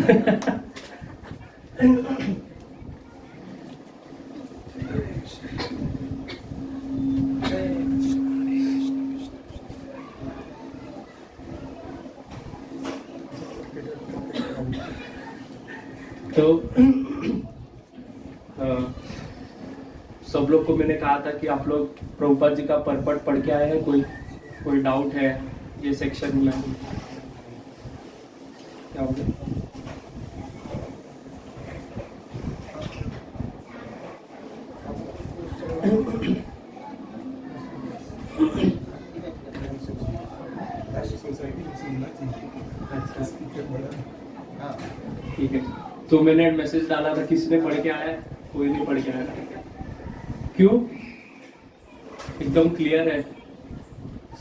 तो सब लोग को मैंने कहा था कि आप लोग प्रभुपाद जी का परपट पढ़ के आए हैं। कोई डाउट है ये सेक्शन में? क्या हो गया? ठीक है, तो मैंने मैसेज डाला था, किसी ने पढ़ के आया? कोई नहीं पढ़ के आया। क्यों? एकदम क्लियर है,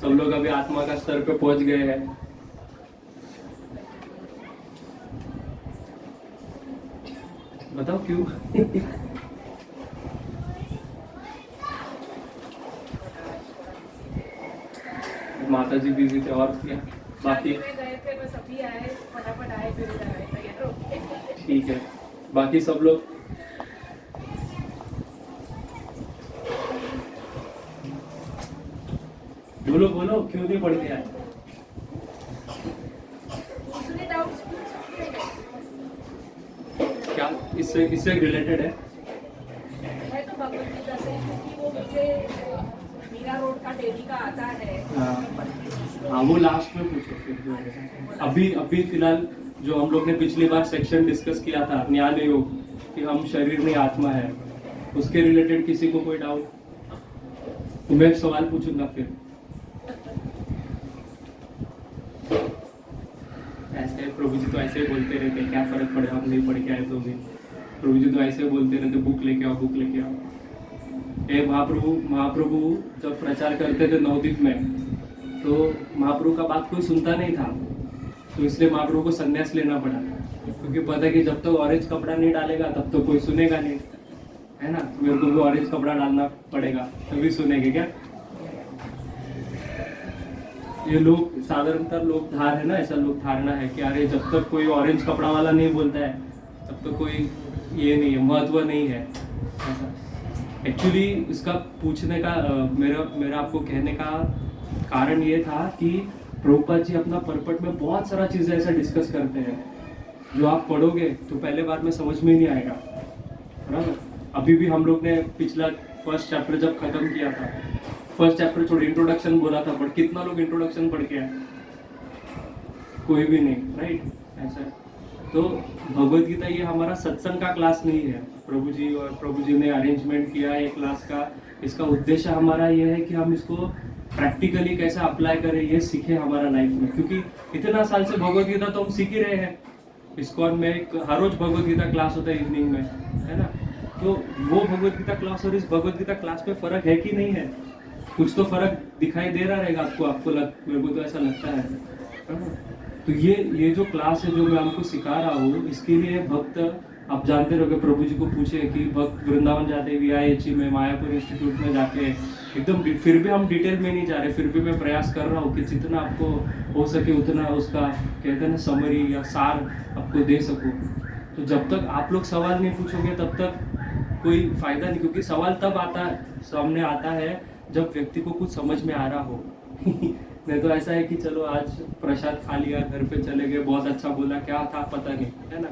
सब लोग अभी आत्मा का स्तर पे पहुंच गए हैं। बताओ क्यों? माता जी बिजी थे और क्या बाकी? ठीक है, बाकी सब लोग बोलो क्यों नहीं पढ़ के आए? क्या इससे रिलेटेड है? तो भगवत गीता से, क्योंकि वो मुझे मीरा रोड का डेली का आता है। हाँ, वो लास्ट में पूछो फिर। अभी फिलहाल जो हम लोग ने पिछली बार सेक्शन डिस्कस किया था, ज्ञान योग, कि हम शरीर नहीं आत्मा है, उसके रिलेटेड किसी को कोई डाउट? तो मैं एक सवाल पूछूंगा फिर। ऐसे प्रभु जी तो ऐसे ही बोलते रहते, क्या फर्क पड़े हम नहीं पढ़ के आए तो भी। प्रभु जी तो ऐसे बोलते रहते, बुक लेके आओ बुक लेके आओ। ए महाप्रभु जब प्रचार करते थे नवदीप में, तो महाप्रभु का बात कोई सुनता नहीं था, तो इसलिए महाप्रभु को संन्यास लेना पड़ा, क्योंकि पता है कि जब तक ऑरेंज कपड़ा नहीं डालेगा तब तो कोई सुनेगा नहीं, है ना? मेरे को भी ऑरेंज कपड़ा डालना पड़ेगा तभी सुनेंगे क्या? ये लोग साधारणतः लोग धार है ना, ऐसा लोग धारणा है कि अरे जब तक कोई ऑरेंज कपड़ा वाला नहीं बोलता है तब तक कोई ये नहीं है, महत्व नहीं है। एक्चुअली इसका पूछने का मेरा आपको कहने का कारण ये था कि प्रभुपाद जी अपना परपट में बहुत सारा चीजें ऐसा डिस्कस करते हैं जो आप पढ़ोगे तो पहले बार में समझ में ही नहीं आएगा, बराबर? अभी भी हम लोग ने पिछला फर्स्ट चैप्टर जब खत्म किया था, फर्स्ट चैप्टर छोड़ इंट्रोडक्शन बोला था, बट कितना लोग इंट्रोडक्शन पढ़ के आए? कोई भी नहीं, राइट? ऐसा है। तो भगवत गीता ये हमारा सत्संग का क्लास नहीं है। प्रभु जी ने अरेंजमेंट किया है क्लास का। इसका उद्देश्य हमारा ये है कि हम इसको प्रैक्टिकली कैसे अप्लाई करें, ये सीखे हमारा लाइफ में, क्योंकि इतना साल से भगवत गीता तो हम सीख ही रहे हैं। इस्कॉन में हर रोज भगवत गीता क्लास होता है इवनिंग में, है ना? तो वो भगवत गीता क्लास और इस भगवत गीता क्लास में फर्क है कि नहीं है? कुछ तो फर्क दिखाई दे रहा रहेगा आपको मेरे को तो ऐसा लगता है। तो ये जो क्लास है जो मैं आपको सिखा रहा हूँ, इसके लिए भक्त, आप जानते रहोगे, प्रभु जी को पूछे कि भक्त वृंदावन जाते VIHE में, मायापुर इंस्टीट्यूट में जाके एकदम, फिर भी हम डिटेल में नहीं जा रहे, फिर भी मैं प्रयास कर रहा हूँ कि जितना आपको हो सके उतना उसका कहते हैं ना समरी या सार आपको दे सकूँ। तो जब तक आप लोग सवाल नहीं पूछोगे तब तक कोई फायदा नहीं, क्योंकि सवाल तब सामने आता है जब व्यक्ति को कुछ समझ में आ रहा हो। नहीं तो ऐसा है कि चलो आज प्रसाद खा लिया, घर पे चले गए, बहुत अच्छा बोला, क्या था पता नहीं, है ना?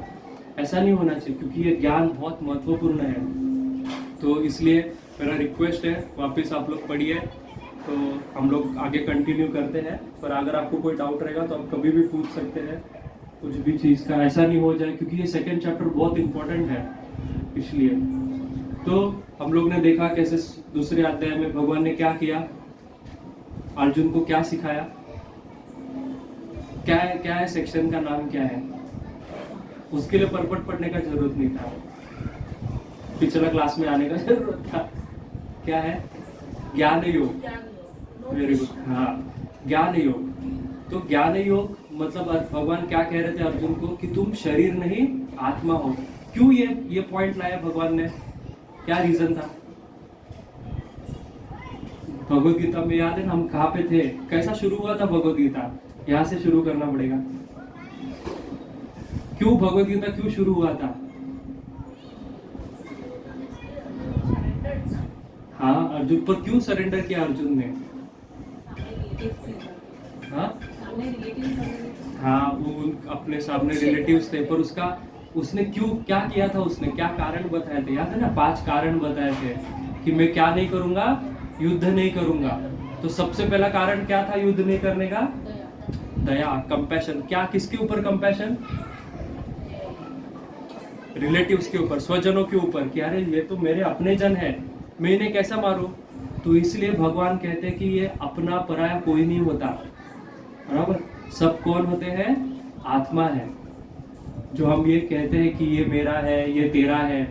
ऐसा नहीं होना चाहिए, क्योंकि ये ज्ञान बहुत महत्वपूर्ण है। तो इसलिए मेरा रिक्वेस्ट है, वापस आप लोग पढ़िए, तो हम लोग आगे कंटिन्यू करते हैं। पर अगर आपको कोई डाउट रहेगा तो आप कभी भी पूछ सकते हैं, कुछ भी चीज़ का ऐसा नहीं हो जाए, क्योंकि ये सेकेंड चैप्टर बहुत इंपॉर्टेंट है। इसलिए तो हम लोग ने देखा कैसे दूसरे अध्याय में भगवान ने क्या किया, अर्जुन को क्या सिखाया, क्या है सेक्शन का नाम क्या है, उसके लिए परपट पढ़ने का जरूरत नहीं था, पिछला क्लास में आने का जरूरत था। क्या है? ज्ञान योग। Very good. हाँ, ज्ञान योग। तो ज्ञान योग मतलब भगवान क्या कह रहे थे अर्जुन को कि तुम शरीर नहीं आत्मा हो। क्यों ये पॉइंट लाया भगवान ने? क्या रीजन था? भगवत गीता में याद है ना हम कहाँ पे थे, कैसा शुरू हुआ था भगवत गीता? यहाँ से शुरू करना पड़ेगा। क्यों भगवत गीता क्यों शुरू हुआ था? हाँ अर्जुन पर क्यों सरेंडर किया अर्जुन ने? हाँ हाँ वो अपने सामने रिलेटिव्स थे, पर उसने क्यों क्या किया था, उसने क्या कारण बताए थे? याद है ना, 5 कारण बताए थे कि मैं क्या नहीं करूंगा, युद्ध नहीं करूंगा। तो सबसे पहला कारण क्या था युद्ध नहीं करने का? दया, कंपैशन। क्या, किसके ऊपर कंपैशन? रिलेटिव्स के ऊपर, स्वजनों के ऊपर, कि अरे ये तो मेरे अपने जन है, मैं इन्हें कैसा मारूं? तो इसलिए भगवान कहते हैं कि ये अपना पराया कोई नहीं होता, बराबर। सब कौन होते हैं? आत्मा है। जो हम ये कहते हैं कि ये मेरा है, ये तेरा है,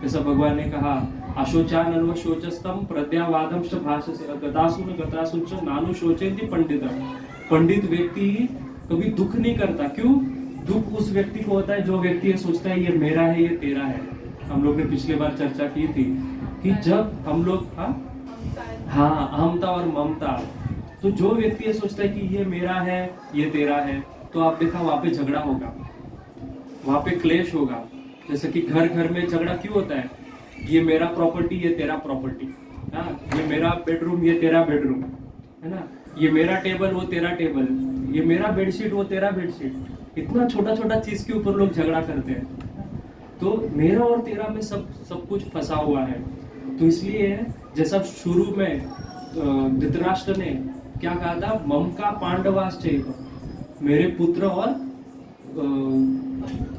जैसा भगवान ने कहा अशोचान अन्व शोचस्तम प्रज्ञावादम च भाषसे गतासुन गतासुन च नानु शोचेति पंडितम। पंडित व्यक्ति कभी दुख नहीं करता। क्यों? दुख उस व्यक्ति को होता है जो व्यक्ति ये सोचता है ये मेरा है, ये तेरा है। हम लोग ने पिछले बार चर्चा की थी कि जब हम लोग हाँ अहमता और ममता, तो जो व्यक्ति ये सोचता है कि ये मेरा है, ये तेरा है, तो आप देखा वहां पे झगड़ा होगा, वहां पे क्लेश होगा। जैसे कि घर घर में झगड़ा क्यों होता है? ये मेरा प्रॉपर्टी, ये तेरा प्रॉपर्टी, ये मेरा बेडरूम, ये तेरा बेडरूम, है ना, ये मेरा टेबल, वो तेरा टेबल, ये मेरा बेडशीट, वो तेरा बेडशीट। इतना छोटा छोटा चीज के ऊपर लोग झगड़ा करते हैं। तो मेरा और तेरा में सब कुछ फंसा हुआ है। तो इसलिए जैसा शुरू में धृतराष्ट्र ने क्या कहा था, मम का पांडवाश्चैव, मेरे पुत्र और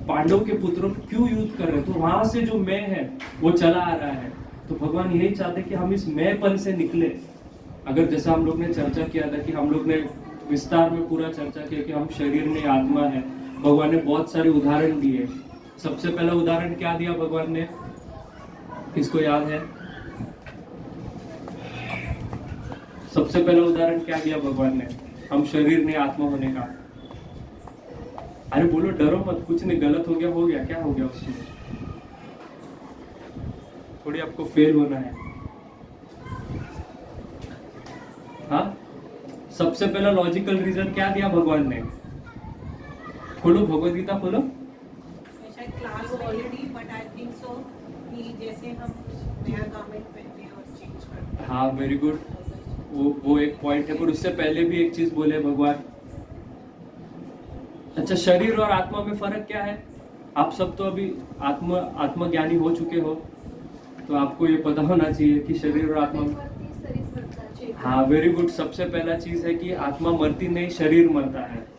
पांडव के पुत्रों क्यों युद्ध कर रहे हैं? तो वहां से जो मैं है वो चला आ रहा है। तो भगवान यही चाहते कि हम इस मैंपन से निकले। अगर जैसा हम लोग ने चर्चा किया था कि हम लोग ने विस्तार में पूरा चर्चा किया कि हम शरीर में आत्मा है। भगवान ने बहुत सारे उदाहरण दिए। सबसे पहला उदाहरण क्या दिया भगवान ने, किसको याद है? सबसे पहला उदाहरण क्या दिया भगवान ने हम शरीर ने आत्मा होने का? अरे बोलो, डरो मत, कुछ नहीं, गलत हो गया, क्या हो गया उसमें? थोड़ी आपको फेल होना है। हाँ, सबसे पहला लॉजिकल रीजन क्या दिया भगवान ने? खोलो भगवद गीता, खोलो। Class already, but I think so कि जैसे हम नया गारमेंट पहनते हैं और चेंज करते हैं। हाँ वेरी गुड, वो एक पॉइंट है, पर उससे पहले भी एक चीज बोले भगवान। अच्छा, शरीर और आत्मा में फर्क क्या है? आप सब तो अभी आत्मज्ञानी हो चुके हो, तो आपको ये पता होना चाहिए कि शरीर और आत्मा में, हाँ वेरी गुड। सबसे पहला चीज है कि आत्मा मरती नहीं, शरीर मरता है।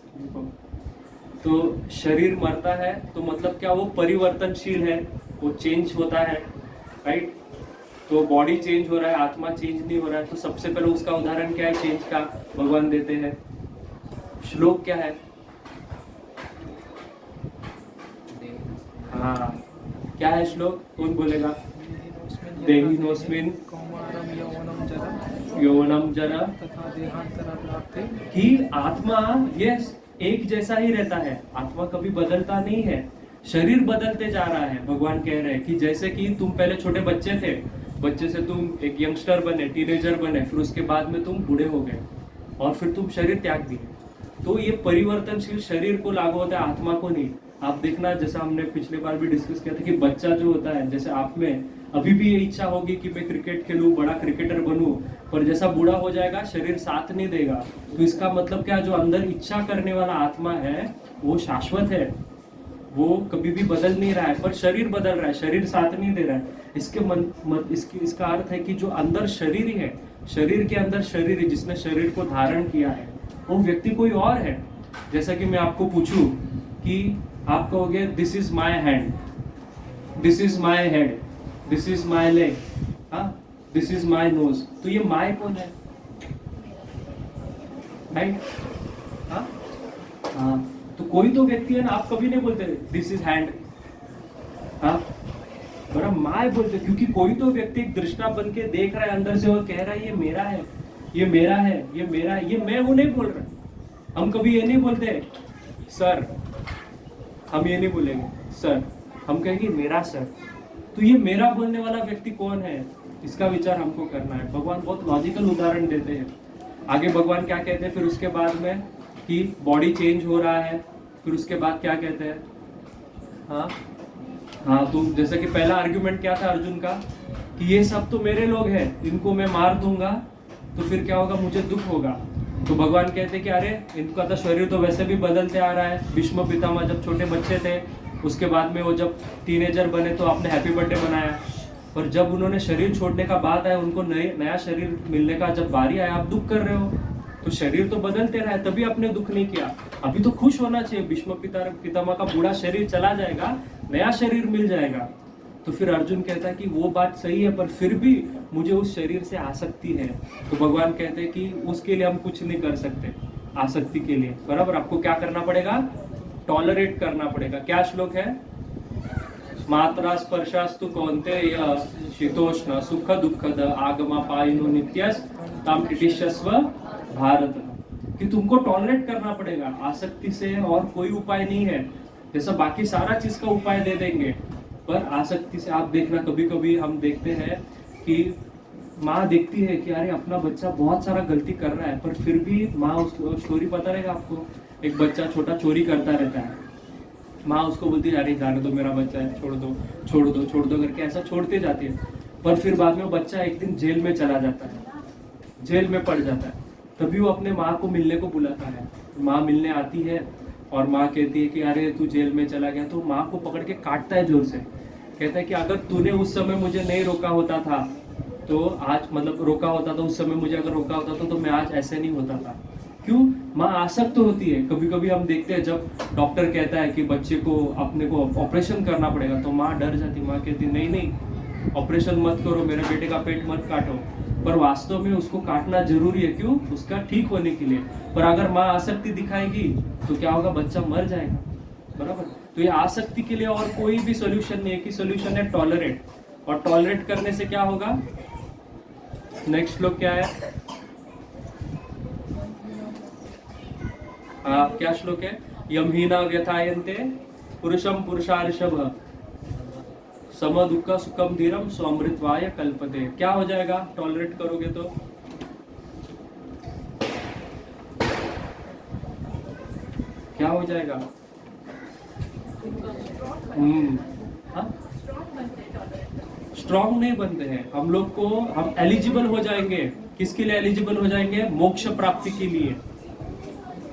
तो शरीर मरता है तो मतलब क्या, वो परिवर्तनशील है, वो चेंज होता है, राइट। तो बॉडी चेंज हो रहा है, आत्मा चेंज नहीं हो रहा है। तो सबसे पहले उसका उदाहरण क्या है चेंज का, भगवान देते हैं। श्लोक क्या है? हाँ, क्या है श्लोक? कौन बोलेगा? देहिनोस्मिन् यौवनम जरा कि आत्मा ये एक जैसा ही रहता है, आत्मा कभी बदलता नहीं है, शरीर बदलते जा रहा है। भगवान कह रहे हैं कि जैसे कि तुम पहले छोटे बच्चे थे, बच्चे से तुम एक यंगस्टर बने, टीनेजर बने, फिर उसके बाद में तुम बूढ़े हो गए और फिर तुम शरीर त्याग दिए। तो ये परिवर्तनशील शरीर को लागू होता है, आत्मा को नहीं। आप देखना, जैसा हमने पिछले बार भी डिस्कस किया था कि बच्चा जो होता है, जैसे आप में अभी भी ये इच्छा होगी कि मैं क्रिकेट खेलूं, बड़ा क्रिकेटर बनूं, पर जैसा बूढ़ा हो जाएगा शरीर साथ नहीं देगा। तो इसका मतलब क्या, जो अंदर इच्छा करने वाला आत्मा है वो शाश्वत है, वो कभी भी बदल नहीं रहा है, पर शरीर बदल रहा है, शरीर साथ नहीं दे रहा है। इसका अर्थ है कि जो अंदर शरीर है, शरीर के अंदर शरीर है, जिसने शरीर को धारण किया है, वो व्यक्ति कोई और है। जैसा कि मैं आपको पूछूं कि आप कहोगे this is my hand, this is my head, this is my leg, this is my nose, तो ये माई कौन है? राइट? हाँ, तो कोई तो व्यक्ति है ना, आप कभी नहीं बोलते दिस इज हैंड, बड़ा माय बोलते, क्योंकि कोई तो व्यक्ति एक दृष्टा बन के देख रहा है अंदर से और कह रहा है ये मेरा है, ये मेरा है, ये मेरा है, ये मैं वो नहीं बोल रहा। हम कभी ये नहीं बोलते सर, हम ये नहीं बोलेंगे सर, हम कहेंगे मेरा सर। तो ये मेरा बोलने वाला व्यक्ति कौन है, इसका विचार हमको करना है। भगवान बहुत लॉजिकल उदाहरण देते हैं। आगे भगवान क्या कहते हैं फिर उसके बाद में, कि बॉडी चेंज हो रहा है, फिर उसके बाद क्या कहते हैं? हाँ हाँ, तो जैसे कि पहला आर्ग्यूमेंट क्या था अर्जुन का कि ये सब तो मेरे लोग हैं, इनको मैं मार दूंगा तो फिर क्या होगा, मुझे दुख होगा। तो भगवान कहते कि अरे इनका तो शरीर तो वैसे भी बदलते आ रहा है। भीष्म पितामह जब छोटे बच्चे थे, उसके बाद में वो जब टीनेजर बने तो आपने हैप्पी बर्थडे मनाया, पर जब उन्होंने शरीर छोड़ने का बात आया, उनको नया शरीर मिलने का जब बारी आया, आप दुख कर रहे हो। तो शरीर तो बदलते रहा है, तभी आपने दुख नहीं किया। अभी तो खुश होना चाहिए, भीष्म पितामह का बूढ़ा शरीर चला जाएगा, नया शरीर मिल जाएगा। तो फिर अर्जुन कहता है कि वो बात सही है, पर फिर भी मुझे उस शरीर से आसक्ति है। तो भगवान कहते हैं कि उसके लिए हम कुछ नहीं कर सकते, आसक्ति के लिए बराबर आपको क्या करना पड़ेगा, टॉलरेट करना पड़ेगा। क्या श्लोक है, मात्रा स्पर्शास्तु कौन्तेय शीतोष्ण सुख दुखद आगमापायिनो नित्यस ताम टिटिष्यस्व भारत, कि तुमको टॉलरेट करना पड़ेगा। आसक्ति से और कोई उपाय नहीं है, जैसा बाकी सारा चीज का उपाय दे देंगे, पर आसक्ति से आप देखना, कभी कभी हम देखते हैं कि माँ देखती है कि अरे अपना बच्चा बहुत सारा गलती कर रहा है, पर फिर भी माँ उसको, स्टोरी पता रहेगा आपको, एक बच्चा छोटा चोरी करता रहता है, माँ उसको बोलती है अरे जाने दो मेरा बच्चा है, छोड़ दो छोड़ दो छोड़ दो करके ऐसा छोड़ते जाती है। पर फिर बाद में वो बच्चा एक दिन जेल में चला जाता है, जेल में पड़ जाता है, तभी वो अपने माँ को मिलने को बुलाता है। माँ मिलने आती है और माँ कहती है कि अरे तू जेल में चला गया, तो माँ को पकड़ के काटता है जोर से, कहता है कि अगर तूने उस समय मुझे नहीं रोका होता था तो आज, मतलब रोका होता था उस समय मुझे, अगर रोका होता तो मैं आज ऐसे नहीं होता था। क्यों, माँ आसक्त होती है। कभी कभी हम देखते हैं जब डॉक्टर कहता है कि बच्चे को अपने को ऑपरेशन करना पड़ेगा, तो माँ डर जाती, माँ कहती नहीं नहीं ऑपरेशन मत करो, मेरे बेटे का पेट मत काटो, पर वास्तव में उसको काटना जरूरी है। क्यों, उसका ठीक होने के लिए। पर अगर माँ आसक्ति दिखाएगी तो क्या होगा, बच्चा मर जाएगा, बराबर। तो ये आसक्ति के लिए और कोई भी सोल्यूशन नहीं है, कि सोल्यूशन है टॉलरेट, और टॉलरेट करने से क्या होगा, नेक्स्ट श्लोक क्या है, क्या श्लोक है, यमहीना व्यथायन्ते पुरुषम पुरुषार्षभ सम दुख सुखम धीरम स्वामृतवाय कल्पते। क्या हो जाएगा टॉलरेट करोगे तो, क्या हो जाएगा, स्ट्रॉन्ग नहीं बनते हैं हम लोग को। हम एलिजिबल हो जाएंगे, किसके लिए एलिजिबल हो जाएंगे, मोक्ष प्राप्ति के लिए,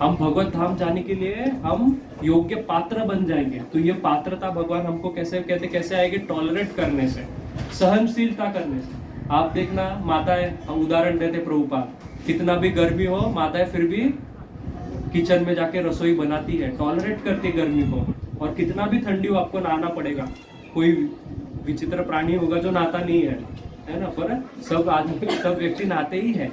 हम भगवत धाम जाने के लिए हम योग्य पात्र बन जाएंगे। तो ये पात्रता भगवान हमको कैसे कहते, कैसे आएगी, टॉलरेट करने से, सहनशीलता करने से। आप देखना माताएं, हम उदाहरण देते प्रभुपाद, कितना भी गर्मी हो माताएं फिर भी किचन में जाके रसोई बनाती है, टॉलरेट करती गर्मी को, और कितना भी ठंडी हो आपको नहाना पड़ेगा। कोई विचित्र प्राणी होगा जो नहाता नहीं है ना, पर सब आदमी, सब व्यक्ति नहाते ही है।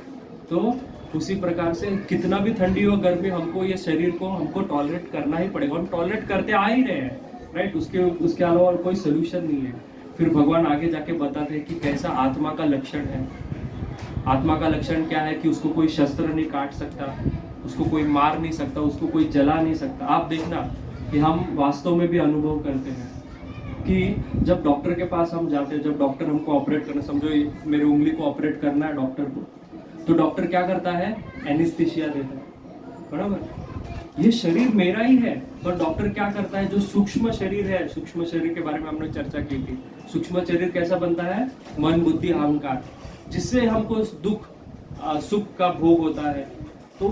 तो उसी प्रकार से कितना भी ठंडी हो गर्मी, हमको ये शरीर को हमको टॉलरेट करना ही पड़ेगा। हम टॉलरेट करते आ ही रहे हैं, राइट। उसके अलावा और कोई सोल्यूशन नहीं है। फिर भगवान आगे जाके बताते हैं कि कैसा आत्मा का लक्षण है। आत्मा का लक्षण क्या है, कि उसको कोई शस्त्र नहीं काट सकता, उसको कोई मार नहीं सकता, उसको कोई जला नहीं सकता। आप देखना कि हम वास्तव में भी अनुभव करते हैं कि जब डॉक्टर के पास हम जाते हैं, जब डॉक्टर हमको ऑपरेट करना, समझो मेरी उंगली को ऑपरेट करना है डॉक्टर को, तो डॉक्टर क्या करता है, एनेस्थीसिया देता है, बराबर। ये शरीर मेरा ही है, पर डॉक्टर क्या करता है, जो सूक्ष्म शरीर है, सूक्ष्म शरीर के बारे में हमने चर्चा की थी। सूक्ष्म शरीर कैसा बनता है, मन बुद्धि अहंकार, जिससे हमको दुख सुख का भोग होता है। तो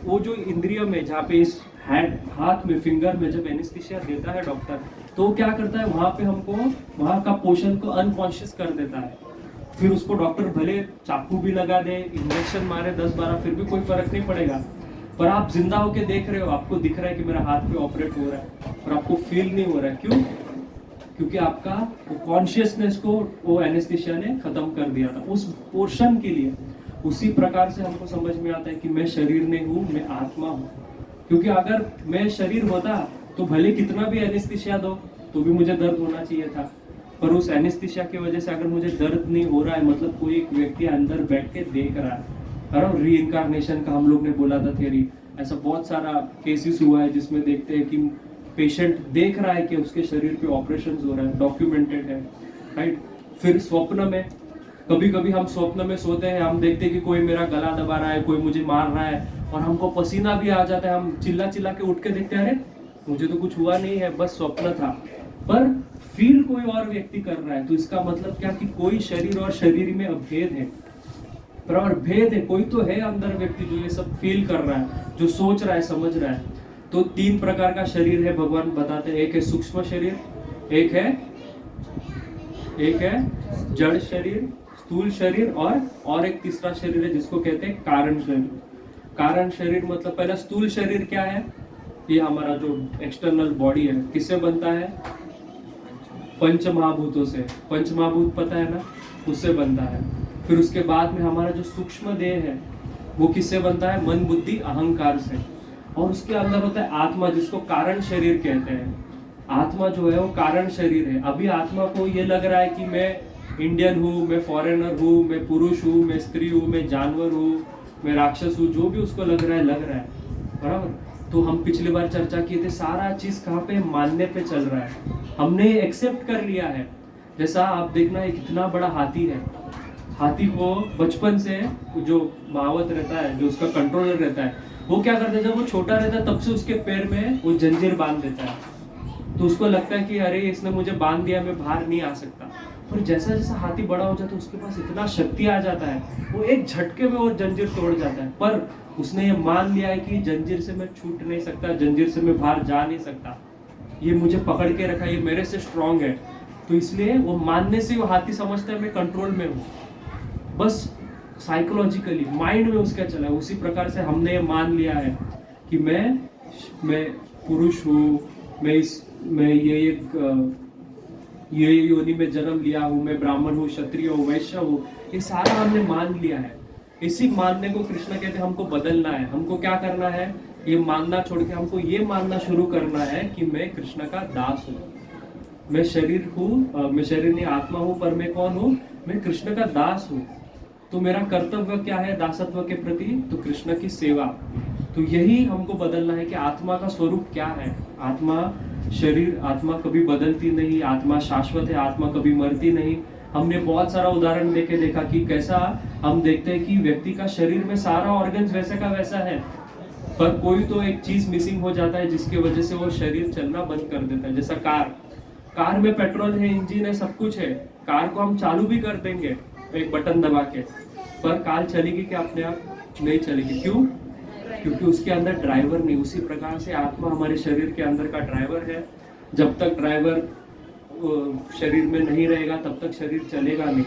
वो जो इंद्रिय में, जहाँ पे इस हाथ में, फिंगर में जब एनेस्थीसिया देता है डॉक्टर, तो क्या करता है, वहां पे हमको वहां का पोर्शन को अनकॉन्शियस कर देता है। फिर उसको डॉक्टर भले चाकू भी लगा दे, इंजेक्शन मारे 10-12, फिर भी कोई फर्क नहीं पड़ेगा। पर आप जिंदा होके देख रहे हो, आपको दिख रहा है कि मेरा हाथ पे ऑपरेट हो रहा है, पर आपको फील नहीं हो रहा है। क्यों, क्योंकि आपका कॉन्शियसनेस को वो एनेस्थीसिया ने खत्म कर दिया था उस पोर्शन के लिए। उसी प्रकार से हमको समझ में आता है कि मैं शरीर नहीं हूँ, मैं आत्मा हूँ। क्योंकि अगर मैं शरीर होता तो भले कितना भी एनेस्थीसिया दो तो भी मुझे दर्द होना चाहिए था, पर उस एनेस्थीसिया की वजह से अगर मुझे दर्द नहीं हो रहा है, मतलब कोई एक व्यक्ति अंदर बैठ के देख रहा है। रीइंकारनेशन का हम लोग ने बोला था थियरी, ऐसा बहुत सारा केसेस हुआ है जिसमें देखते हैं कि पेशेंट देख रहा है कि उसके शरीर पे ऑपरेशन हो रहा है, डॉक्यूमेंटेड है, राइट। फिर स्वप्न में, कभी कभी हम स्वप्न में सोते हैं, हम देखते हैं कि कोई मेरा गला दबा रहा है, कोई मुझे मार रहा है, और हमको पसीना भी आ जाता है। हम चिल्ला चिल्ला के उठ के देखते हैं, अरे मुझे तो कुछ हुआ नहीं है, बस स्वप्न था। पर फील कोई और व्यक्ति कर रहा है, तो इसका मतलब क्या कि कोई शरीर और शरीर में अभेद है, बराबर भेद है, कोई तो है अंदर व्यक्ति जो ये सब फील कर रहा है, जो सोच रहा है, समझ रहा है। तो 3 प्रकार का शरीर है भगवान बताते हैं, एक है सूक्ष्म शरीर, एक है जड़ शरीर, स्थूल शरीर, और एक तीसरा शरीर है जिसको कहते हैं कारण शरीर। कारण शरीर मतलब पहला स्थूल शरीर क्या है, ये हमारा जो एक्सटर्नल बॉडी है किससे बनता है, पंच महाभूतों से। पंच महाभूत पता है ना, उससे बनता है। फिर उसके बाद में हमारा जो सूक्ष्म देह है वो किससे बनता है, मन बुद्धि अहंकार से। और उसके अंदर होता है आत्मा, जिसको कारण शरीर कहते हैं। आत्मा जो है वो कारण शरीर है। अभी आत्मा को ये लग रहा है कि मैं इंडियन हूँ, मैं फॉरेनर हूँ, मैं पुरुष हूँ, मैं स्त्री हूँ, मैं जानवर हूँ, मैं राक्षस हूँ, जो भी उसको लग रहा है बराबर। तो हम पिछली बार चर्चा किए थे, सारा चीज कहाँ पे, मानने पे चल रहा है, हमने एक्सेप्ट कर लिया है। जैसा आप देखना एक इतना बड़ा हाथी है, हाथी को बचपन से जो मावत रहता है, जो उसका कंट्रोलर रहता है, वो क्या करता है, जब वो छोटा रहता है तब से उसके पैर में वो जंजीर बांध देता है। तो उसको लगता है कि अरे इसने मुझे बांध दिया, मैं बाहर नहीं आ सकता। पर जैसा जैसा हाथी बड़ा हो जाता है उसके पास इतना शक्ति आ जाता है, वो एक झटके में वो जंजीर तोड़ जाता है। पर उसने ये मान लिया है कि जंजीर से मैं छूट नहीं सकता, जंजीर से मैं बाहर जा नहीं सकता, ये मुझे पकड़ के रखा, ये मेरे से स्ट्रांग है। तो इसलिए वो मानने से वो हाथी समझता है मैं कंट्रोल में हूँ, बस साइकोलॉजिकली माइंड में उसका चला है। उसी प्रकार से हमने ये मान लिया है कि मैं पुरुष हूँ, मैं ये योनि में जन्म लिया हूँ, मैं ब्राह्मण हूँ, क्षत्रिय हूँ, वैश्य हूँ, ये सारा हमने मान लिया है। इसी मानने को कृष्ण कहते हैं हमको बदलना है। हमको क्या करना है, ये मानना छोड़ के हमको ये मानना शुरू करना है कि मैं कृष्ण का दास हूँ, मैं शरीर हूँ, मैं शरीर नहीं आत्मा हूँ, पर मैं कौन हूँ, मैं कृष्ण का दास हूँ। तो मेरा कर्तव्य क्या है दासत्व के प्रति, तो कृष्ण की सेवा। तो यही हमको बदलना है कि आत्मा का स्वरूप क्या है। आत्मा कभी बदलती नहीं, आत्मा शाश्वत है, आत्मा कभी मरती नहीं। हमने बहुत सारा उदाहरण देखा कि कैसा हम देखते हैं कि व्यक्ति का शरीर में सारा ऑर्गन्स वैसे का वैसा है, पर कोई तो एक चीज मिसिंग हो जाता है जिसकी वजह से वो शरीर चलना बंद कर देता है। जैसा कार में पेट्रोल है, इंजन है, सब कुछ है, कार को हम चालू भी कर देंगे एक बटन दबा के, पर कार चलेगी क्या, अपने आप नहीं चलेगी। क्यों? क्योंकि उसके अंदर ड्राइवर नहीं। उसी प्रकार से आत्मा हमारे शरीर के अंदर का ड्राइवर है। जब तक ड्राइवर शरीर में नहीं रहेगा तब तक शरीर चलेगा नहीं।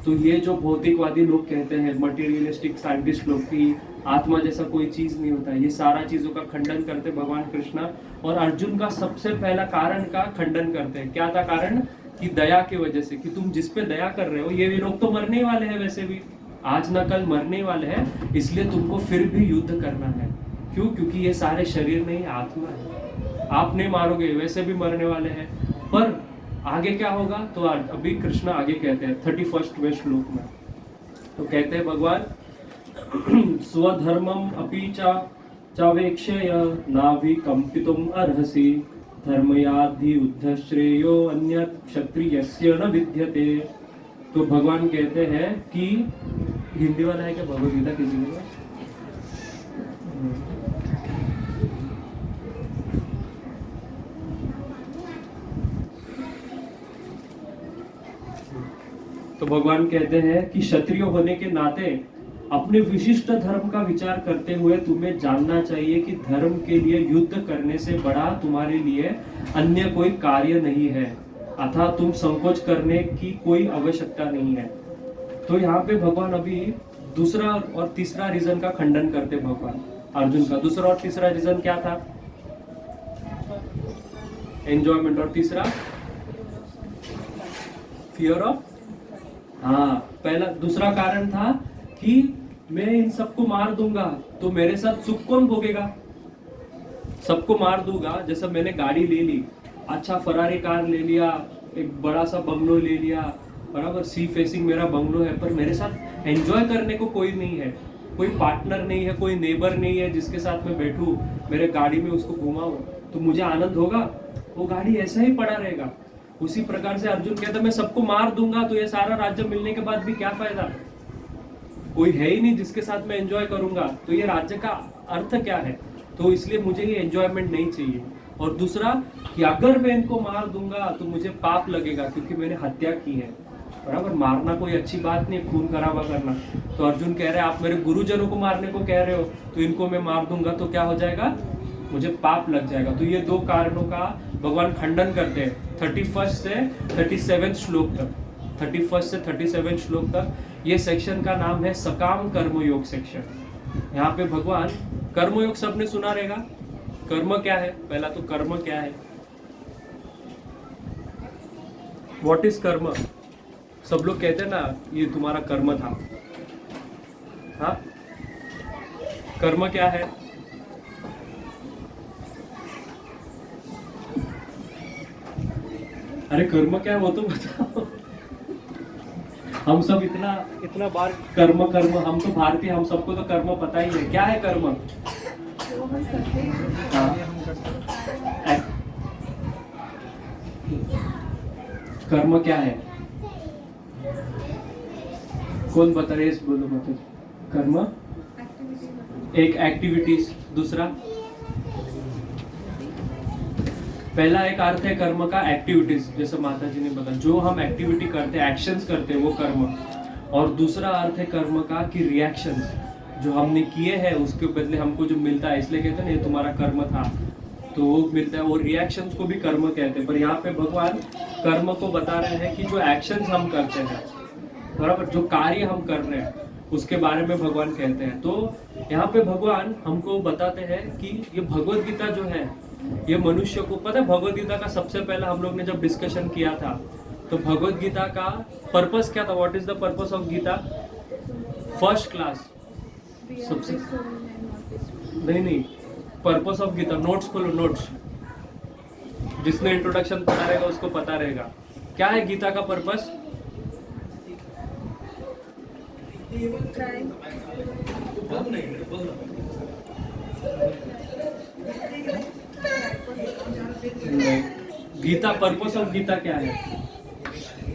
तो ये जो भौतिकवादी लोग कहते हैं, मटेरियलिस्टिक साइंटिस्ट लोग, की आत्मा जैसा कोई चीज नहीं होता, ये सारा चीजों का खंडन करते भगवान कृष्ण। और अर्जुन का सबसे पहला कारण का खंडन करते हैं। क्या था कारण? कि दया की वजह से, कि तुम जिस पे दया कर रहे हो, ये लोग तो मरने वाले हैं, वैसे भी आज न कल मरने वाले हैं, इसलिए तुमको फिर भी युद्ध करना है। क्यों? क्योंकि ये सारे शरीर नहीं, आत्मा है। आप नहीं मारोगे, वैसे भी मरने वाले हैं। पर आगे क्या होगा, तो अभी कृष्ण आगे कहते हैं 31वें श्लोक में, तो कहते हैं भगवान, स्वधर्मम अपि चावेक्षय नाभिकंपितुम अर्हसि, धर्मयाद्धि युद्ध श्रेयो अन्यत् क्षत्रियस्य न विद्यते। तो भगवान कहते हैं कि, हिंदी वाला है क्या भगवद गीता किसी में? तो भगवान कहते हैं कि क्षत्रिय होने के नाते अपने विशिष्ट धर्म का विचार करते हुए तुम्हें जानना चाहिए कि धर्म के लिए युद्ध करने से बड़ा तुम्हारे लिए अन्य कोई कार्य नहीं है, अतः तुम संकोच करने की कोई आवश्यकता नहीं है। तो यहाँ पे भगवान अभी दूसरा और तीसरा रीजन का खंडन करते भगवान अर्जुन का। दूसरा और तीसरा रीजन क्या था? एंजॉयमेंट। और तीसरा फियर ऑफ, पहला दूसरा कारण था कि मैं इन सबको मार दूंगा तो मेरे साथ सुख कौन भोगेगा? सबको मार दूंगा, जैसा मैंने गाड़ी ले ली, अच्छा फरारी कार ले लिया, एक बड़ा सा बंगलो ले लिया, बराबर सी फेसिंग मेरा बंगलो है, पर मेरे साथ एंजॉय करने को कोई नहीं है, कोई पार्टनर नहीं है, कोई नेबर नहीं है जिसके साथ मैं बैठूं, मेरे गाड़ी में उसको घुमाऊं, तो मुझे आनंद होगा? वो गाड़ी ऐसा ही पड़ा रहेगा। उसी प्रकार से अर्जुन कहता मैं सबको मार दूंगा तो ये सारा राज्य मिलने के बाद भी क्या फायदा? कोई है ही नहीं जिसके साथ मैं एंजॉय करूंगा, तो ये राज्य का अर्थ क्या है? तो इसलिए मुझे ये एंजॉयमेंट नहीं चाहिए। और दूसरा कि अगर मैं इनको मार दूंगा तो मुझे पाप लगेगा क्योंकि मैंने हत्या की है। बराबर, मारना कोई अच्छी बात नहीं, खून खराबा करना। तो अर्जुन कह रहे हैं आप मेरे गुरुजनों को मारने को कह रहे हो, तो इनको मैं मार दूंगा तो क्या हो जाएगा, मुझे पाप लग जाएगा। तो ये दो कारणों का भगवान खंडन करते हैं 31 से 37 श्लोक तक। 31 से 37 श्लोक तक ये सेक्शन का नाम है सकाम कर्मयोग सेक्शन। यहाँ पे भगवान कर्मयोग सबने सुना रहेगा। कर्म क्या है, पहला तो कर्म क्या है, व्हाट इज कर्म। सब लोग कहते हैं ना ये तुम्हारा कर्म था। हाँ, कर्म क्या है, अरे कर्म क्या है वो तो बताओ। हम सब इतना इतना बार कर्म कर्म, हम तो भारतीय, हम सबको तो कर्म पता ही है। क्या है कर्म? हाँ, कर्म क्या है, कौन बता रहे, बोलो मतलब कर्म एक एक्टिविटीज। दूसरा, पहला एक अर्थ है कर्म का एक्टिविटीज, जैसे माता जी ने बताया जो हम एक्टिविटी करते हैं, एक्शंस करते हैं वो कर्म। और दूसरा अर्थ है कर्म का कि रिएक्शंस जो हमने किए हैं उसके बदले हमको जो मिलता है, इसलिए कहते हैं ना ये तुम्हारा कर्म था, तो वो मिलता है। और रिएक्शंस को भी कर्म कहते हैं। पर यहाँ पे भगवान कर्म को बता रहे हैं कि जो एक्शंस हम करते हैं, बराबर, जो कार्य हम कर रहे हैं उसके बारे में भगवान कहते हैं। तो यहाँ पे भगवान हमको बताते हैं कि ये भगवत गीता जो है ये मनुष्य को पता है। भगवत गीता का सबसे पहला हम लोग ने जब डिस्कशन किया था तो भगवत गीता का पर्पस क्या था, what is the purpose of Gita, first class सबसे नहीं पर्पस ऑफ गीता, नोट्स खोलो, नोट्स, जिसने इंट्रोडक्शन पढ़ा रहेगा उसको पता रहेगा क्या है गीता का purpose. Gita, purpose of Gita क्या है,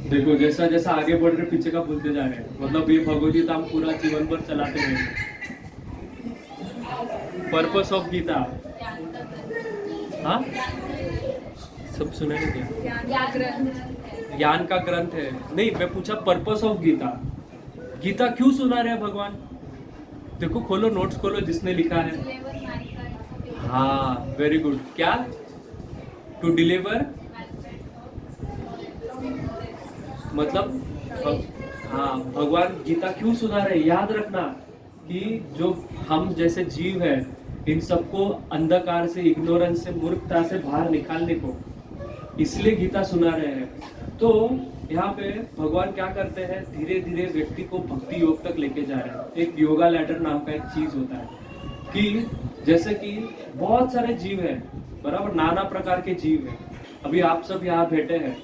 देखो जैसा जैसा आगे बढ़ रहे पीछे का भूलते जा रहे हैं। मतलब ये भगवत गीता हम पूरा जीवन भर चलाते रहेंगे। पर्पस ऑफ गीता, हाँ सब सुना नहीं क्या, ज्ञान का ग्रंथ है। नहीं, मैं पूछा पर्पस ऑफ गीता, गीता क्यों सुना रहे हैं भगवान। देखो खोलो, नोट्स खोलो, जिसने लिखा है। हाँ वेरी गुड, क्या, टू डिलीवर, मतलब हाँ भगवान गीता क्यों सुना रहे, याद रखना कि जो हम जैसे जीव है इन सबको अंधकार से, इग्नोरेंस से, मूर्खता से बाहर निकालने को इसलिए गीता सुना रहे हैं। तो यहाँ पे भगवान क्या करते हैं, धीरे धीरे व्यक्ति को भक्ति योग तक लेके जा रहे हैं। एक योगा लैडर नाम का एक चीज होता है कि जैसे कि बहुत सारे जीव हैं, बराबर, नाना प्रकार के जीव हैं। अभी आप सब यहाँ बैठे हैं,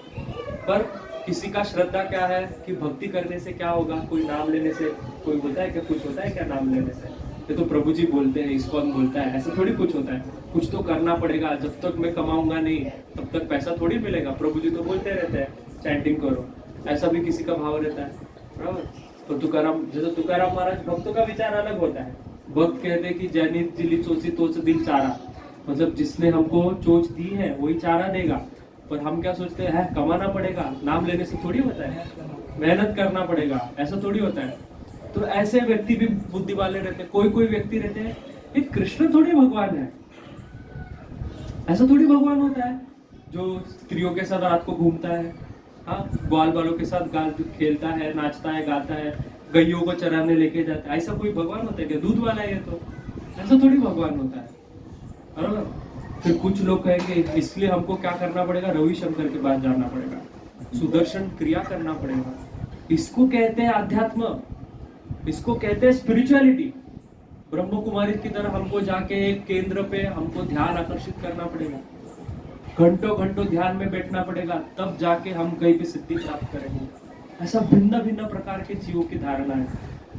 पर किसी का श्रद्धा क्या है कि भक्ति करने से क्या होगा, कोई नाम लेने से कोई होता है क्या, कुछ होता है क्या नाम लेने से, ये तो प्रभु जी बोलते हैं, इस्कॉन बोलता है, ऐसा थोड़ी कुछ होता है। कुछ तो करना पड़ेगा, जब तक मैं कमाऊंगा नहीं तब तक पैसा थोड़ी मिलेगा। प्रभु जी तो बोलते रहते हैं चैंटिंग करो, ऐसा भी किसी का भाव रहता है, बराबर। तो तुकाराम, जैसे तुकाराम महाराज, भक्तों का विचार अलग होता है। भक्त कहते हैं कि जैनी दिली चोची तोच दिल चारा, मतलब जिसने हमको चोच दी है वही चारा देगा। पर हम क्या सोचते हैं, कमाना पड़ेगा, नाम लेने से थोड़ी होता है, मेहनत करना पड़ेगा, ऐसा थोड़ी होता है। तो ऐसे व्यक्ति भी बुद्धि वाले रहते हैं। कोई कोई व्यक्ति रहते हैं, ये कृष्ण थोड़ी भगवान है, ऐसा थोड़ी भगवान होता है जो स्त्रियों के साथ रात को घूमता है, हाँ, ग्वाल वालों के साथ गाल खेलता है, नाचता है, गाता है, गैयों को चराने लेके जाता है। ऐसा कोई भगवान होता है क्या, दूध वाला है ये तो, ऐसा थोड़ी भगवान होता है, बराबर। फिर कुछ लोग कहेंगे इसलिए हमको क्या करना पड़ेगा, रविशंकर के पास जाना पड़ेगा, सुदर्शन क्रिया करना पड़ेगा। इसको कहते हैं अध्यात्म, इसको कहते हैं स्पिरिचुअलिटी। ब्रह्म कुमारी की तरह हमको जाके एक केंद्र पे हमको ध्यान आकर्षित करना पड़ेगा, घंटों घंटों ध्यान में बैठना पड़ेगा, तब जाके हम कहीं भी सिद्धि प्राप्त करेंगे। ऐसा भिन्न भिन्न प्रकार के जीवों की धारणा है,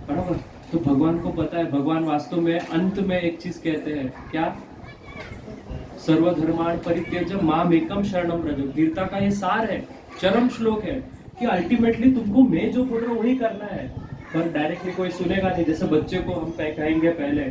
बराबर। तो भगवान को पता है, भगवान वास्तव में अंत में एक चीज कहते हैं, क्या, सर्वधर्मान् परित्यज्य माम एकम शरणम व्रज। गीता का ये सार है, चरम श्लोक है कि अल्टीमेटली तुमको मैं जो बोल रहा हूँ वही करना है। पर डायरेक्टली कोई सुनेगा नहीं। जैसे बच्चे को हम कहेंगे पहले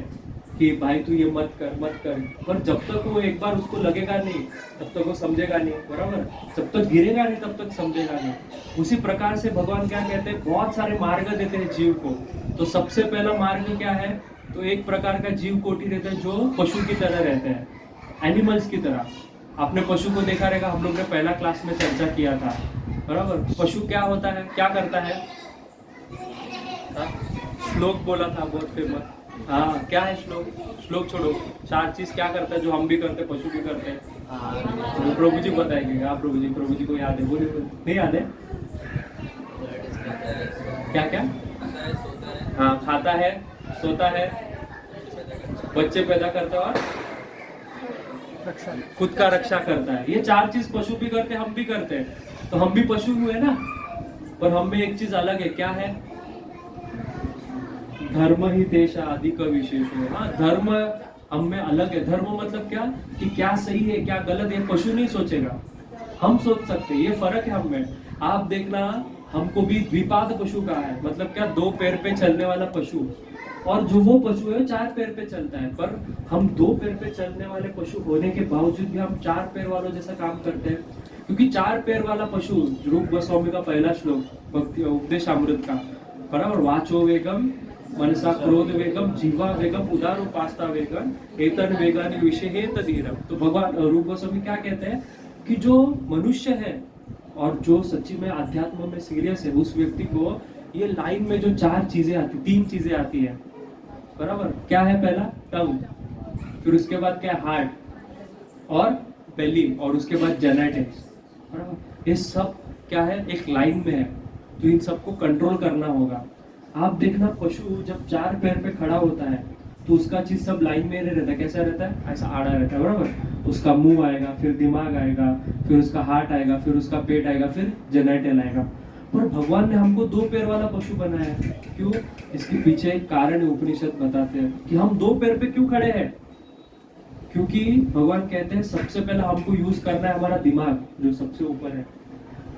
कि भाई तू ये मत कर, पर जब तक वो एक बार उसको लगेगा नहीं तब तक वो समझेगा नहीं, बराबर। जब तक गिरेगा नहीं तब तक समझेगा नहीं। उसी प्रकार से भगवान क्या कहते हैं, बहुत सारे मार्ग देते हैं जीव को। तो सबसे पहला मार्ग क्या है, तो एक प्रकार का जीव कोटि रहता है जो पशु की तरह रहते हैं, एनिमल्स की तरह। आपने पशु को देखा रहेगा, हम लोग ने पहला क्लास में चर्चा किया था, बराबर। पशु क्या होता है, क्या करता है, श्लोक बोला था बहुत फेमस। हाँ, क्या है श्लोक, श्लोक छोड़ो, 4 चीज क्या करता है जो हम भी करते हैं, पशु भी करते हैं। तो प्रभु जी बताएंगे। हाँ प्रभु जी को याद है, बोलिए। नहीं याद है, क्या क्या? हाँ, खाता है, सोता है, बच्चे पैदा करता है और खुद का रक्षा करता है। ये 4 चीज पशु भी करते हैं, हम भी करते हैं। तो हम भी पशु हुए ना, पर हम में एक चीज अलग है। क्या है? धर्म ही देश आदि का विशेष है। हाँ, धर्म हम में अलग है। धर्म मतलब क्या, कि क्या सही है क्या गलत है, पशु नहीं सोचेगा, हम सोच सकते हैं। ये फर्क है हम में। आप देखना, हमको भी द्विपाद पशु कहा है, मतलब क्या, 2 पैर पे चलने वाला पशु। और जो वो पशु है 4 पैर पे चलता है, पर हम 2 पैर पे चलने वाले पशु होने के बावजूद भी हम 4 पैर वालों जैसा काम करते हैं। क्योंकि 4 पैर वाला पशु, रूप गोस्वामी का पहला श्लोक भक्ति उपदेशामृत का, बराबर, वाचो वेगम मनसा क्रोध वेगम जीवा वेगम उदार उपासता वेगम एतन वेगानि विषय तदीरम। तो भगवान रूप गोस्वामी क्या कहते हैं कि जो मनुष्य है और जो सच्ची में अध्यात्म में सीरियस है, उस व्यक्ति को ये लाइन में जो 4 चीजें आती, 3 चीजें आती है, बराबर। क्या है? पहला टंग, फिर उसके बाद क्या है, हार्ट और बेली, और उसके बाद जेनेटिक्स, बराबर। ये सब क्या है, एक लाइन में है। तो इन सबको कंट्रोल करना होगा। आप देखना, पशु जब 4 पैर पे खड़ा होता है तो उसका चीज सब लाइन में नहीं रहता। कैसा रहता है? ऐसा आड़ा रहता है, बराबर। उसका मुंह आएगा, फिर दिमाग आएगा, फिर उसका हार्ट आएगा, फिर उसका पेट आएगा, फिर जेनेटल आएगा। पर भगवान ने हमको 2 पैर वाला पशु बनाया है। क्यों? इसके पीछे एक कारण है, उपनिषद बताते हैं कि हम 2 पैर पे क्यों खड़े हैं। क्योंकि भगवान कहते हैं सबसे पहले हमको यूज करना है हमारा दिमाग, जो सबसे ऊपर है।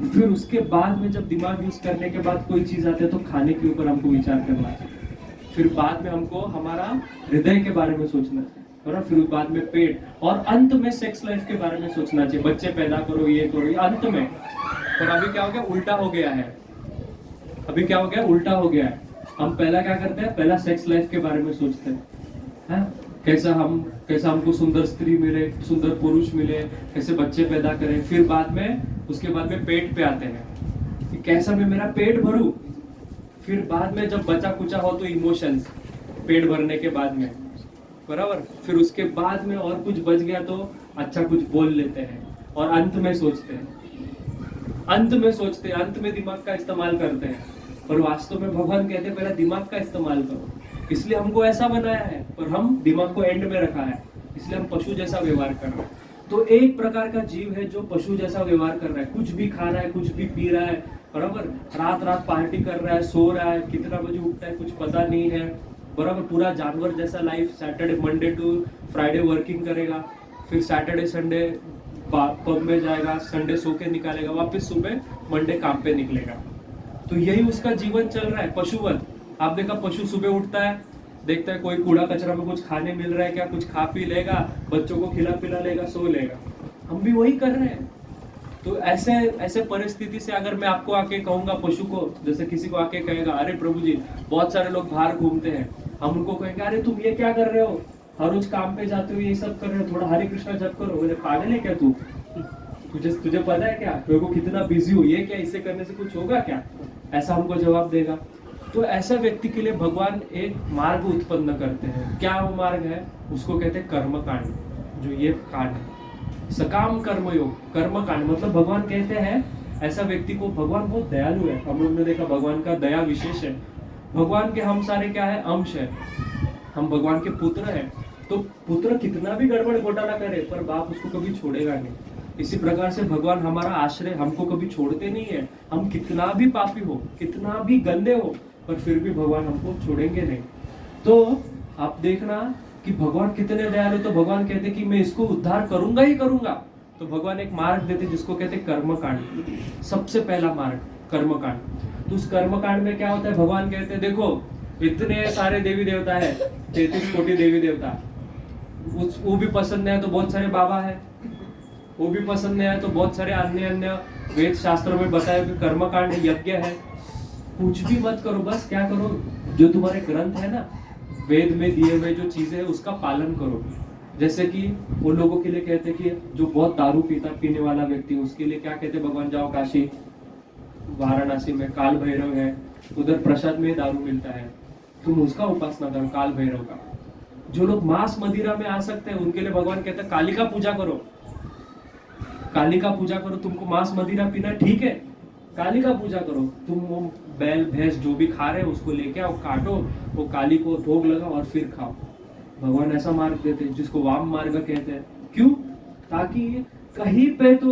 फिर उसके बाद में जब दिमाग यूज करने के बाद कोई चीज आती है तो खाने के ऊपर हमको विचार करना चाहिए। फिर बाद में हमको हमारा हृदय के बारे में सोचना चाहिए, और फिर बाद में पेट, और अंत में सेक्स लाइफ के बारे में सोचना चाहिए। बच्चे पैदा करो, ये करो, ये अंत में। पर अभी क्या हो गया, उल्टा हो गया है। अभी क्या हो गया, उल्टा हो गया है। हम पहला क्या करते हैं, पहला सेक्स लाइफ के बारे में सोचते हैं, कैसा हमको सुंदर स्त्री मिले, सुंदर पुरुष मिले, कैसे बच्चे पैदा करें। फिर बाद में, उसके बाद में पेट पे आते हैं कि कैसा मैं मेरा पेट भरूं। फिर बाद में जब बचा कुचा हो तो इमोशंस, पेट भरने के बाद में, बराबर। फिर उसके बाद में और कुछ बच गया तो अच्छा कुछ बोल लेते हैं, और अंत में सोचते हैं, अंत में दिमाग का इस्तेमाल करते हैं। पर वास्तव में भगवान कहते हैं पहले दिमाग का इस्तेमाल करो। इसलिए हमको ऐसा बनाया है, पर हम दिमाग को एंड में रखा है, इसलिए हम पशु जैसा व्यवहार कर रहे हैं। तो एक प्रकार का जीव है जो पशु जैसा व्यवहार कर रहा है, कुछ भी खा रहा है, कुछ भी पी रहा है, बराबर। रात पार्टी कर रहा है, सो रहा है, कितना बजे उठता है कुछ पता नहीं है, बराबर। पूरा जानवर जैसा life, Saturday Monday to Friday working करेगा, फिर सैटरडे संडे पब में जाएगा, संडे सो के निकालेगा, वापस सुबह मंडे काम पे निकलेगा। तो यही उसका जीवन चल रहा है, पशुवत। आप देखा, पशु सुबह उठता है, देखता है कोई कूड़ा कचरा में कुछ खाने मिल रहा है क्या, कुछ खा पी लेगा, बच्चों को खिला पिला लेगा, सो लेगा। हम भी वही कर रहे हैं। तो ऐसे परिस्थिति से अगर मैं आपको आके कहूंगा पशु को, जैसे किसी को आके कहेगा, अरे प्रभु जी बहुत सारे लोग बाहर घूमते हैं, हम उनको कहेंगे अरे तुम ये क्या कर रहे हो, हर रोज काम पे जाते हो, ये सब कर रहे हो, थोड़ा हरे कृष्णा जप करो। बोले पागल है क्या तू, तुझे पता है क्या मेरे को कितना बिजी हो, ये क्या, इससे करने से कुछ होगा क्या, ऐसा हमको जवाब देगा। तो ऐसा व्यक्ति के लिए भगवान एक मार्ग उत्पन्न करते हैं। क्या वो मार्ग है, उसको कहते हैं कर्म कांड। जो ये कांड है सकाम कर्मयोग, कर्म कांड मतलब भगवान कहते हैं ऐसा व्यक्ति को, भगवान बहुत दयालु है। हम लोग ने देखा भगवान का दया विशेष है। भगवान के हम सारे क्या है, अंश है, हम भगवान के पुत्र हैं। तो पुत्र कितना भी गड़बड़ घोटाला करे पर बाप उसको कभी छोड़ेगा नहीं। इसी प्रकार से भगवान हमारा आश्रय, हमको कभी छोड़ते नहीं है। हम कितना भी पापी हो, कितना भी गंदे हो, पर फिर भी भगवान हमको छोड़ेंगे नहीं। तो आप देखना कि भगवान कितने दयालु। तो भगवान कहते कि मैं इसको उद्धार करूंगा ही करूंगा। तो भगवान एक मार्ग देते जिसको कहते कर्मकांड। सबसे पहला मार्ग कर्मकांड। तो उस कर्मकांड में क्या होता है, भगवान कहते देखो इतने सारे देवी देवता है, 33 कोटि देवी देवता, वो भी पसंद नहीं है तो बहुत सारे बाबा है, वो भी पसंद नहीं है तो बहुत सारे अन्य अन्य वेद शास्त्रों में बताया कि कर्मकांड यज्ञ है। कुछ भी मत करो, बस क्या करो, जो तुम्हारे ग्रंथ है ना, वेद में दिए हुए जो चीजें है उसका पालन करो। जैसे कि उन लोगों के लिए कहते हैं कि जो बहुत दारू पीने वाला व्यक्ति है उसके लिए क्या कहते हैं, भगवान जाओ काशी वाराणसी में काल भैरव है, उधर प्रसाद में दारू मिलता है, तुम उसका उपासना करो, काल भैरव का। जो लोग मांस मदिरा में आ सकते हैं उनके लिए भगवान कहते हैं काली का पूजा करो, काली का पूजा करो। तुमको मांस मदिरा पीना ठीक है, काली का पूजा करो। तुम वो बैल भैंस जो भी खा रहे हो उसको लेके आओ, काटो, वो काली को भोग लगाओ और फिर खाओ। भगवान ऐसा मार्ग देते हैं जिसको वाम मार्ग कहते हैं। क्यों? ताकि कहीं पे तो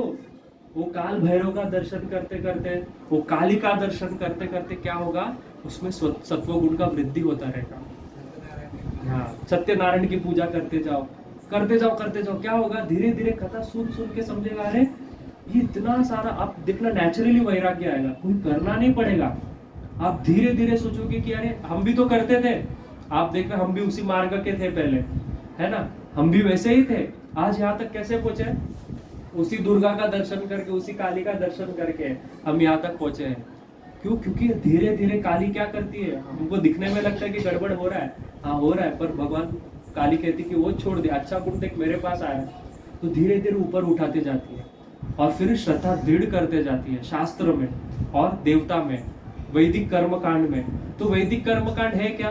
वो काल भैरव का दर्शन करते करते, वो काली का दर्शन करते करते क्या होगा, उसमें सत्व गुण का वृद्धि होता रहेगा। हाँ, सत्यनारायण की पूजा करते जाओ करते जाओ करते जाओ, क्या होगा, धीरे धीरे कथा सुन सुन के समझेगा, अरे ये इतना सारा, आप देखना नेचुरली वैराग्य आएगा, कोई करना नहीं पड़ेगा। आप धीरे धीरे सोचोगे कि अरे हम भी तो करते थे, आप देखना हम भी उसी मार्ग के थे पहले, है ना, हम भी वैसे ही थे, आज यहाँ तक कैसे पहुंचे, उसी दुर्गा का दर्शन करके, उसी काली का दर्शन करके हम यहाँ तक पहुंचे हैं। क्यों? क्योंकि धीरे धीरे काली क्या करती है, हमको दिखने में लगता है कि गड़बड़ हो रहा है, हाँ हो रहा है, पर भगवान काली कहती कि वो छोड़ दे, अच्छा गुण देख मेरे पास आया, तो धीरे धीरे ऊपर उठाती जाती है और फिर श्रद्धा दृढ़ करते जाती है शास्त्र में और देवता में, वैदिक कर्मकांड में। तो वैदिक कर्मकांड है क्या,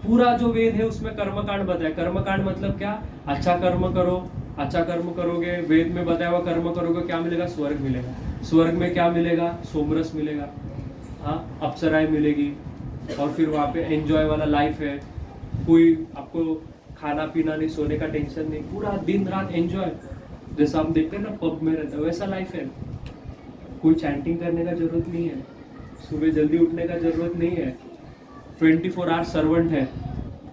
पूरा जो वेद है उसमें कर्मकांड बताया। कर्मकांड मतलब क्या, अच्छा कर्म करो, अच्छा कर्म करोगे, वेद में बताया हुआ कर्म करोगे, क्या मिलेगा, स्वर्ग मिलेगा। स्वर्ग में क्या मिलेगा, सोमरस मिलेगा, हाँ, अप्सराएं मिलेगी, और फिर वहाँ पे एंजॉय वाला लाइफ है, कोई आपको खाना पीना नहीं, सोने का टेंशन नहीं, पूरा दिन रात एंजॉय, जैसा हम देखते हैं ना पब में रहता है वैसा लाइफ है। कोई चैंटिंग करने का जरूरत नहीं है, सुबह जल्दी उठने का जरूरत नहीं है, 24 आवर सर्वेंट है,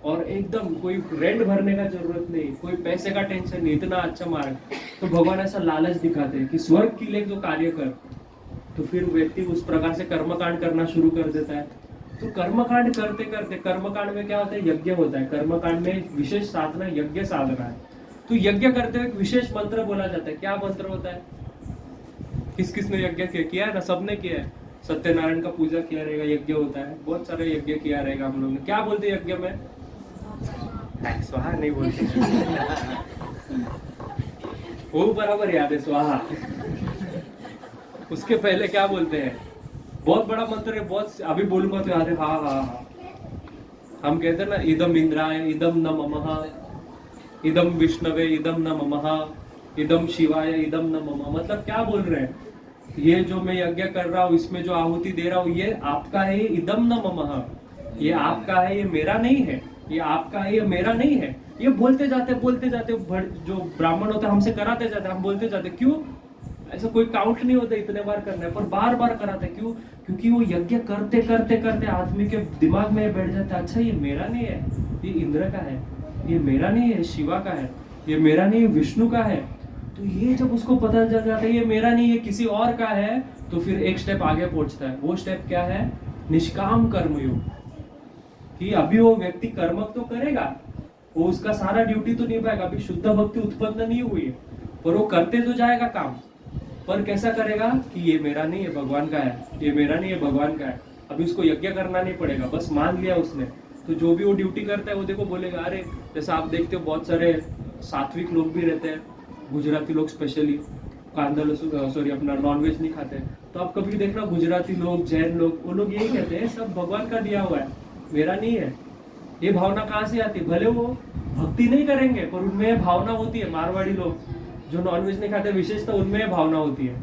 और एकदम कोई रेंट भरने का जरूरत नहीं, कोई पैसे का टेंशन नहीं, इतना अच्छा मार्ग। तो भगवान ऐसा लालच दिखाते हैं कि स्वर्ग के लिए जो कार्य कर, तो फिर व्यक्ति उस प्रकार से कर्मकांड करना शुरू कर देता है। तो कर्मकांड करते करते, कर्मकांड में क्या होता है, यज्ञ होता है, कर्मकांड में विशेष साधना यज्ञ साधना है। तो यज्ञ करते हुए एक विशेष मंत्र बोला जाता है। क्या मंत्र होता है, किस किसने यज्ञ किया है ना, सबने किया है, सत्यनारायण का पूजा किया रहेगा, यज्ञ होता है, बहुत सारे यज्ञ किया रहेगा हम लोग ने। क्या बोलते हैं यज्ञ में, स्वाहा नहीं बोलते वो बराबर याद है, स्वाहा। उसके पहले क्या बोलते हैं, बहुत बड़ा मंत्र है, बहुत अभी बोलूंगा तो याद है, हाँ हाँ हाँ, हम कहते हैं ना, इदम इंद्राय इदम न ममः, इदम विष्णवे इदम न ममः, इदम शिवाय इदम न ममः। मतलब क्या बोल रहे हैं, ये जो मैं यज्ञ कर रहा हूँ, इसमें जो आहुति दे रहा हूँ, ये आपका है, इदम न ममः, ये आपका है, ये मेरा नहीं है, ये आपका है, ये मेरा नहीं है। ये बोलते जाते जो ब्राह्मण होते हैं हमसे कराते जाते, हम बोलते जाते। क्यों? ऐसा कोई काउंट नहीं होता इतने बार करना है, पर बार बार कराते। क्यों? क्योंकि वो यज्ञ करते करते करते आदमी के दिमाग में बैठ जाता है, अच्छा ये मेरा नहीं है, ये इंद्र का है, ये मेरा नहीं है, शिवा का है, ये मेरा नहीं है, विष्णु का है। तो ये जब उसको पता चल जाता है ये मेरा नहीं है, किसी और का है, तो फिर एक स्टेप आगे पहुंचता है। वो स्टेप क्या है, निष्काम कर्मयोग। कि अभी वो व्यक्ति कर्म तो करेगा, वो उसका सारा ड्यूटी तो निभाएगा, अभी शुद्ध भक्ति उत्पन्न नहीं हुई है, पर वो करते तो जाएगा काम, पर कैसा करेगा कि ये मेरा नहीं है, भगवान का है, ये मेरा नहीं है, भगवान का है। अभी उसको यज्ञ करना नहीं पड़ेगा, बस मान लिया उसने। तो जो भी वो ड्यूटी करता है वो देखो बोलेगा, अरे जैसा आप देखते हो बहुत सारे सात्विक लोग भी रहते हैं, गुजराती लोग स्पेशली, कांदा लहसुन सॉरी अपना नॉनवेज नहीं खाते, तो आप कभी देखना गुजराती लोग, जैन लोग, वो लोग यही कहते हैं सब भगवान का दिया हुआ है, मेरा नहीं है। ये भावना कहाँ से आती है? भले वो भक्ति नहीं करेंगे पर उनमें भावना होती है। मारवाड़ी लोग जो नॉनवेज नहीं खाते, विशेषता उनमें भावना होती है।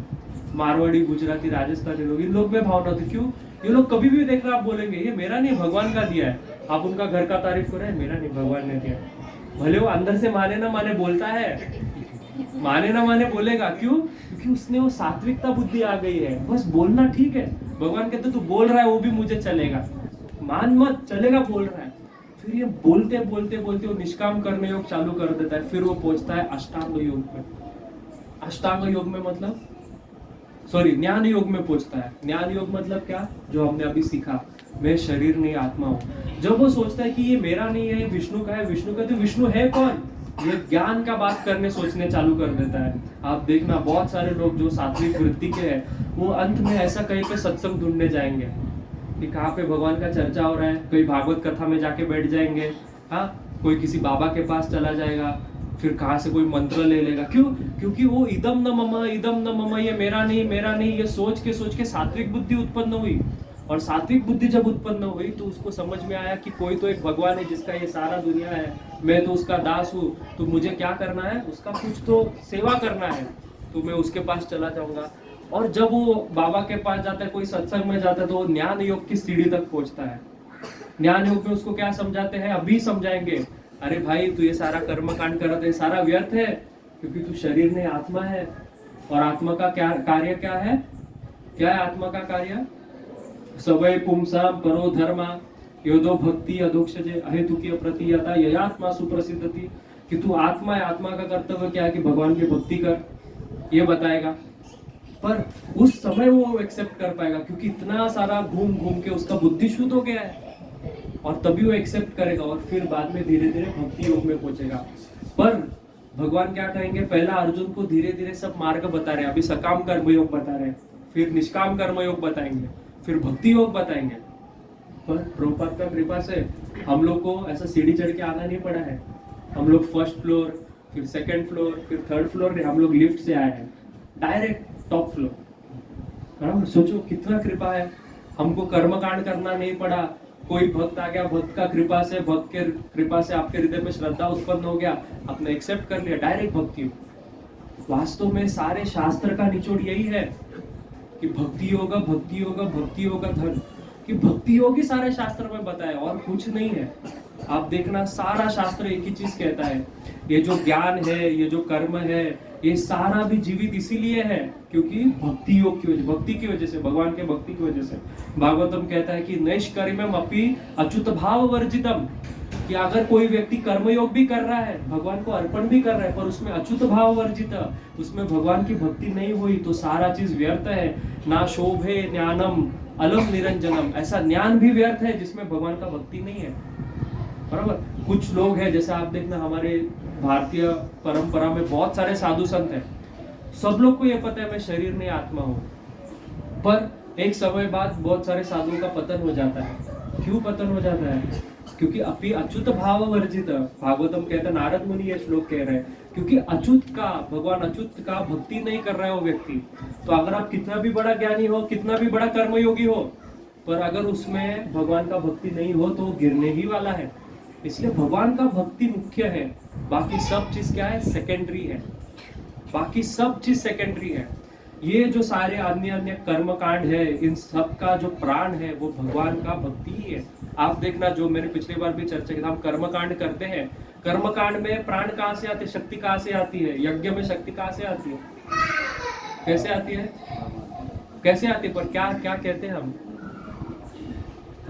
मारवाड़ी, गुजराती, राजस्थानी लोग, इन लोग में भावना होती है। क्यों? ये लोग कभी भी देखना, आप बोलेंगे ये मेरा नहीं, भगवान का दिया है। आप उनका घर का तारीफ कर रहे हैं, मेरा नहीं, भगवान ने दिया। भले वो अंदर से माने ना माने बोलता है, माने ना माने बोलेगा। क्यों? क्योंकि उसने वो सात्विकता बुद्धि आ गई है, बस बोलना ठीक है। भगवान कहते तू बोल रहा है वो भी मुझे चलेगा, मान मत, चलेगा, बोल रहा है। फिर ये बोलते बोलते बोलते वो निष्काम करने योग चालू कर देता है। फिर वो पहुंचता है अष्टांग योग में। अष्टांग योग में मतलब ज्ञान योग में पहुंचता है। ज्ञान योग मतलब क्या? जो हमने अभी सीखा, मैं शरीर नहीं आत्मा हूँ। जब वो सोचता है कि ये मेरा नहीं है, ये विष्णु का है, विष्णु का, तो विष्णु है कौन, ये ज्ञान का बात करने सोचने चालू कर देता है। आप देखना बहुत सारे लोग जो सात्विक वृत्ति के हैं वो अंत में ऐसा कहीं पे सत्संग ढूंढने जाएंगे कि कहाँ पे भगवान का चर्चा हो रहा है, कोई भागवत कथा में जाके बैठ जाएंगे, हाँ, कोई किसी बाबा के पास चला जाएगा, फिर कहाँ से कोई मंत्र ले लेगा। क्यों? क्योंकि वो इदम न मम, ये मेरा नहीं, ये सोच के सात्विक बुद्धि उत्पन्न हुई। और सात्विक बुद्धि जब उत्पन्न हुई तो उसको समझ में आया कि कोई तो एक भगवान है जिसका ये सारा दुनिया है, मैं तो उसका दास हूँ, तो मुझे क्या करना है, उसका कुछ तो सेवा करना है, तो मैं उसके पास चला जाऊंगा। और जब वो बाबा के पास जाता है, कोई सत्संग में जाता है, तो वो ज्ञान योग की सीढ़ी तक पहुंचता है। ज्ञान योग में उसको क्या समझाते हैं, अभी समझाएंगे, अरे भाई तू ये सारा कर्म कांड कर रहा है, सारा व्यर्थ है, क्योंकि तू शरीर नहीं आत्मा है। और आत्मा का क्या कार्य, क्या है आत्मा का कार्य, सवै पुंसाम परो धर्मा योदो भक्ति अधोक्षजे अहेतुकी प्रतीयता ययात्मा सुप्रसिद्धति, कि तू आत्मा है, आत्मा का कर्तव्य क्या है कि भगवान की भक्ति कर, ये बताएगा। पर उस समय वो एक्सेप्ट कर पाएगा क्योंकि इतना सारा घूम घूम के उसका बुद्धि शुद्ध हो गया है, और तभी वो एक्सेप्ट करेगा और फिर बाद में धीरे धीरे भक्ति योग में पहुंचेगा। पर भगवान क्या कहेंगे, पहला अर्जुन को धीरे धीरे सब मार्ग बता रहे हैं, अभी सकाम कर्म योग बता रहे हैं, फिर निष्काम कर्म योग बताएंगे, फिर भक्ति योग बताएंगे। पर प्रभुपाद का कृपा से हम लोग को ऐसा सीढ़ी चढ़ के आना नहीं पड़ा है। हम लोग फर्स्ट फ्लोर, फिर सेकंड फ्लोर, फिर थर्ड फ्लोर, हम लोग लिफ्ट से आए हैं डायरेक्ट टॉप फ्लोर। बराबर, सोचो कितना कृपा है। हमको कर्मकांड करना नहीं पड़ा, कोई भक्त आ गया, भक्त का कृपा से, भक्त के कृपा से आपके हृदय में श्रद्धा उत्पन्न हो गया, आपने एक्सेप्ट कर लिया, डायरेक्ट भक्ति। वास्तव में सारे शास्त्र का निचोड़ यही है कि भक्ति होगा, भक्ति होगा, भक्ति होगा धन, कि भक्ति होगी सारे शास्त्र में बताया, और कुछ नहीं है। आप देखना सारा शास्त्र एक ही चीज कहता है, ये जो ज्ञान है, ये जो कर्म है, ये सारा भी जीवित इसीलिए है क्योंकि भक्ति योग की वजह, भक्ति की वजह से, भगवान के भक्ति की वजह से। भागवतम कहता है कि नैष्कर्म्यम अपि अच्युत भाव वर्जितम, कि अगर कोई व्यक्ति कर्मयोग भी कर रहा है, भगवान को अर्पण भी कर रहा है, पर उसमें अच्युत भाव वर्जित, उसमें भगवान की भक्ति नहीं हुई, तो सारा चीज व्यर्थ है। ना शोभे ज्ञानम अलम निरंजनम, ऐसा ज्ञान भी व्यर्थ है जिसमें भगवान का भक्ति नहीं है। बराबर, कुछ लोग हैं, जैसे आप देखना हमारे भारतीय परंपरा में बहुत सारे साधु संत हैं, सब लोग को ये पता है मैं शरीर नहीं आत्मा हूँ, पर एक समय बाद बहुत सारे साधुओं का पतन हो जाता है। क्यों पतन हो जाता है? क्योंकि अपि अच्युत भाव वर्जित, भागवतम कहता है, नारद मुनि ये श्लोक कह रहे हैं, क्योंकि अच्युत का, भगवान अच्युत का भक्ति नहीं कर रहा है वो व्यक्ति। तो अगर आप कितना भी बड़ा ज्ञानी हो, कितना भी बड़ा कर्मयोगी हो, पर अगर उसमें भगवान का भक्ति नहीं हो तो वो गिरने ही वाला है। इसलिए भगवान का भक्ति मुख्य है, बाकी सब चीज क्या है, सेकेंडरी है। बाकी सब चीज सेकेंडरी है। ये जो सारे अन्य अन्य कर्म कांड है, इन सब का जो प्राण है वो भगवान का भक्ति ही है। आप देखना, जो मैंने पिछली बार भी चर्चा की, हम कर्म कांड करते हैं, कर्म कांड में प्राण कहाँ से आते, शक्ति कहाँ से आती है, यज्ञ में शक्ति कहाँ से आती है, कैसे आती है, कैसे आती है, पर क्या क्या कहते हैं हम,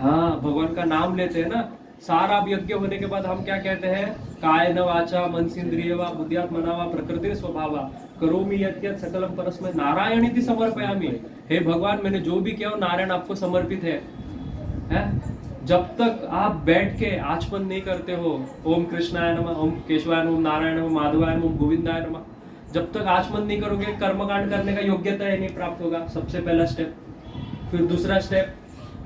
हाँ, भगवान का नाम लेते हैं ना। सारा यज्ञ होने के बाद हम क्या कहते हैं, काय न वाचा मनसीन्द्रिय वा बुद्ध्यात्मना वा प्रकृति स्वभावा करोमि यत् यत् सकलम परस्मै नारायण इति समर्पयामि। हे भगवान, मैंने जो भी किया वो नारायण आपको समर्पित है? जब तक आप बैठ के आचमन नहीं करते हो, ओम कृष्णाय नमः, ओम केशवाय नमः, ओम नारायण नमः, माधवाय नमः, गोविंदाय नमः, जब तक आचमन नहीं करोगे कर्मकांड करने का योग्यता ही नहीं प्राप्त होगा। सबसे पहला स्टेप। फिर दूसरा स्टेप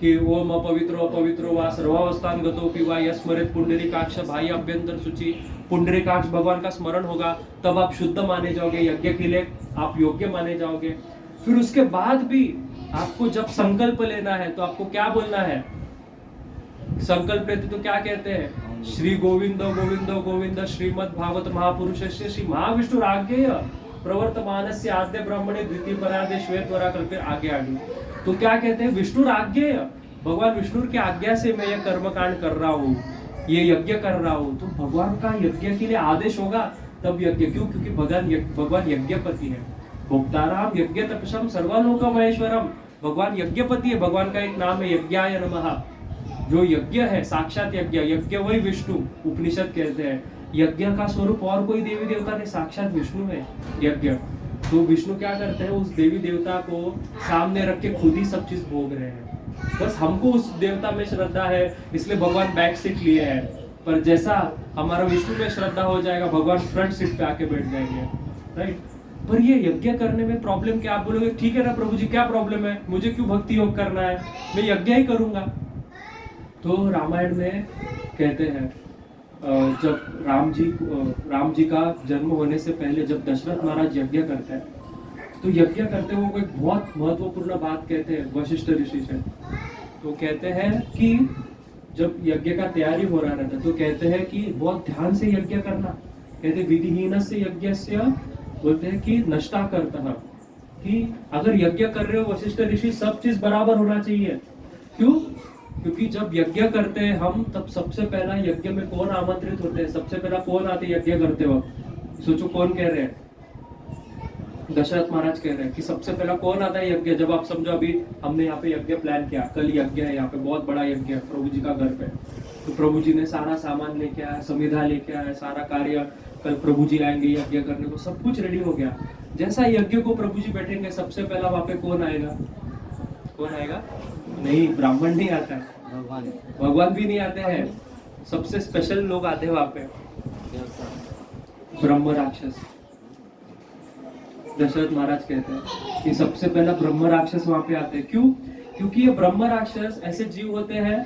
कि ओम अपवित्रो वा सर्वावस्थान गतोपि वा यस्मरेत पुंडरीकाक्ष बाह्य अभ्यंतर सूचि, पुंडरीकाक्ष भगवान का स्मरण होगा, तब आप शुद्ध माने जाओगे, यज्ञ के लिए आप योग्य माने जाओगे। फिर उसके बाद भी आपको जब संकल्प लेना है तो आपको क्या बोलना है, संकल्प लेते तो क्या कहते हैं, श्री गोविंद गोविंद गोविंद श्रीमद् भागवत महापुरुषस्य श्री महाविष्णु आज्ञेय प्रवर्तमानस्य आद्य ब्राह्मणे द्वितीय परार्धे श्वेतवरा कल्पे, आगे तो क्या कहते हैं, विष्णु आज्ञेय, भगवान विष्णु की आज्ञा से मैं यह कर्मकांड कर रहा हूँ, ये यज्ञ कर रहा हूँ, तो भगवान का यज्ञ के लिए आदेश होगा तब यज्ञ। क्यों? क्योंकि भगवान यज्ञपति है। भोक्ताराम यज्ञ तपसम सर्वलोक महेश्वरम, भगवान यज्ञपति है। भगवान का एक नाम है यज्ञाय नमः, जो यज्ञ है साक्षात यज्ञ, यज्ञ वही विष्णु, उपनिषद कहते हैं। यज्ञ का स्वरूप और कोई देवी देवता नहीं, साक्षात विष्णु है यज्ञ। तो विष्णु क्या करते हैं, उस देवी देवता को सामने रख के खुद ही सब चीज भोग रहे हैं। बस हमको उस देवता में श्रद्धा है इसलिए भगवान बैक सीट लिए है, पर जैसा हमारा विष्णु में श्रद्धा हो जाएगा भगवान फ्रंट सीट पे आके बैठ जाएंगे, राइट। पर ये यज्ञ करने में प्रॉब्लम क्या? आप बोलोगे ठीक है ना प्रभु जी, क्या प्रॉब्लम है, मुझे क्यों भक्ति योग करना है, मैं यज्ञ ही करूंगा। तो रामायण में कहते हैं जब राम जी का जन्म होने से पहले जब दशरथ महाराज यज्ञ करते हैं, तो यज्ञ करते हुए वो एक बहुत महत्वपूर्ण बात कहते हैं वशिष्ठ ऋषि से। तो कहते हैं कि जब यज्ञ का तैयारी हो रहा रहता है तो कहते हैं कि बहुत ध्यान से यज्ञ करना। कहते विधिहीन से यज्ञस्य, बोलते हैं कि नष्टा करता, कि अगर यज्ञ कर रहे हो वशिष्ठ ऋषि सब चीज बराबर होना चाहिए। क्यों? क्योंकि जब यज्ञ करते हैं हम, तब सबसे पहला यज्ञ में कौन आमंत्रित होते हैं, सबसे पहला कौन आते यज्ञ करते वक्त? सोचो कौन कह रहे हैं? दशरथ महाराज कह रहे हैं कि सबसे पहला कौन आता है यज्ञ। जब आप समझो अभी हमने यहाँ पे यज्ञ प्लान किया, कल यज्ञ है, यहाँ पे बहुत बड़ा यज्ञ है प्रभु जी का घर पे, तो प्रभु जी ने सारा सामान लेके आया, समिधा लेके आया, सारा कार्य, कल प्रभु जी आएंगे यज्ञ करने को, सब कुछ रेडी हो गया। जैसा यज्ञ को प्रभु जी बैठेंगे सबसे पहला वहां पे कौन आएगा? कौन आएगा? नहीं, ब्राह्मण नहीं आता है, भगवान भी नहीं आते हैं, सबसे स्पेशल लोग आते हैं वहां पे, ब्रह्म राक्षस। दशरथ महाराज कहते हैं कि सबसे पहला ब्रह्म राक्षस वहां पे आते हैं। क्यों? क्योंकि ये ब्रह्म राक्षस ऐसे जीव होते हैं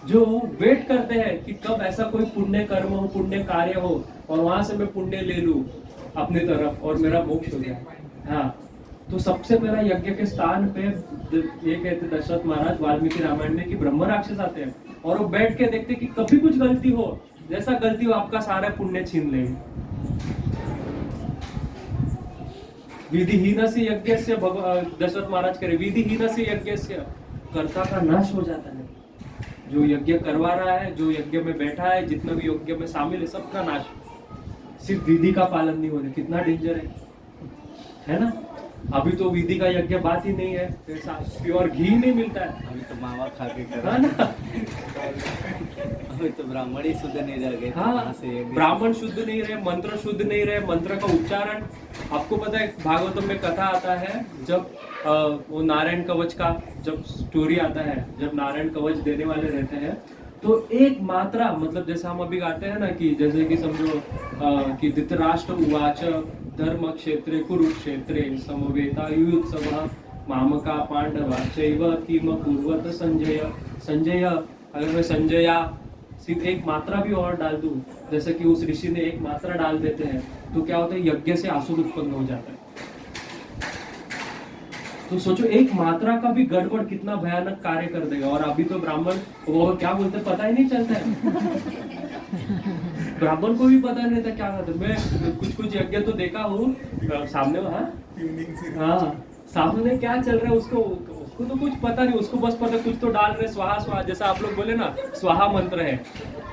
जो वेट करते हैं कि कब ऐसा कोई पुण्य कर्म हो, पुण्य कार्य हो, और वहां से मैं पुण्य ले लूं अपनी तरफ और मेरा मोक्ष हो जाए। हाँ, तो सबसे पहला यज्ञ के स्थान पे ये कहते दशरथ महाराज वाल्मीकि रामायण में कि ब्रह्म राक्षस आते हैं, और वो बैठ के देखते कि कभी कुछ गलती हो, जैसा गलती हो आपका सारा पुण्य छीन लेंगे। विधिहीन से यज्ञ से दशरथ महाराज करे, विधिहीन से यज्ञ से कर्ता का नाश हो जाता है। जो यज्ञ करवा रहा है, जो यज्ञ में बैठा है, जितना भी यज्ञ में शामिल है, सबका नाश। सिर्फ विधि का पालन नहीं हो रहा, कितना डेंजर है ना। अभी तो विधि का यज्ञ बात ही नहीं है, प्योर घी नहीं मिलता है, अभी तो मावा खा के कर है ना। अभी तो ब्राह्मण ही शुद्ध नहीं रह गए। हाँ, ब्राह्मण शुद्ध नहीं रहे, मंत्र शुद्ध नहीं रहे, मंत्र का उच्चारण। आपको पता है भागवतम में कथा आता है, जब वो नारायण कवच का जब स्टोरी आता है, जब नारायण कवच देने वाले रहते हैं, तो एक मात्रा, मतलब जैसे हम अभी गाते हैं ना कि जैसे कि समझो कि धृतराष्ट्र उवाच धर्म क्षेत्रे कुरुक्षेत्रे समवेतायुत्सवः मामका पांडवा चैव किम कुर्वत संजय। संजय, अगर मैं संजया सिर्फ एक मात्रा भी और डाल दूं, जैसे कि उस ऋषि ने एक मात्रा डाल देते हैं, तो क्या होता है, यज्ञ से आसुर उत्पन्न हो जाता है। तो सोचो एक मात्रा का भी गड़बड़ कितना भयानक कार्य कर देगा। और अभी तो ब्राह्मण वो क्या बोलते हैं पता ही नहीं चलता है। ब्राह्मण को भी पता नहीं था क्या करते। मैं कुछ यज्ञ तो देखा हूँ सामने, हाँ सामने क्या चल रहा है उसको तो कुछ पता नहीं, उसको बस पता कुछ तो डाल रहे, स्वाहा स्वाहा, जैसा आप लोग बोले ना स्वाहा मंत्र है,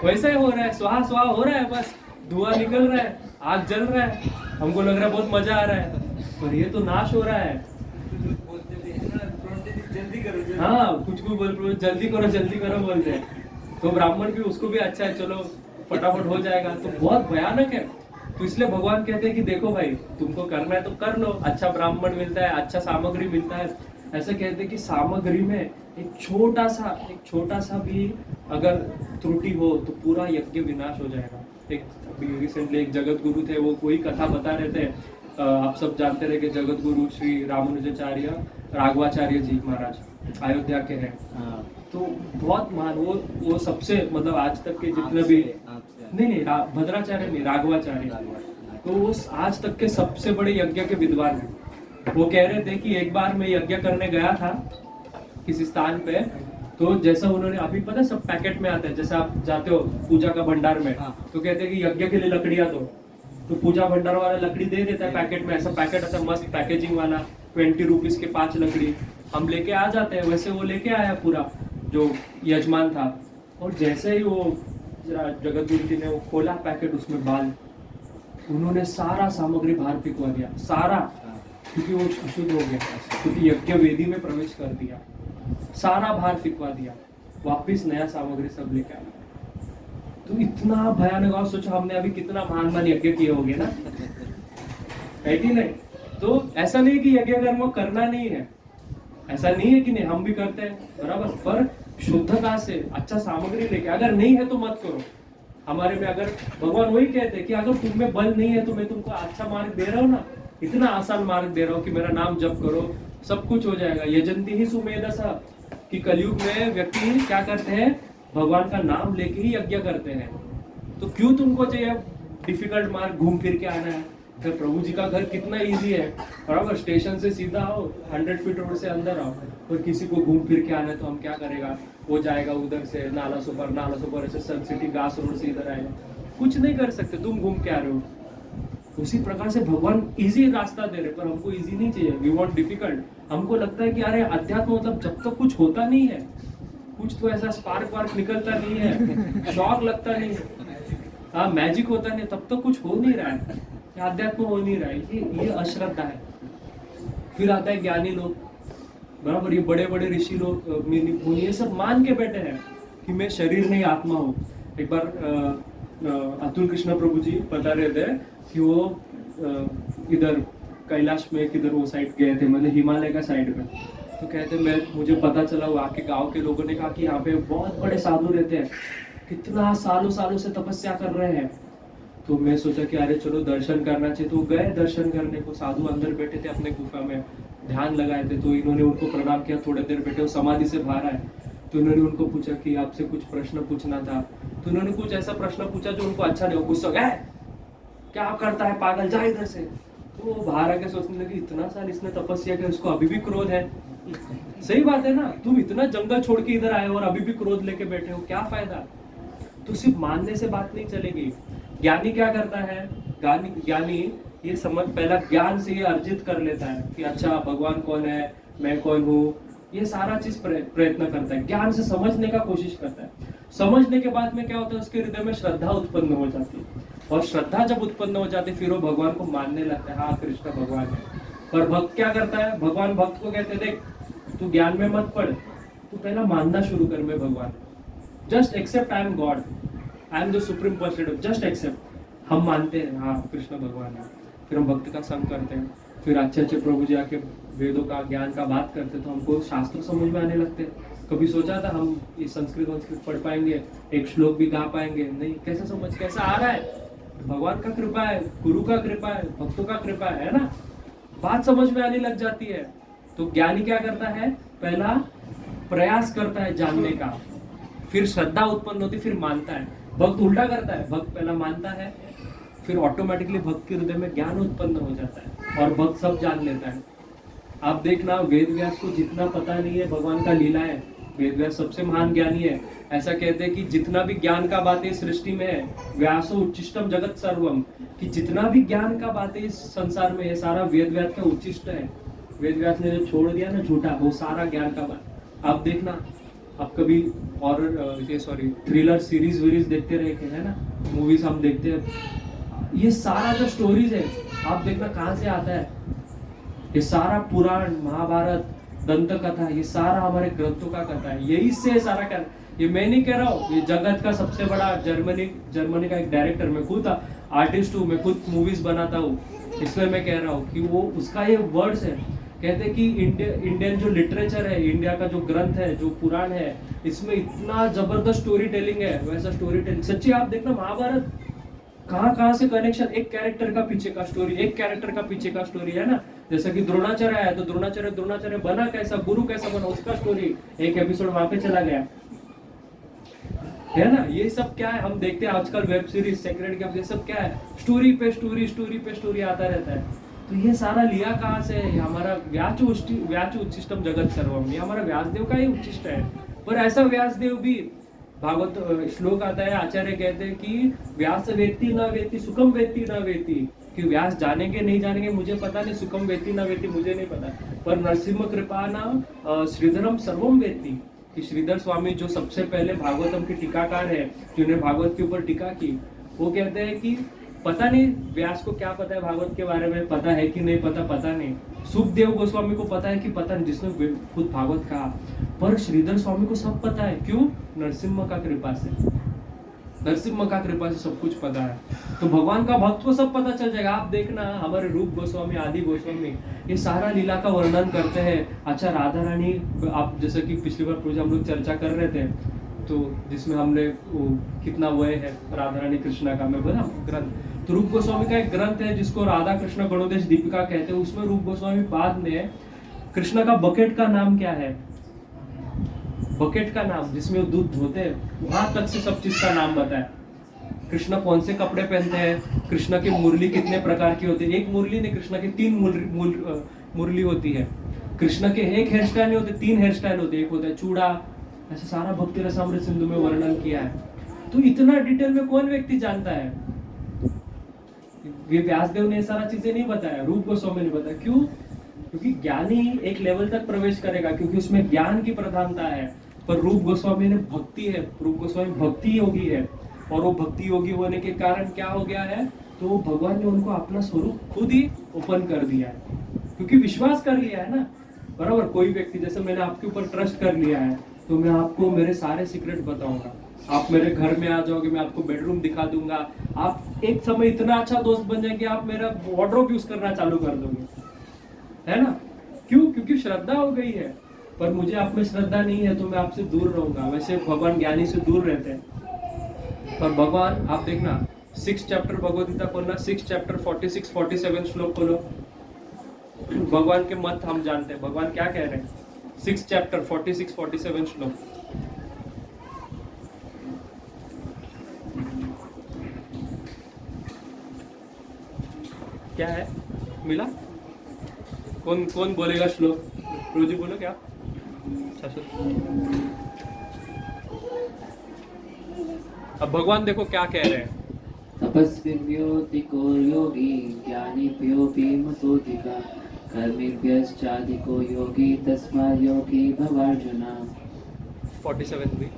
वैसा ही हो रहा है, स्वाहा स्वाहा हो रहा है, बस धुआं निकल रहा है, आग जल रहा है, हमको लग रहा है बहुत मजा आ रहा है, पर ये तो नाश हो रहा है। हाँ, कुछ भी बोल जल्दी करो बोलते हैं। तो ब्राह्मण भी, उसको भी अच्छा है, चलो फटाफट हो जाएगा, तो बहुत भयानक है। तो इसलिए भगवान कहते हैं कि देखो भाई, तुमको करना है तो कर लो, अच्छा ब्राह्मण मिलता है, अच्छा सामग्री मिलता है। ऐसे कहते हैं कि सामग्री में एक छोटा सा भी अगर त्रुटि हो तो पूरा यज्ञ विनाश हो जाएगा। एक रिसेंटली एक जगत गुरु थे, वो कोई कथा बता रहे थे, आप सब जानते रहे कि जगत गुरु श्री रामानुजाचार्य राघवाचार्य जी महाराज अयोध्या के हैं। तो बहुत महान, वो सबसे मतलब आज तक के जितने भी नहीं भद्राचार्य नहीं, राघवाचार्य, तो वो आज तक के सबसे बड़े यज्ञ के विद्वान हैं। वो कह रहे थे कि एक बार मैं यज्ञ करने गया था किसी स्थान पे, तो जैसा उन्होंने, अभी पता सब पैकेट में आता है, जैसे आप जाते हो पूजा का भंडार में, तो कहते हैं कि यज्ञ के लिए लकड़ियां दो, तो पूजा भंडार वाला लकड़ी दे देता है पैकेट में, ऐसा पैकेट आता है मस्त पैकेजिंग वाला, 20 रुपीज के 5 लकड़ी हम लेके आ जाते हैं। वैसे वो लेके आया पूरा जो यजमान था, और जैसे ही वो जगत गुरु जी ने वो खोला पैकेट, उसमें बाल, उन्होंने सारा सामग्री बाहर फेंकवा दिया, सारा, क्योंकि वो अशुद्ध हो गया, क्योंकि यज्ञ वेदी में प्रवेश कर दिया, सारा बाहर फेंकवा दिया, वापिस नया सामग्री सब लेके आया। तो इतना भयानक, और सोचो हमने अभी कितना महान यज्ञ किए होंगे ना, है कि नहीं। तो ऐसा नहीं कि यज्ञ कर्म करना नहीं है, ऐसा नहीं है कि नहीं, हम भी करते हैं बराबर, पर शुद्धता से अच्छा सामग्री लेके, अगर नहीं है तो मत करो। हमारे में अगर भगवान वही कहते हैं कि अगर तुम में बल नहीं है तो मैं तुमको अच्छा मार्ग दे रहा हूँ ना, इतना आसान मार्ग दे रहा हूँ कि मेरा नाम जप करो, सब कुछ हो जाएगा। यजंती ही सुमेधसा, कि कलयुग में व्यक्ति क्या करते हैं, भगवान का नाम लेके ही यज्ञ करते हैं। तो क्यों तुमको चाहिए डिफिकल्ट मार्ग घूम फिर के आना है? फिर प्रभु जी का घर कितना इजी है, बराबर, स्टेशन से सीधा आओ, 100 फीट रोड से अंदर आओ। और किसी को घूम फिर के आना है तो हम क्या करेगा, वो जाएगा उधर से नाला सुपर ऐसे सन सिटी घास रोड से इधर आएगा, कुछ नहीं कर सकते, तुम घूम के आ रहे हो। उसी प्रकार से भगवान इजी रास्ता दे रहे, पर हमको इजी नहीं चाहिए, वी वांट डिफिकल्ट। हमको लगता है कि अरे अध्यात्म मतलब जब तक कुछ होता नहीं है, कुछ तो ऐसा स्पार्क वार्क निकलता नहीं है, शॉक लगता नहीं है, हाँ मैजिक होता नहीं, तब तक कुछ हो नहीं रहा है, अध्यात्म हो नहीं रहा है, ये अश्रद्धा है। फिर आता है ज्ञानी लोग, बराबर, ये बड़े बड़े ऋषि लोग, मुनि, ये सब मान के बैठे हैं कि मैं शरीर नहीं आत्मा हूँ। एक बार अतुल कृष्ण प्रभु जी बता रहे थे कि वो इधर कैलाश में किधर वो साइड गए थे, मतलब हिमालय का साइड में। तो कहते मुझे पता चला, वो आके गांव के लोगों ने कहा कि यहाँ पे बहुत बड़े साधु रहते हैं, कितना सालों सालों से तपस्या कर रहे हैं। तो मैं सोचा कि अरे चलो दर्शन करना चाहिए, तो गए दर्शन करने को। साधु अंदर बैठे थे अपने गुफा में, ध्यान लगाए थे। तो इन्होंने उनको प्रणाम किया, थोड़ी देर बैठे, वो समाधि से बाहर आए। तो इन्होंने उनको पूछा कि आपसे कुछ प्रश्न पूछना था। तो उन्होंने कुछ ऐसा प्रश्न पूछा जो उनको अच्छा नहीं, गुस्सा गया, क्या करता है पागल, जा इधर से। तो वो बाहर आके सोचने लगे, इतना साल इसने तपस्या किया, उसको अभी भी क्रोध है। सही बात है ना, तुम इतना जंगल छोड़ के इधर आए हो और अभी भी क्रोध लेके बैठे हो, क्या फायदा? तो सिर्फ मानने से बात नहीं चलेगी। ज्ञानी क्या करता है, ज्ञानी ये समझ, पहला ज्ञान से ये अर्जित कर लेता है कि अच्छा भगवान कौन है, मैं कौन हूँ, ये सारा चीज प्रयत्न करता है, ज्ञान से समझने का कोशिश करता है। समझने के बाद में क्या होता है, उसके हृदय में श्रद्धा उत्पन्न हो जाती है, और श्रद्धा जब उत्पन्न हो जाती है फिर वो भगवान को मानने लगता है, हाँ कृष्ण भगवान है। पर भक्त क्या करता है, भगवान भक्त को कहते हैं, देख तू ज्ञान में मत पढ़, तू पहला मानना शुरू कर, मैं भगवान, just accept I am God, I am the supreme personality, just accept. हम मानते हैं हाँ कृष्ण भगवान है, फिर हम भक्त का संग करते हैं, फिर अच्छे अच्छे प्रभु जी आके वेदों का ज्ञान का बात करते, तो हमको शास्त्र समझ में आने लगते हैं। कभी सोचा था हम ये संस्कृत पढ़ पाएंगे, एक श्लोक भी गा पाएंगे? नहीं, कैसे समझ, कैसा आ रहा है, भगवान का कृपा है, गुरु का कृपा है, भक्तों का कृपा है ना, बात समझ में आने लग जाती है। तो ज्ञानी क्या करता है, पहला प्रयास करता है जानने का, फिर श्रद्धा उत्पन्न होती, फिर मानता है। भक्त उल्टा करता है, भक्त पहला मानता है, फिर ऑटोमेटिकली भक्त के हृदय में ज्ञान उत्पन्न हो जाता है और भक्त सब जान लेता है। आप देखना, वेद व्यास को जितना पता नहीं है भगवान का लीला है, वेद व्यास सबसे महान ज्ञानी है। ऐसा कहते हैं कि जितना भी ज्ञान का बात है इस सृष्टि में है, व्यासो उच्चिष्टम जगत सर्वम, कि जितना भी ज्ञान का बात है इस संसार में है, सारा वेद व्यास का उच्चिष्ट है। वेद व्यास ने जो छोड़ दिया ना झूठा, वो सारा ज्ञान का बात। आप देखना, आप कभी हॉरर थ्रिलर सीरीज वीरीज देखते रहे है ना, मूवीज हम देखते हैं, ये सारा जो स्टोरीज है आप देखना कहाँ से आता है, ये सारा पुराण, महाभारत, दंत कथा, ये सारा हमारे ग्रंथों का कथा है, यही से सारा क्या, ये मैं नहीं कह रहा हूँ, ये जगत का सबसे बड़ा जर्मनी का एक डायरेक्टर, मैं खुद आर्टिस्ट हूँ, मैं खुद मूवीज बनाता हूँ, इसलिए मैं कह रहा हूँ कि वो उसका ये वर्ड्स है। कहते हैं कि इंडियन जो लिटरेचर है, इंडिया का जो ग्रंथ है, जो पुराण है, इसमें इतना जबरदस्त स्टोरी टेलिंग है, वैसा स्टोरी टेलिंग सच्ची। आप देखना महाभारत, कहाँ से कनेक्शन, एक कैरेक्टर का पीछे का स्टोरी, एक कैरेक्टर का पीछे का स्टोरी है ना। जैसा कि द्रोणाचार्य है, तो द्रोणाचार्य बना कैसा, गुरु कैसा बना, उसका स्टोरी, एक एपिसोड वहां पे चला गया है ना। ये सब क्या है, हम देखते हैं आजकल वेब सीरीज, सेक्रेट गेम्स, ये सब क्या है, स्टोरी पे स्टोरी आता रहता है। तो ये सारा लिया कहाँ से, हमारा व्याच उच्चिष्टम जगत सर्वम, ये हमारा व्यासदेव का ही उच्चिष्ट है। पर ऐसा व्यासदेव भी, भागवत श्लोक आता है, आचार्य कहते हैं कि व्यास वेत्ति न वेत्ति सुखम वेत्ति न वेत्ति, कि व्यास जानेंगे नहीं जानेंगे मुझे पता नहीं, सुखम वेत्ति न वेत्ति मुझे नहीं पता, पर नरसिंह कृपा नाम श्रीधरम सर्वम वेत्ति, कि श्रीधर स्वामी जो सबसे पहले भागवतम के टीकाकार है, जिन्होंने भागवत के ऊपर टीका की, वो कहते हैं कि पता नहीं व्यास को क्या पता है भागवत के बारे में, पता है कि नहीं पता नहीं, सुखदेव गोस्वामी को पता है कि पता नहीं, जिसने खुद भागवत कहा, पर श्रीधर स्वामी को सब पता है। क्यों? नरसिम्हा का कृपा से। नरसिम्हा का कृपा से सब कुछ पता है। तो भगवान का भक्त को सब पता चल जाएगा। आप देखना हमारे रूप गोस्वामी, आदि गोस्वामी ये सारा लीला का वर्णन करते हैं। अच्छा राधा रानी, आप जैसे कि पिछली बार पूजा हम लोग चर्चा कर रहे थे, तो जिसमें हमने वो कितना वह है राधा रानी कृष्णा का, मैं बोला ग्रंथ, तो रूप गोस्वामी का एक ग्रंथ है जिसको राधा कृष्ण गणोदेश दीपिका कहते हैं। उसमें रूप गोस्वामी बाद में कृष्ण का बकेट का नाम क्या है, बकेट का नाम जिसमें वो दूध धोते हैं, वहां तक से सब चीज का नाम बताया। कृष्ण कौन से कपड़े पहनते हैं, कृष्ण की मुरली कितने प्रकार की होती है, एक मुरली नहीं, कृष्ण की 3 मुरली होती है। कृष्ण के एक हेयर स्टाइल नहीं होते, 3 हेयर स्टाइल होते, एक होता है चूड़ा, ऐसा सारा भक्ति रसामृत सिंधु में वर्णन किया है। तो इतना डिटेल में कौन व्यक्ति जानता है? ये व्यासदेव ने ये सारा चीजें नहीं बताया, रूप गोस्वामी ने बताया। क्यों? क्योंकि ज्ञानी एक लेवल तक प्रवेश करेगा, क्योंकि उसमें ज्ञान की प्रधानता है। पर रूप गोस्वामी ने भक्ति है, रूप गोस्वामी भक्ति योगी है, और वो भक्ति योगी होने के कारण क्या हो गया है, तो भगवान ने उनको अपना स्वरूप खुद ही ओपन कर दिया है, क्योंकि विश्वास कर लिया है ना। बराबर, कोई व्यक्ति जैसे मैंने आपके ऊपर ट्रस्ट कर लिया है, तो मैं आपको मेरे सारे सीक्रेट बताऊंगा। आप मेरे घर में आ जाओगे, मैं आपको बेडरूम दिखा दूंगा, आप एक समय इतना अच्छा दोस्त बन जाएंगे, आप मेरा वार्डरोब यूज करना चालू कर दोगे, है ना। क्यों? क्योंकि श्रद्धा हो गई है। पर मुझे आप में श्रद्धा नहीं है, तो मैं आपसे दूर रहूंगा। वैसे भगवान ज्ञानी से दूर रहते हैं, पर भगवान आप देखना 6 चैप्टर भगवद गीता खोलना, 6 चैप्टर 46-47 श्लोक खोलो, भगवान के मत हम जानते हैं, भगवान क्या कह रहे हैं। 6 चैप्टर 46-47 श्लोक, क्या है, मिला? कौन कौन बोलेगा श्लोक? रोजी बोलो क्या? अब भगवान देखो क्या कह रहे हैं। तपस्विभ्योऽधिको योगी ज्ञानिभ्योऽपि मतोऽधिकः कर्मिभ्यश्चाधिको योगी तस्मात् योगी भवार्जुन। 47 भी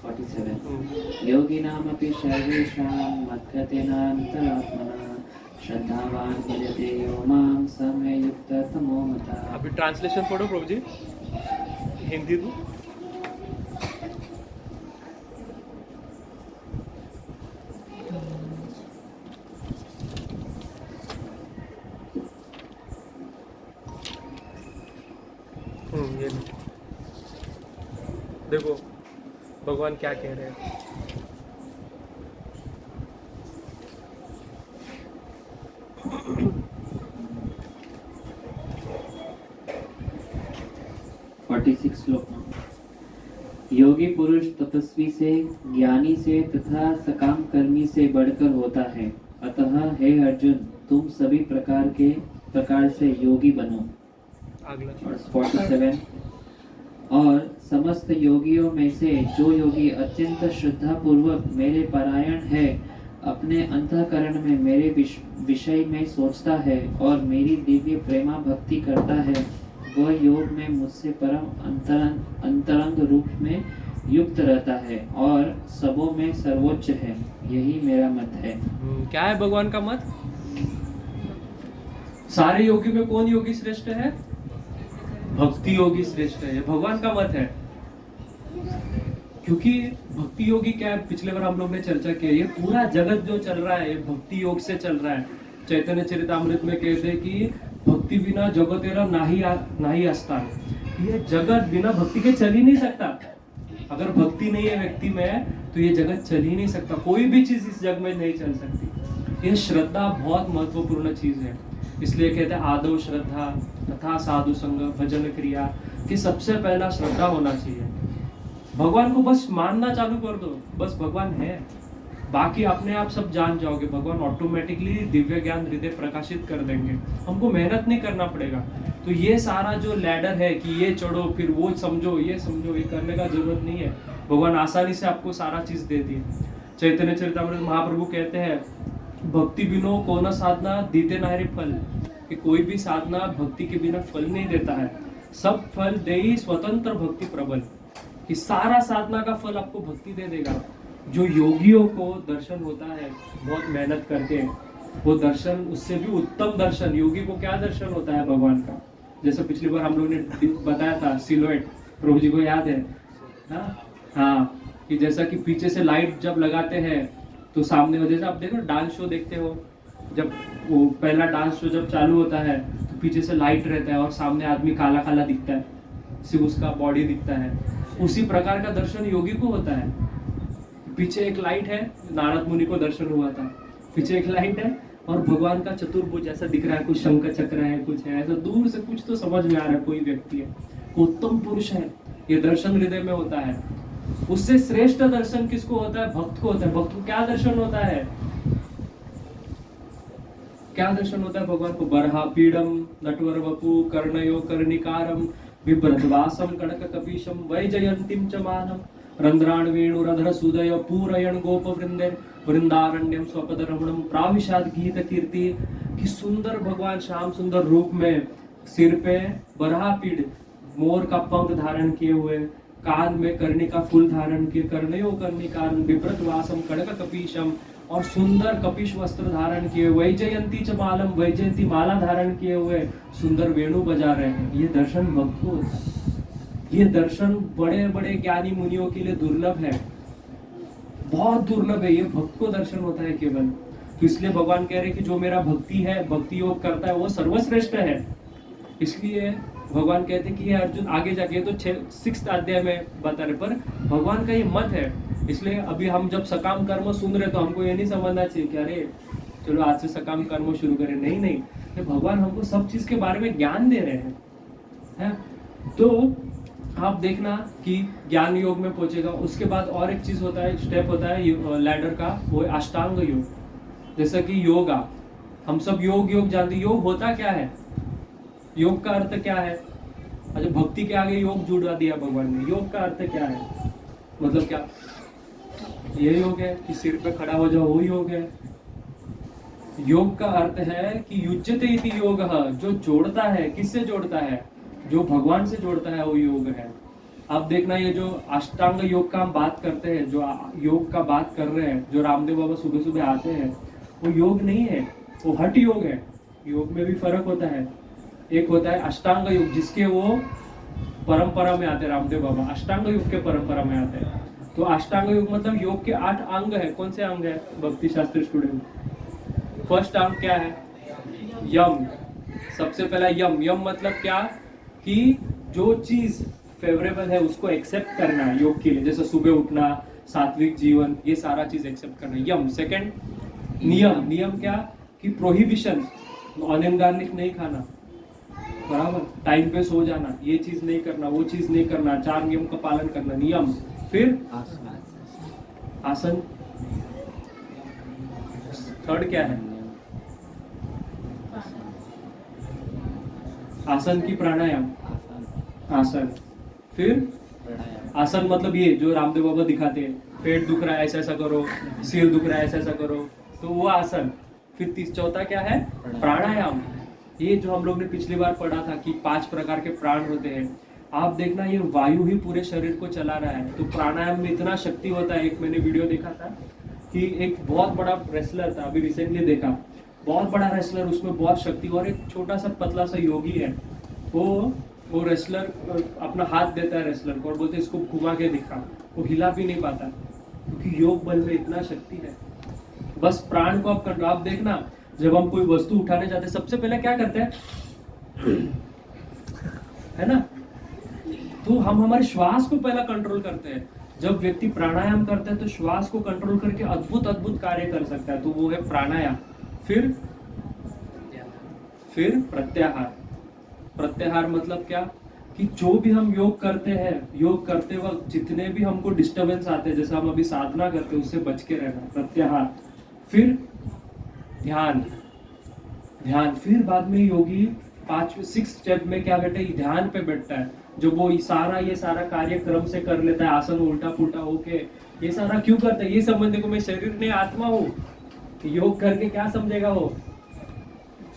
47 योगिनामपि सर्वेषां मद्गतेनान्तरात्मना श्रद्धावान् भजते यो मां स मे युक्ततमो मतः। अभी ट्रांसलेशन पढ़ो प्रभु जी, हिंदी दो। ये देखो भगवान क्या कह रहे हैं। श्लोक योगी पुरुष तपस्वी से, ज्ञानी से तथा सकाम कर्मी से बढ़कर होता है। अतः हे अर्जुन, तुम सभी प्रकार से योगी बनो। और 47 और समस्त योगियों में से जो योगी अत्यंत श्रद्धा पूर्वक मेरे परायण है, अपने अंतःकरण में मेरे विषय में सोचता है और मेरी दिव्य प्रेमा भक्ति करता है, वह योग में मुझसे परम अंतरंग रूप में युक्त रहता है और सबों में सर्वोच्च है। यही मेरा मत है। क्या है भगवान का मत? सारे योगी में कौन योगी श्रेष्ठ है? भक्ति योगी श्रेष्ठ है, ये भगवान का मत है। क्योंकि भक्ति योगी क्या है, पिछले बार हम लोग ने चर्चा की, ये पूरा जगत जो चल रहा है ये भक्ति योग से चल रहा है। चैतन्य चरितामृत में कहते हैं कि भक्ति बिना जगतेरा नाही आस्थान। ये जगत बिना भक्ति के चल ही नहीं सकता। अगर भक्ति नहीं है व्यक्ति में तो ये जगत चल ही नहीं सकता, कोई भी चीज इस जग में नहीं चल सकती। ये श्रद्धा बहुत महत्वपूर्ण चीज है, इसलिए कहते हैं आदौ श्रद्धा तथा साधु संग भजन क्रिया, कि सबसे पहला श्रद्धा होना चाहिए। भगवान को बस मानना चालू कर दो, बस भगवान है, बाकी अपने आप सब जान जाओगे। भगवान ऑटोमेटिकली दिव्य ज्ञान हृदय प्रकाशित कर देंगे, हमको मेहनत नहीं करना पड़ेगा। तो ये सारा जो लैडर है कि ये चढ़ो फिर वो समझो ये समझो, ये करने का जरूरत नहीं है। भगवान आसानी से आपको सारा चीज देती है। चैतन्य चरितामृत महाप्रभु कहते हैं भक्ति बिनो कोन साधना दीते नाहरी फल, कि कोई भी साधना भक्ति के बिना फल नहीं देता है। सब फल देई स्वतंत्र भक्ति प्रबल, कि सारा साधना का फल आपको भक्ति दे देगा। जो योगियों को दर्शन होता है बहुत मेहनत करके, वो दर्शन उससे भी उत्तम दर्शन, योगी को क्या दर्शन होता है भगवान का, जैसे पिछली बार हम लोग ने बताया था सिलोएट, प्रभु जी को याद है? हाँ, कि जैसा कि पीछे से लाइट जब लगाते हैं तो सामने हो, जैसे आप देखो डांस शो देखते हो, जब वो पहला डांस शो जब चालू होता है तो पीछे से लाइट रहता है और सामने आदमी काला काला दिखता है, सिर्फ उसका बॉडी दिखता है। उसी प्रकार का दर्शन योगी को होता है। पीछे एक लाइट है, नारद मुनि को दर्शन हुआ था, पीछे एक लाइट है और भगवान का चतुर्भुज जैसा दिख रहा है, कुछ शंख चक्र है, कुछ है, ऐसा दूर से कुछ तो समझ में आ रहा है कोई व्यक्ति है, उत्तम पुरुष है। ये दर्शन हृदय में होता है। उससे श्रेष्ठ दर्शन किसको होता है? भक्त को होता है। भक्त को क्या दर्शन होता है? क्या दर्शन होता है भगवान को? बरहा पीडम नटवर वपु कर्णयो कर्णिकारम बिभ्रतवासम कनक कपीशम वैजयंतीम च मानम रंध्राण वेणुरधर सुदय पूरयण गोप वृंदे वृंदारण्यम स्वपद रमणम प्राविशाद गीत कीर्ति। कि सुंदर भगवान श्याम सुंदर रूप में, सिर पे बरहा पीड़ मोर का पंख धारण किए हुए, कान में कर्णी का फूल धारण किए, कर्णयो कर्णिकार विप्रत वासम कनक कपीशम, और सुंदर कपिश वस्त्र धारण किए, वैजयंती च मालम वैजयंती माला धारण किए हुए सुंदर वेणु बजा रहे हैं। ये दर्शन भक्त को होता है। ये दर्शन बड़े बड़े ज्ञानी मुनियों के लिए दुर्लभ है, बहुत दुर्लभ है। ये भक्त को दर्शन होता है केवल। तो इसलिए भगवान कह रहे हैं कि जो मेरा भक्ति है, भक्ति योग करता है, वो सर्वश्रेष्ठ है। इसलिए भगवान कहते हैं कि ये अर्जुन आगे जाके तो 6 अध्याय में बता रहे, पर भगवान का ये मत है। इसलिए अभी हम जब सकाम कर्म सुन रहे तो हमको ये नहीं समझना चाहिए कि अरे चलो आज से सकाम कर्म शुरू करें। नहीं नहीं, ये भगवान हमको सब चीज के बारे में ज्ञान दे रहे हैं। तो आप देखना कि ज्ञान योग में पहुंचेगा। उसके बाद और एक चीज होता है, स्टेप होता है लैडर का, वो अष्टांग योग। जैसा कि योगा, हम सब योग जानते। योग होता क्या है? योग का अर्थ क्या है? अच्छा, भक्ति के आगे योग जुड़वा दिया भगवान ने। योग का अर्थ क्या है? मतलब क्या ये योग है कि सिर पे खड़ा हो जाओ, वो योग है? योग का अर्थ है कि युज्यते इति योग, जो जोड़ता है। किससे जोड़ता है? जो भगवान से जोड़ता है, वो योग है। आप देखना, ये जो अष्टांग योग का हम बात करते हैं, जो योग का बात कर रहे हैं, जो रामदेव बाबा सुबह सुबह आते हैं, वो योग नहीं है, वो हठ योग है। योग में भी फर्क होता है। एक होता है अष्टांग योग, जिसके वो परंपरा में आते हैं। रामदेव बाबा अष्टांग योग के परंपरा में आते हैं। तो अष्टांग योग मतलब योग के 8 अंग है। कौन से अंग है भक्ति शास्त्र स्टूडेंट? फर्स्ट अंग क्या है? यम। सबसे पहला यम। यम मतलब क्या? कि जो चीज फेवरेबल है उसको एक्सेप्ट करना है योग के लिए। जैसे सुबह उठना, सात्विक जीवन, ये सारा चीज एक्सेप्ट करना है, यम। सेकंड नियम। नियम क्या? कि प्रोहिबिशन, ऑनियन गार्लिक नहीं खाना, बराबर, टाइम पे सो जाना, ये चीज नहीं करना, वो चीज नहीं करना, 4 नियम का पालन करना, नियम। फिर आसन। थर्ड क्या है? आसन की प्राणायाम, आसन। फिर आसन मतलब ये जो रामदेव बाबा दिखाते हैं, पेट दुख रहा है ऐसा ऐसा करो, सिर दुख रहा है ऐसा ऐसा करो, तो वो आसन। फिर चौथा क्या है? प्राणायाम। ये जो हम लोग ने पिछली बार पढ़ा था कि 5 प्रकार के प्राण होते हैं। आप देखना, ये वायु ही पूरे शरीर को चला रहा है। तो प्राणायाम में इतना शक्ति होता है। एक मैंने वीडियो देखा था कि एक बहुत बड़ा रेसलर था, अभी रिसेंटली देखा, बहुत बड़ा रेसलर, उसमें बहुत शक्ति, और एक छोटा सा पतला सा योगी है। वो रेसलर अपना हाथ देता है रेसलर को और बोलते इसको घुमा के दिखा, वो हिला भी नहीं पाता, क्योंकि योग बल में इतना शक्ति है। बस प्राण को आप कंट्रोल। आप देखना, जब हम कोई वस्तु उठाने जाते हैं सबसे पहले क्या करते हैं, है ना? तो हम हमारे श्वास को पहला कंट्रोल करते हैं। जब व्यक्ति प्राणायाम करता है तो श्वास को कंट्रोल करके अद्भुत अद्भुत कार्य कर सकता है, तो वो है प्राणायाम। फिर प्रत्याहार। प्रत्याहार मतलब क्या? कि जो भी हम योग करते हैं, योग करते वक्त जितने भी हमको डिस्टरबेंस आते हैं, जैसे हम अभी साधना करते हैं, उससे बच के रहना, प्रत्याहार। फिर ध्यान। फिर बाद में योगी 6 स्टेप में क्या बैठे? ध्यान पे बैठता है। जो वो ये सारा कार्यक्रम से कर लेता है, आसन उल्टा पुल्टा होके, ये सारा क्यों करता है? ये समझने को मैं शरीर नहीं आत्मा हूँ। योग करके क्या समझेगा वो?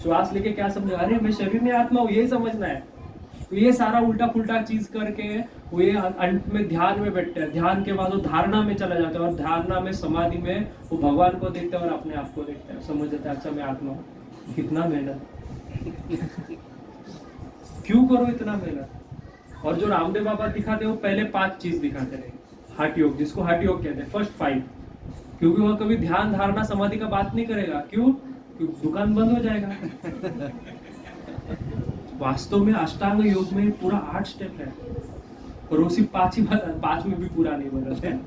श्वास लेके क्या समझेगा? अरे मैं शरीर नहीं आत्मा हूँ, ये समझना है। तो ये सारा उल्टा पुल्टा चीज करके वो ये अंत में ध्यान में बैठते हैं। ध्यान के बाद वो धारणा में चला जाता है, और धारणा में, समाधि में वो भगवान को देखते हैं और अपने आप को देखते हैं, समझ जाता है अच्छा मैं आत्मा हूँ। कितना मेहनत क्यों करो इतना मेहनत? और जो रामदेव बाबा दिखाते हैं वो पहले 5 चीज दिखाते रहे। हठ योग, जिसको हठ योग कहते हैं, फर्स्ट 5, क्योंकि वह कभी ध्यान धारणा समाधि का बात नहीं करेगा। क्यों? क्योंकि दुकान बंद हो जाएगा। वास्तव में अष्टांग योग में पूरा 8 स्टेप है, और वो सिर्फ 5 ही बात, 5 में भी पूरा नहीं बदलते हैं,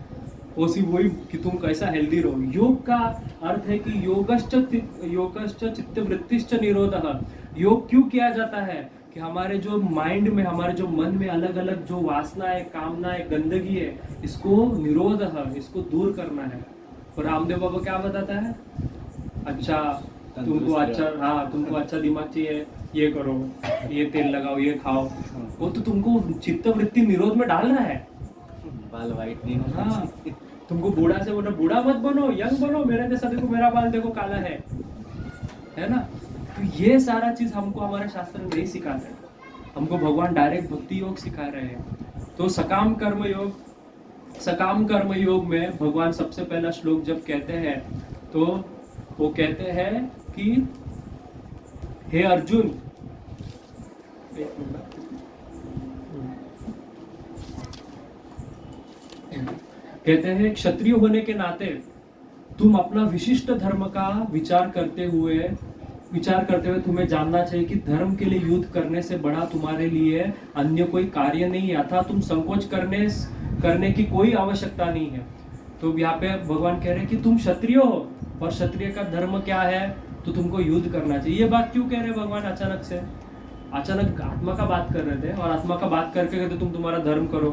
वो सिर्फ वही कि तुम कैसा हेल्दी रहो। योग का अर्थ है कि योगश्च चित्तवृत्तिश्च निरोधः। योग क्यों किया जाता है? कि हमारे जो माइंड में, हमारे जो मन में अलग अलग जो वासनाएं, कामनाएं, गंदगी है, इसको निरोध है, इसको दूर करना है। और रामदेव बाबा क्या बताता है? अच्छा तुमको अच्छा, हाँ तुमको अच्छा दिमाग चाहिए, ये करो, ये तेल लगाओ, ये खाओ। वो तो तुमको चित्तवृत्ति निरोध में डाल रहा है। बाल वाइट नहीं होना हाँ, चाहिए। तुमको बूढ़ा से बोलो बूढ़ा मत बनो, यंग बनो, मेरे जैसा देखो, मेरा बाल देखो काला है ना। तो ये सारा चीज हमको हमारे शास्त्र में नहीं सिखाते, हमको भगवान डायरेक्ट भक्ति योग सिखा रहे हैं। तो सकाम कर्म योग में भगवान सबसे पहला श्लोक जब कहते हैं तो वो कहते हैं कि हे अर्जुन, कहते हैं क्षत्रिय होने के नाते तुम अपना विशिष्ट धर्म का विचार करते हुए तुम्हें जानना चाहिए कि धर्म के लिए युद्ध करने से बड़ा तुम्हारे लिए अन्य कोई कार्य नहीं है, अर्थात तुम संकोच करने की कोई आवश्यकता नहीं है। तो यहाँ पे भगवान कह रहे हैं कि तुम क्षत्रिय हो, और क्षत्रिय का धर्म क्या है, तो तुमको युद्ध करना चाहिए। ये बात क्यों कह रहे हैं भगवान अचानक से? अचानक आत्मा का बात कर रहे थे, और आत्मा का बात करके कहते तुम तुम्हारा धर्म करो,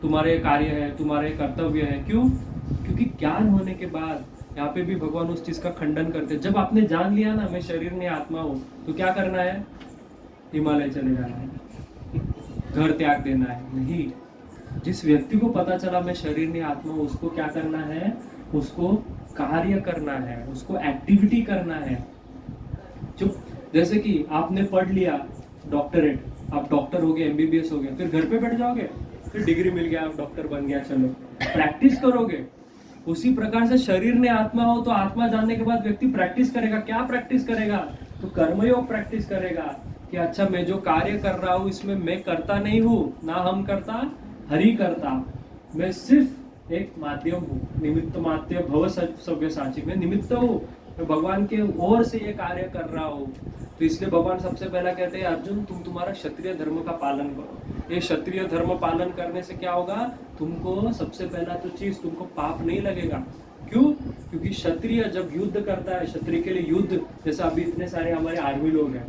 तुम्हारे कार्य है, तुम्हारे कर्तव्य है। क्यों? क्योंकि ज्ञान होने के बाद यहाँ पे भी भगवान उस चीज का खंडन करते हैं। जब आपने जान लिया ना मैं शरीर नहीं आत्मा हूँ, तो क्या करना है? हिमालय चले जाना है, घर त्याग देना है? नहीं। जिस व्यक्ति को पता चला मैं शरीर नहीं आत्मा हूँ, उसको क्या करना है? उसको कार्य करना है, उसको एक्टिविटी करना है। जो जैसे कि आपने पढ़ लिया डॉक्टरेट, आप डॉक्टर हो गए, MBBS हो गए, फिर घर पे बैठ जाओगे, फिर डिग्री मिल गया, आप डॉक्टर बन गया, चलो प्रैक्टिस करोगे। उसी प्रकार से शरीर ने आत्मा हो तो आत्मा जानने के बाद व्यक्ति प्रैक्टिस करेगा। क्या प्रैक्टिस करेगा? तो कर्मयोग प्रैक्टिस करेगा कि अच्छा मैं जो कार्य कर रहा हूँ इसमें मैं करता नहीं हूँ, ना हम करता, हरि करता, मैं सिर्फ एक माध्यम हूँ, निमित्त मात्र भव सव्यसाची, मैं निमित्त हूँ, मैं भगवान के ओर से ये कार्य कर रहा हूँ। तो इसलिए भगवान सबसे पहला कहते हैं अर्जुन तुम तुम्हारा क्षत्रिय धर्म का पालन करो। ये क्षत्रिय धर्म पालन करने से क्या होगा? तुमको सबसे पहला तो चीज, तुमको पाप नहीं लगेगा। क्यों? क्योंकि क्षत्रिय जब युद्ध करता है, क्षत्रिय के लिए युद्ध, जैसे अभी इतने सारे हमारे आर्मी लोग हैं,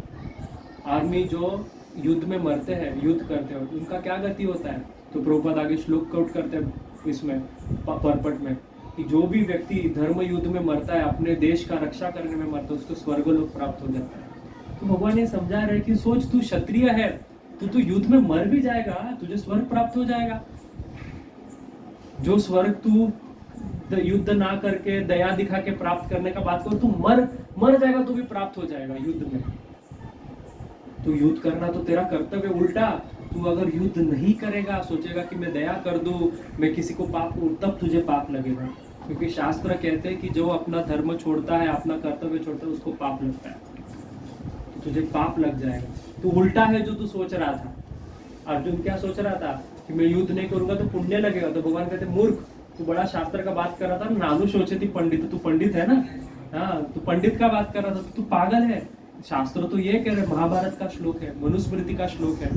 आर्मी जो युद्ध में मरते हैं, युद्ध करते हैं, उनका क्या गति होता है? तो प्रभुपाद आगे श्लोक कोट करते हैं इसमें परपट में कि जो भी व्यक्ति धर्म युद्ध में मरता है, अपने देश का रक्षा करने में मरता है, उसको स्वर्ग लोक प्राप्त हो जाता है। तो भगवान ये समझा रहे कि सोच तू क्षत्रिय है, तू युद्ध में मर भी जाएगा, तुझे स्वर्ग प्राप्त हो जाएगा। जो स्वर्ग तू युद्ध ना करके दया दिखा के प्राप्त करने का बात करो, तू मर जाएगा तो भी प्राप्त हो जाएगा युद्ध में। तो युद्ध करना तो तेरा कर्तव्य। उल्टा तू अगर युद्ध नहीं करेगा, सोचेगा कि मैं दया कर दूं, मैं किसी को पाप दूं, तब तुझे पाप लगेगा। क्योंकि शास्त्र कहते हैं कि जो अपना धर्म छोड़ता है, अपना कर्तव्य छोड़ता है, उसको पाप लगता है, तो तुझे पाप लग जाएगा। तो उल्टा है जो तू सोच रहा था। अर्जुन क्या सोच रहा था कि मैं युद्ध नहीं करूंगा तो पुण्य लगेगा। तो भगवान कहते मूर्ख, तू बड़ा शास्त्र का बात कर रहा था, नानु सोचे पंडित, तू पंडित है ना, हाँ तू पंडित का बात कर रहा था, तो तू पागल है। शास्त्र तो ये कह रहे, महाभारत का श्लोक है, मनुस्मृति का श्लोक है।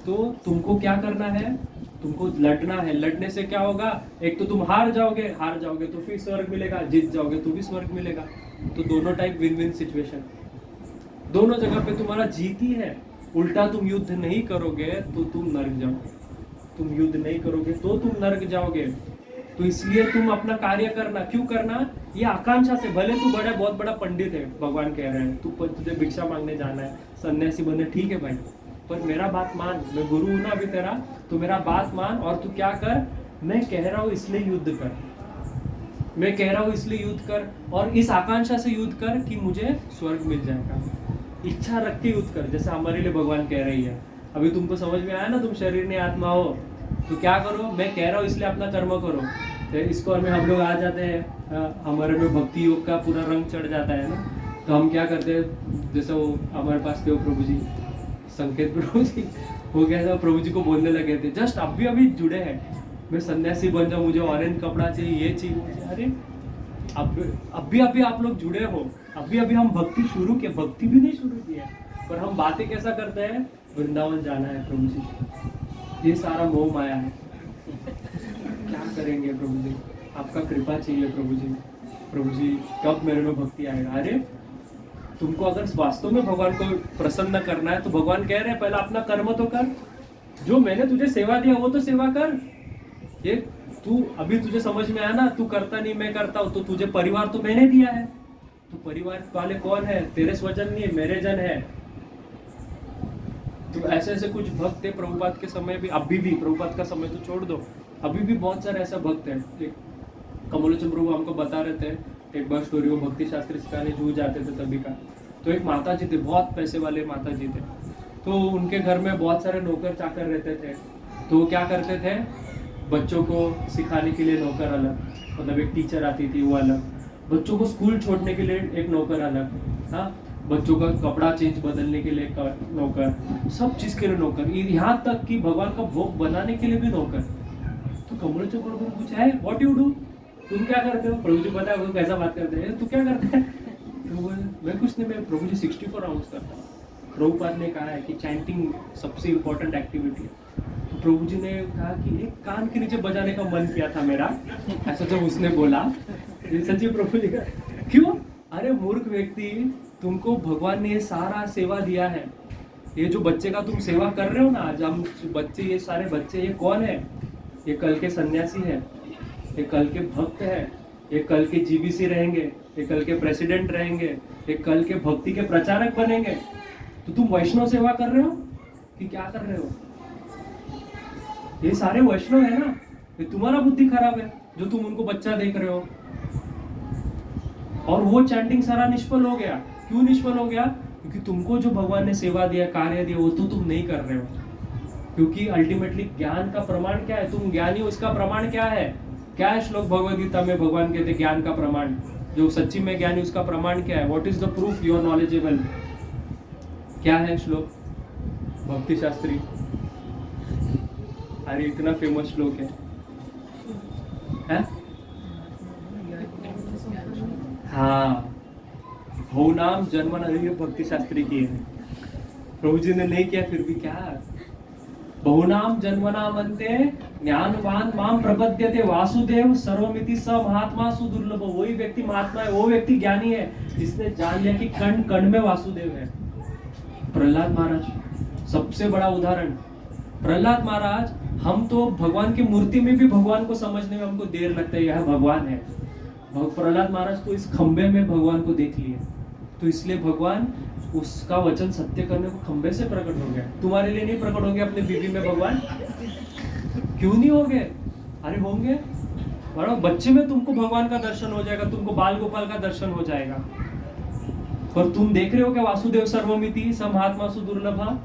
तो तुमको क्या करना है? तुमको लड़ना है। लड़ने से क्या होगा? एक तो तुम हार जाओगे तो फिर स्वर्ग मिलेगा, जीत जाओगे तो भी स्वर्ग मिलेगा। तो दोनों टाइप विन विन सिचुएशन, दोनों जगह पे तुम्हारा जीत ही है। उल्टा तुम युद्ध नहीं करोगे तो तुम नरक जाओगे, तुम युद्ध नहीं करोगे तो तुम नरक जाओगे। तो इसलिए तुम अपना कार्य करना। क्यों करना? ये आकांक्षा से। भले तू बहुत बड़ा पंडित है, भगवान कह रहे हैं तुझे भिक्षा मांगने जाना है, सन्यासी बने, ठीक है भाई, पर मेरा बात मान, मैं गुरु हूं ना अभी तेरा, तो मेरा बात मान और तू क्या कर, मैं कह रहा हूँ इसलिए युद्ध कर, मैं कह रहा हूँ इसलिए युद्ध कर, और इस आकांक्षा से युद्ध कर कि मुझे स्वर्ग मिल जाएगा। इच्छा रख के युद्ध कर, जैसे हमारे लिए भगवान कह रही है। अभी तुमको समझ में आया ना, तुम शरीर नहीं आत्मा हो, तो क्या करो, मैं कह रहा हूँ इसलिए अपना कर्म करो। तो इसको हम लोग आ जाते हैं, हमारे में भक्ति योग का पूरा रंग चढ़ जाता है ना, तो हम क्या करते हैं, जैसे वो हमारे पास थे वो प्रभु जी, संकेत प्रभु जी, वो कैसा प्रभु जी को बोलने लगे थे, जस्ट अभी जुड़े हैं, मैं सन्यासी बन जाऊं, मुझे ऑरेंज कपड़ा चाहिए, ये चाहिए। अरे अभी अभी आप लोग जुड़े हो, अभी अभी हम भक्ति शुरू किए, भक्ति भी नहीं शुरू की है, पर हम बातें कैसा करते हैं, वृंदावन जाना है प्रभु जी, ये सारा मोह माया है, क्या करेंगे प्रभु जी, आपका कृपा चाहिए प्रभु जी कब मेरे में भक्ति आएगा। अरे तुमको अगर वास्तव में भगवान को प्रसन्न करना है तो भगवान कह रहे हैं पहले अपना कर्म तो कर, जो मैंने तुझे सेवा दिया वो तो सेवा कर। ये तू अभी तुझे समझ में आया ना, तू करता नहीं मैं करता हूँ, तो तुझे परिवार तो मैंने दिया है, तो परिवार वाले कौन है, तेरे स्वजन नहीं है, मेरे जन है। तो ऐसे ऐसे कुछ भक्त है प्रभुपाद के समय भी, अभी भी प्रभुपाद का समय तो छोड़ दो, अभी भी बहुत सारे ऐसा भक्त है। कमलोचन प्रभु हमको बता रहे थे एक बार स्टोरी, वो भक्ति शास्त्री सिखाने जूझ जाते थे तभी का। तो एक माता जी थे, बहुत पैसे वाले माता जी थे, तो उनके घर में बहुत सारे नौकर चाकर रहते थे। तो वो क्या करते थे, बच्चों को सिखाने के लिए नौकर अलग, मतलब एक टीचर आती थी वो अलग, बच्चों को स्कूल छोड़ने के लिए एक नौकर अलग, हाँ, बच्चों का कपड़ा चेंज बदलने के लिए एक नौकर, सब चीज के लिए नौकर, यहाँ तक कि भगवान का भोग बनाने के लिए भी नौकर। तो कमलोचन प्रभु ने पूछा है व्हाट यू डू, तुम क्या करते हो। प्रभु जी पता है वो कैसा बात करते हैं, तू क्या करता है। तो बोले मैं कुछ नहीं, मैं प्रभु जी 64 राउंड्स करता हूँ। प्रभुपाद ने कहा है कि चैंटिंग सबसे इम्पोर्टेंट एक्टिविटी है। तो प्रभु जी ने कहा कि एक कान के नीचे बजाने का मन किया था मेरा, ऐसा जब उसने बोला, सच्ची प्रभु जी का क्यों, अरे मूर्ख व्यक्ति, तुमको भगवान ने ये सारा सेवा दिया है, ये जो बच्चे का तुम सेवा कर रहे हो ना, आज हम बच्चे, ये सारे बच्चे, ये कौन है, ये कल के सन्यासी है, ये कल के भक्त है, ये कल के जीबीसी रहेंगे, ये कल के प्रेसिडेंट रहेंगे, ये कल के भक्ति के प्रचारक बनेंगे। तो तुम वैष्णव सेवा कर रहे हो कि क्या कर रहे हो, ये सारे वैष्णव है ना, ये तुम्हारा बुद्धि खराब है जो तुम उनको बच्चा देख रहे हो। और वो चैंटिंग सारा निष्फल हो गया। क्यों निष्फल हो गया, क्योंकि तुमको जो भगवान ने सेवा दिया, कार्य दिया, वो तो तुम नहीं कर रहे हो। क्योंकि अल्टीमेटली ज्ञान का प्रमाण क्या है, तुम ज्ञानी हो, इसका प्रमाण क्या है, क्या है श्लोक भगवद गीता में भगवान कहते हैं ज्ञान का प्रमाण, जो सच्ची में ज्ञानी उसका प्रमाण क्या है, what is the proof you are knowledgeable, क्या है श्लोक, भक्ति शास्त्री, अरे इतना फेमस श्लोक है? हाँ, भवनाम जन्मना, ये भक्ति शास्त्री की है, प्रभु जी ने नहीं किया फिर भी क्या, बहुनाम जन्मना मनते ज्ञानवान माम प्रपद्यते वासुदेव सर्वमिति स महात्मा सुदुर्लभ। वही व्यक्ति महात्मा है, वो व्यक्ति ज्ञानी है जिसने जान लिया कि कण कण में वासुदेव है। प्रहलाद महाराज सबसे बड़ा उदाहरण, प्रहलाद महाराज, हम तो भगवान की मूर्ति में भी भगवान को समझने में हमको देर लगता है यह भगवान है। प्रहलाद महाराज तो इस खंबे में भगवान को देख लिए, तो इसलिए भगवान उसका वचन सत्य करने को खंबे से प्रकट हो गया। तुम्हारे लिए नहीं प्रकट होंगे अपने बीवी में भगवान, क्यों नहीं होंगे, अरे होंगे, बड़ा बच्चे में तुमको भगवान का दर्शन हो जाएगा, तुमको बाल गोपाल का दर्शन हो जाएगा। पर तुम देख रहे हो क्या वासुदेव सर्वमिति स महात्मा सुदुर्लभा।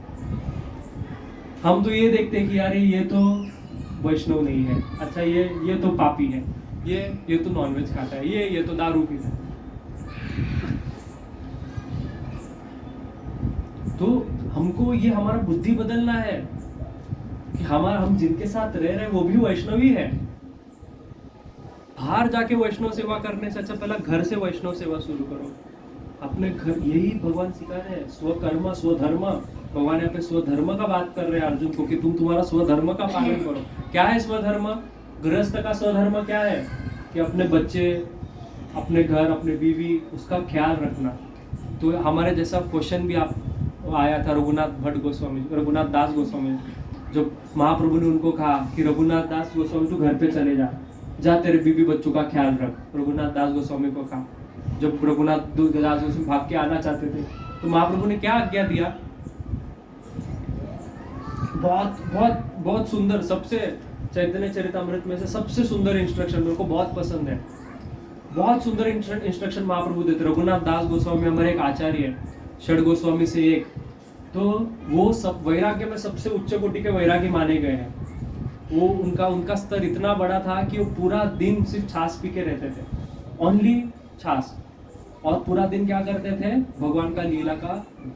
हम तो ये देखते हैं कि यार ये तो वैष्णव नहीं है, अच्छा ये तो पापी है, ये तो नॉनवेज खाता है, ये तो दारू पीता है। तो हमको ये हमारा बुद्धि बदलना है कि हम जिनके साथ रह रहे हैं वो भी वैष्णवी है। बाहर जाके वैष्णव सेवा करने से अच्छा पहला घर से वैष्णव सेवा शुरू करो, अपने घर। यही भगवान सिखा रहे हैं, स्वकर्म स्वधर्म। भगवान यहाँ पे स्वधर्म का बात कर रहे हैं अर्जुन को कि तुम तुम्हारा स्वधर्म का पालन करो। क्या है स्वधर्म, गृहस्थ का स्वधर्म क्या है कि अपने बच्चे, अपने घर, अपने बीवी, उसका ख्याल रखना। तो हमारे जैसा क्वेश्चन भी आप आया था रघुनाथ दास गोस्वामी, जब महाप्रभु ने उनको कहा कि रघुनाथ दास गोस्वामी तू घर पे चले जा तेरे बीबी बच्चों का ख्याल रख। रघुनाथ दास गोस्वामी को कहा, जब रघुनाथ दास गोस्वामी भाग के आना चाहते थे तो महाप्रभु ने क्या आज्ञा दिया, बहुत बहुत बहुत सुंदर, सबसे चैतन्य चरितामृत में से सबसे सुंदर इंस्ट्रक्शन मेरे को बहुत पसंद है। बहुत सुंदर इंस्ट्रक्शन महाप्रभु देते। रघुनाथ दास गोस्वामी हमारे एक आचार्य है, षड गोस्वामी से एक, तो वो सब वैराग्य में सबसे उच्च कोटि के वैरागी माने गए हैं। वो उनका स्तर इतना बड़ा था कि वो पूरा दिन सिर्फ छाछ पी के रहते थे, ओनली छाछ। और पूरा दिन क्या करते थे, भगवान का लीला का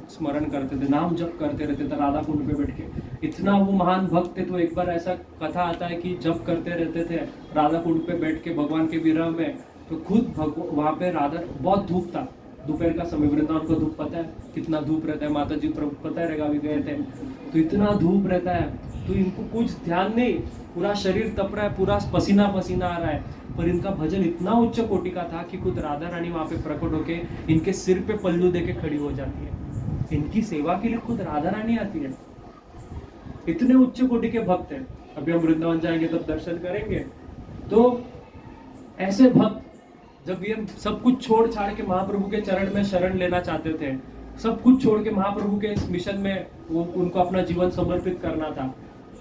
स्मरण करते थे, नाम जप करते रहते थे राधा कुंड पे बैठ के। इतना वो महान भक्त थे। तो एक बार ऐसा कथा आता है कि जप करते रहते थे राधा कुंड पे बैठ के भगवान के विरह में, तो खुद वहाँ पे राधा, बहुत धूप था, दोपहर का समय, वृंदावन को धूप पता है कितना धूप रहता है, माता जी पता रहेगा, अभी गए थे, तो इतना धूप रहता है, तो इनको कुछ ध्यान नहीं, पूरा शरीर तप रहा है, पूरा पसीना पसीना आ रहा है, पर इनका भजन इतना उच्च कोटि का था कि खुद राधा रानी वहाँ पे प्रकट होके इनके सिर पे पल्लू देके खड़ी हो जाती है। इनकी सेवा के लिए खुद राधा रानी आती है। इतने उच्च कोटि के भक्त हैं। अभी हम वृंदावन जाएंगे तब दर्शन करेंगे। तो ऐसे भक्त जब ये सब कुछ छोड़ छाड़ के महाप्रभु के चरण में शरण लेना चाहते थे, सब कुछ छोड़ के महाप्रभु के इस मिशन में वो उनको अपना जीवन समर्पित करना था,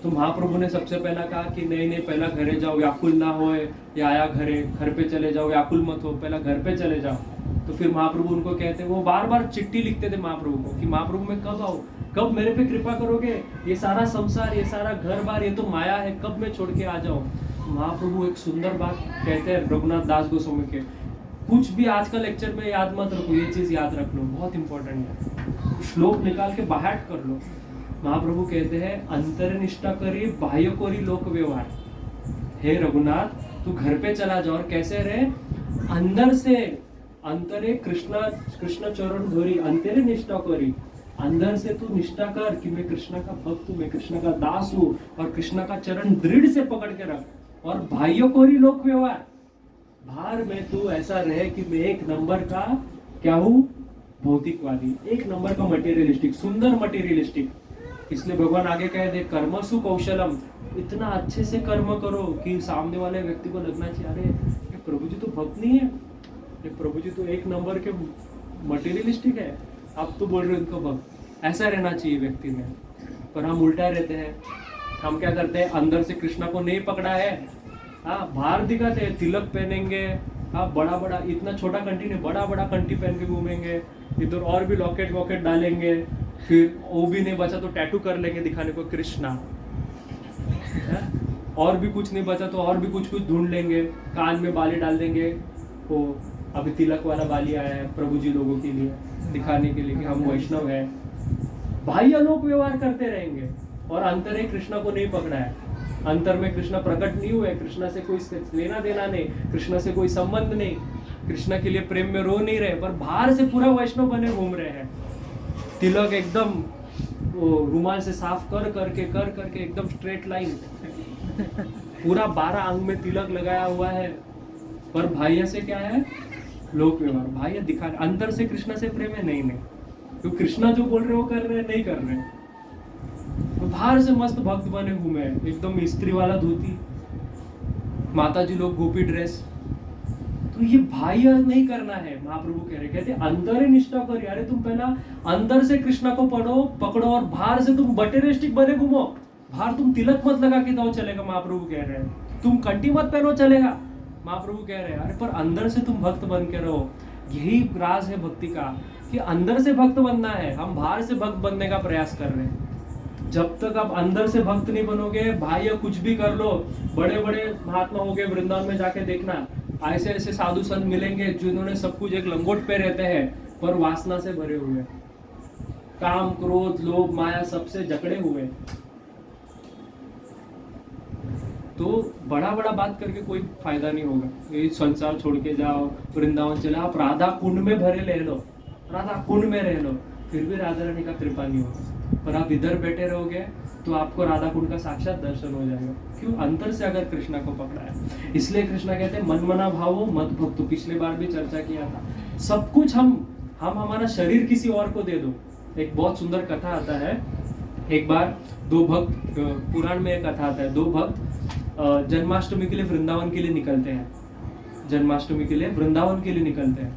तो महाप्रभु ने सबसे पहला कहा कि नहीं नहीं, पहला घरे जाओ, व्याकुल ना होए, या आया घर पे चले जाओ, व्याकुल मत हो, पहला घर पे चले जाओ। तो फिर महाप्रभु उनको कहते, वो बार बार चिट्ठी लिखते थे महाप्रभु को कि महाप्रभु मैं कब आऊँ, कब मेरे पे कृपा करोगे, ये सारा संसार, ये सारा घर बार, ये तो माया है, कब मैं छोड़ के आ जाऊँ। महाप्रभु एक सुंदर बात कहते हैं रघुनाथ दास गोस्वामी के, कुछ भी आज का लेक्चर में याद मत रखो, ये चीज याद रख लो, बहुत इंपॉर्टेंट है, श्लोक निकाल के बाहर कर लो। महाप्रभु कहते हैं अंतर निष्ठा करी बाह्य कोरी लोक व्यवहार। हे रघुनाथ, तू घर पे चला जा, और कैसे रहे, अंदर से, अंतरे कृष्ण चरण धोरी, अंतरे निष्ठा करी, अंदर से तू निष्ठा कर कि मैं कृष्ण का भक्त हूँ, मैं कृष्ण का दास हूँ, और कृष्ण का चरण दृढ़ से पकड़ के रख। और बाह्य कोरी लोक व्यवहार, बाहर में तू ऐसा रहे कि मैं एक नंबर का क्या हूँ, भौतिकवादी, एक नंबर का मटेरियलिस्टिक, सुंदर मटेरियलिस्टिक। इसलिए भगवान आगे कह दे कर्मसु कौशलम, इतना अच्छे से कर्म करो कि सामने वाले व्यक्ति को लगना चाहिए अरे ये प्रभु जी तो भक्त नहीं है, ये प्रभु जी तो एक नंबर के मटेरियलिस्टिक है, आप तो बोल रहे हो इनको भक्त। ऐसा रहना चाहिए व्यक्ति में। पर हम उल्टा रहते हैं, हम क्या करते हैं, अंदर से कृष्णा को नहीं पकड़ा है, हाँ बाहर दिखाते हैं, तिलक पहनेंगे, हाँ बड़ा बड़ा, इतना छोटा कंठी नहीं, बड़ा बड़ा कंठी पहन के घूमेंगे, इधर और भी लॉकेट वॉकेट डालेंगे, फिर वो भी नहीं बचा तो टैटू कर लेंगे दिखाने को कृष्णा, और भी कुछ नहीं बचा तो और भी कुछ ढूंढ लेंगे, कान में बाली डाल देंगे, वो अभी तिलक वाला बाली आया है प्रभु जी लोगों के लिए, दिखाने के लिए कि हम वैष्णव हैं। बाह्य लोक व्यवहार करते रहेंगे और अंतर है कृष्णा को नहीं पकड़ा है, अंतर में कृष्णा प्रकट नहीं हुए, कृष्णा से कोई लेना देना नहीं, कृष्णा से कोई संबंध नहीं, कृष्णा के लिए प्रेम में रो नहीं रहे, पर बाहर से पूरा वैष्णव बने घूम रहे हैं। तिलक एकदम रुमाल से साफ कर करके एकदम स्ट्रेट लाइन, पूरा 12 अंग में तिलक लगाया हुआ है, पर बाह्य से क्या है, लोक व्यवहार, बाह्य दिखा, अंतर से कृष्णा से प्रेम है नहीं, तो कृष्णा जो बोल रहे हो कर रहे हैं, नहीं कर रहे, तो बाहर से मस्त भक्त बने घूमे, एकदम स्त्री वाला धोती, माता जी लोग गोपी ड्रेस, तो ये बाह्य नहीं करना है। महाप्रभु कह रहे, कहते अंदर निष्ठा करिए, अरे तुम पहला अंदर से कृष्णा को पकड़ो और बाहर से तुम मटेरियलिस्टिक बने घूमो, बाहर तुम तिलक मत लगा के दो चलेगा, महाप्रभु कह रहे हैं, तुम कंठी मत पहनो चलेगा, महाप्रभु कह रहे हैं, अरे पर अंदर से तुम भक्त बन के रहो। यही राज है भक्ति का, कि अंदर से भक्त बनना है, हम बाहर से भक्त बनने का प्रयास कर रहे हैं। जब तक आप अंदर से भक्त नहीं बनोगे, बाह्य कुछ भी कर लो, बड़े बड़े महात्मा हो गए, वृंदावन में जाके देखना, ऐसे ऐसे साधु संत मिलेंगे जिन्होंने सब कुछ एक लंगोट पे रहते हैं, पर वासना से भरे हुए, काम क्रोध लोभ माया सबसे जकड़े हुए। तो बड़ा बड़ा बात करके कोई फायदा नहीं होगा, ये संसार छोड़ के जाओ, वृंदावन चले, आप राधा कुंड में भरे ले लो, राधा कुंड में रह लो, फिर भी राधा रानी का कृपा नहीं होगा। पर आप इधर बैठे रहोगे तो आपको राधा कुंड का साक्षात दर्शन हो जाएगा। क्यों? अंतर से अगर कृष्णा को पकड़ा है। इसलिए कृष्णा कहते हैं मन मना भावो मत भक्तो, पिछले बार भी चर्चा किया था। सब कुछ हम हमारा शरीर किसी और को दे दो। एक बहुत सुंदर कथा आता है, एक बार दो भक्त, पुराण में एक कथा आता है, दो भक्त जन्माष्टमी के लिए वृंदावन के लिए निकलते हैं, जन्माष्टमी के लिए वृंदावन के लिए निकलते हैं,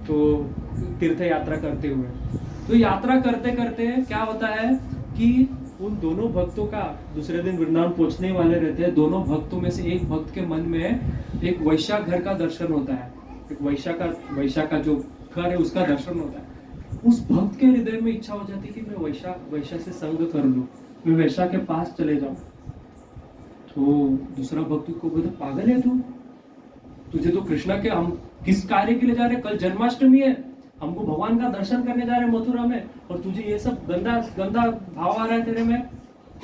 तो तीर्थ यात्रा करते हुए। तो यात्रा करते करते क्या होता है कि उन दोनों भक्तों का दूसरे दिन वृंदावन पहुंचने वाले रहते हैं, दोनों भक्तों में से एक भक्त के मन में एक वैश्या घर का दर्शन होता है, एक वैश्या का जो घर है उसका दर्शन होता है। उस भक्त के हृदय में इच्छा हो जाती है कि मैं वैश्या से संग कर लूं, मैं वैश्या के पास चले जाऊं। तो दूसरा भक्त को बोलता, पागल है तू तुझे तो कृष्णा के, हम किस कार्य के लिए जा रहे हैं, कल जन्माष्टमी है, हमको भगवान का दर्शन करने जा रहे हैं मथुरा में, और तुझे ये सब गंदा गंदा भाव आ रहा है तेरे में।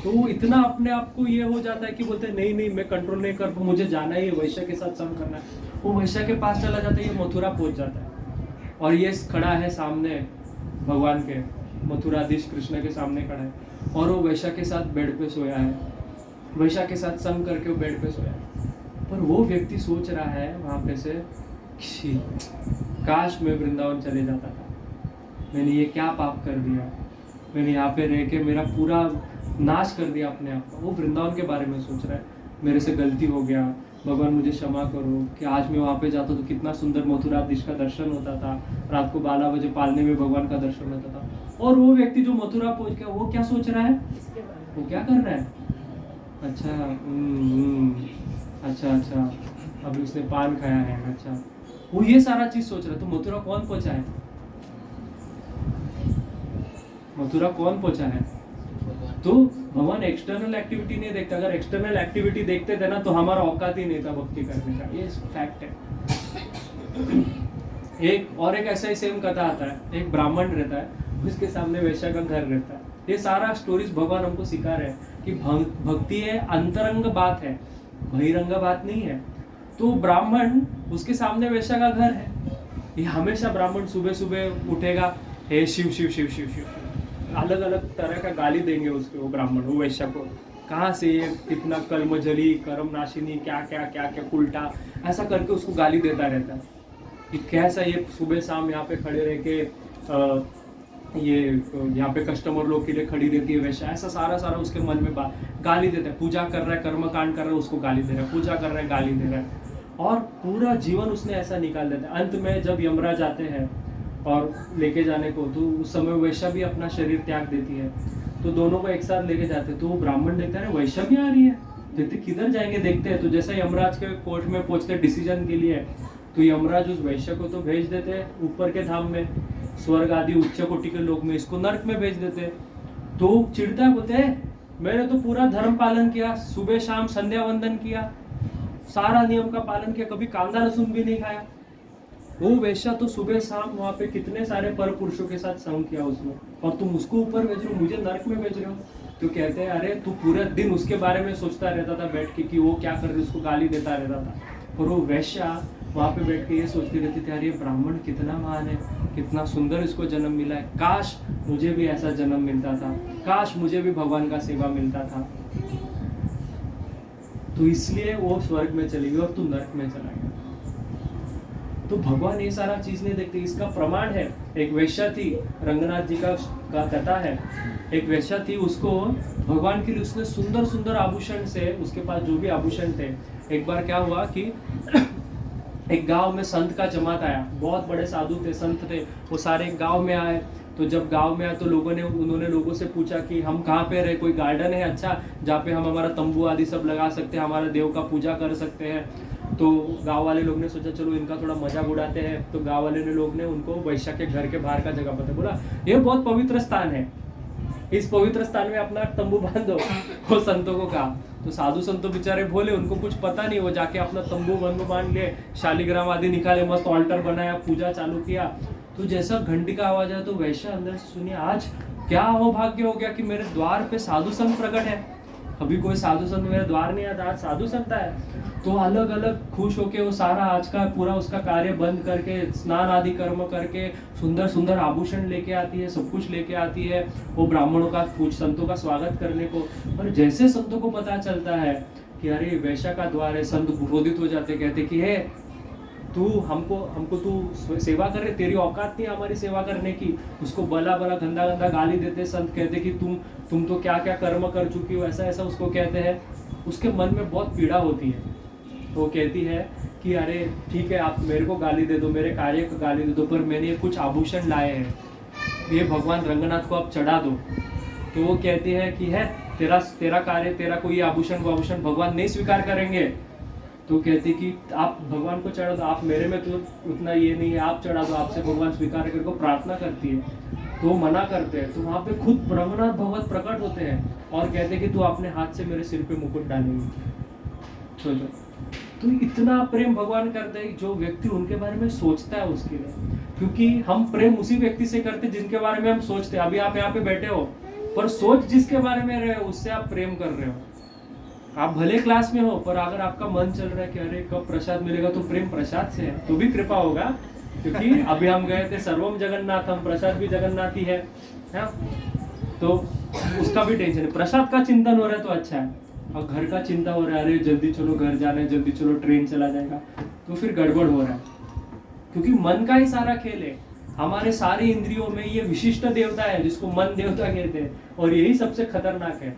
तो वो इतना अपने आप को ये हो जाता है कि बोलते हैं नहीं नहीं मैं कंट्रोल नहीं कर पाऊँ, मुझे जाना ही है, वैश्य के साथ संग करना है। वो वैश्य के पास चला जाता है, ये मथुरा पहुंच जाता है, और ये खड़ा है सामने भगवान के, मथुराधीश कृष्ण के सामने खड़ा है, और वो वैश्य के साथ बेड पे सोया है, वैश्य के साथ संग करके वो बेड पे सोया है। पर वो व्यक्ति सोच रहा है वहाँ पे से, छी, काश मैं वृंदावन चले जाता था, मैंने ये क्या पाप कर दिया, मैंने यहाँ पे रह के मेरा पूरा नाश कर दिया अपने आप का। वो वृंदावन के बारे में सोच रहा है, मेरे से गलती हो गया, भगवान मुझे क्षमा करो, कि आज मैं वहाँ पे जाता तो कितना सुंदर मथुराधीश का दर्शन होता था, रात को 12 बजे पालने में भगवान का दर्शन होता था। और वो व्यक्ति जो मथुरा पहुँच गया, वो क्या सोच रहा है, वो क्या कर रहा है, अच्छा अच्छा अच्छा अभी उसने पान खाया है, अच्छा वो ये सारा चीज सोच रहा है। तो मथुरा कौन पहुंचा है, मथुरा कौन पहुंचा है? तो भगवान एक्सटर्नल एक्टिविटी नहीं देखता, अगर एक्सटर्नल एक्टिविटी देखते थे ना तो हमारा औकात ही नहीं था भक्ति करने का, ये फैक्ट है। एक ऐसा ही सेम कथा आता है, एक ब्राह्मण रहता है, उसके सामने वैश्य का घर रहता है। ये सारा स्टोरीज भगवान हमको सिखा रहे हैं कि भक्ति है अंतरंग बात है, बहिरंग बात नहीं है। तो ब्राह्मण, उसके सामने वैश्य का घर है, ये हमेशा ब्राह्मण सुबह सुबह उठेगा, हे शिव शिव शिव शिव शिव, अलग अलग तरह का गाली देंगे उसको, वो ब्राह्मण वो वैश्य को, कहाँ से ये कितना कर्मजली कर्मनाशिनी क्या क्या क्या क्या उल्टा ऐसा करके उसको गाली देता रहता है कि कैसा ये सुबह शाम यहाँ पे खड़े रह के ये यहाँ पे कस्टमर लोग के लिए खड़ी रहती है वैश्य, ऐसा सारा उसके मन में गाली देता है। पूजा कर रहा है, कर्म कांड कर रहा है, उसको गाली दे रहा है, पूजा कर रहा है, गाली दे रहा है, और पूरा जीवन उसने ऐसा निकाल देता है। अंत में जब यमराज आते हैं और लेके जाने को, तो उस समय वैश्य भी अपना शरीर त्याग देती है, तो दोनों को एक साथ लेके जाते हैं। तो वो ब्राह्मण देखता है वैश्य भी आ रही है, देखते किधर जाएंगे देखते हैं। तो जैसे यमराज के कोर्ट में पहुंचते डिसीजन के लिए, तो यमराज उस वैश्य को तो भेज देते हैं ऊपर के धाम में, स्वर्ग आदि उच्च कोटि के लोक में, इसको नरक में भेज देते हैं। तो चिढ़ता है, बोलते हैं मैंने तो पूरा धर्म पालन किया, सुबह शाम संध्या वंदन किया, सारा नियम का पालन किया, कभी कांदा लहसुन भी नहीं खाया। वो वैश्य तो सुबह शाम वहाँ पे कितने सारे पर पुरुषों के साथ संग किया उसने, और तुम उसको ऊपर भेज रहे हो, मुझे नरक में भेज रहे हो। तो कहते हैं अरे तू पूरे दिन उसके बारे में सोचता रहता था बैठ के कि वो क्या कर रही, उसको गाली देता रहता था। और वो वैश्य वहाँ पे बैठ के ये सोचती रहती थी, अरे ब्राह्मण कितना महान है, कितना सुंदर इसको जन्म मिला है, काश मुझे भी ऐसा जन्म मिलता था, काश मुझे भी भगवान का सेवा मिलता था। तो इसलिए वो स्वर्ग में चली गई और तू नरक में चला गया। तो भगवान ये सारा चीज नहीं देखते। इसका प्रमाण है, एक वैश्या थी, रंगनाथ जी का कथा है, एक वैश्या थी, उसको भगवान के लिए उसने सुंदर सुंदर आभूषण से, उसके पास जो भी आभूषण थे, एक बार क्या हुआ कि एक गांव में संत का जमात आया, बहुत बड़े साधु थे, संत थे, वो सारे गांव में आए। तो जब गांव में आए तो उन्होंने लोगों से पूछा कि हम कहाँ पे रहे, कोई गार्डन है अच्छा जहाँ पे हम हमारा तंबू आदि सब लगा सकते हैं, हमारे देव का पूजा कर सकते हैं। तो गांव वाले लोग ने सोचा चलो इनका थोड़ा मजाक उड़ाते हैं। तो गांव वाले लोग ने उनको वैश्य के घर के बाहर का जगह पता, बोला ये बहुत पवित्र स्थान है, इस पवित्र स्थान में अपना तंबू बांध दो। वो संतों को कहा, तो साधु संतों बेचारे बोले, उनको कुछ पता नहीं, वो जाके अपना तंबू बांध लिए, शालिग्राम आदि निकाले, मस्त ऑल्टर बनाया, पूजा चालू किया। तो जैसा घंटी का आवाज आया तो वैश्य अंदर से सुनिए, आज क्या अहोभाग्य हो गया कि मेरे द्वार पे साधु संत प्रकट है, कभी कोई साधु संत मेरे द्वार नहीं आता, आज साधु संत है। तो अलग अलग खुश होके वो सारा आज का पूरा उसका कार्य बंद करके, स्नान आदि कर्म करके, सुंदर सुंदर आभूषण लेके आती है, सब कुछ लेके आती है वो ब्राह्मणों का, संतों का स्वागत करने को। और जैसे संतों को पता चलता है कि अरे वैश्य का द्वार है, संत क्रोधित हो जाते, कहते कि हे तू हमको तू सेवा कर रहे, तेरी औकात नहीं हमारी सेवा करने की। उसको बला गंदा गाली देते संत, कहते कि तुम तो क्या क्या कर्म कर चुकी हो, ऐसा ऐसा उसको कहते हैं। उसके मन में बहुत पीड़ा होती है, तो कहती है कि अरे ठीक है आप मेरे को गाली दे दो, मेरे कार्य को गाली दे दो, पर मैंने कुछ आभूषण लाए हैं, ये भगवान रंगनाथ को आप चढ़ा दो। तो वो कहती है कि है तेरा कार्य, तेरा कोई आभूषण भगवान नहीं स्वीकार करेंगे। तो कहती कि आप भगवान को चढ़ा दो, आप मेरे में तो उतना ये नहीं है, आप चढ़ा दो, आपसे भगवान स्वीकार करके को प्रार्थना करती है। तो वो मना करते हैं। तो वहाँ पे खुद रंगनाथ भगवत प्रकट होते हैं और कहते हैं कि तू अपने हाथ से मेरे सिर पे मुकुट डालेंगे। सोचो तो इतना प्रेम भगवान करते हैं जो व्यक्ति उनके बारे में सोचता है उसके लिए, क्योंकि हम प्रेम उसी व्यक्ति से करते हैं जिनके बारे में हम सोचते हैं। अभी आप यहाँ पे बैठे हो, पर सोच जिसके बारे में रहे हो उससे आप प्रेम कर रहे हो। आप भले क्लास में हो, पर अगर आपका मन चल रहा है कि अरे कब प्रसाद मिलेगा, तो प्रेम प्रसाद से है, तो भी कृपा होगा। क्योंकि अभी हम गए थे सर्वम जगन्नाथम, प्रसाद भी जगन्नाथ ही है, तो उसका भी टेंशन है। प्रसाद का चिंतन हो रहा है तो अच्छा है, और घर का चिंता हो रहा है, अरे जल्दी चलो घर जाना है, जल्दी चलो ट्रेन चला जाएगा, तो फिर गड़बड़ हो रहा है। क्योंकि मन का ही सारा खेल है। हमारे सारे इंद्रियों में ये विशिष्ट देवता है जिसको मन देवता कहते हैं, और यही सबसे खतरनाक है।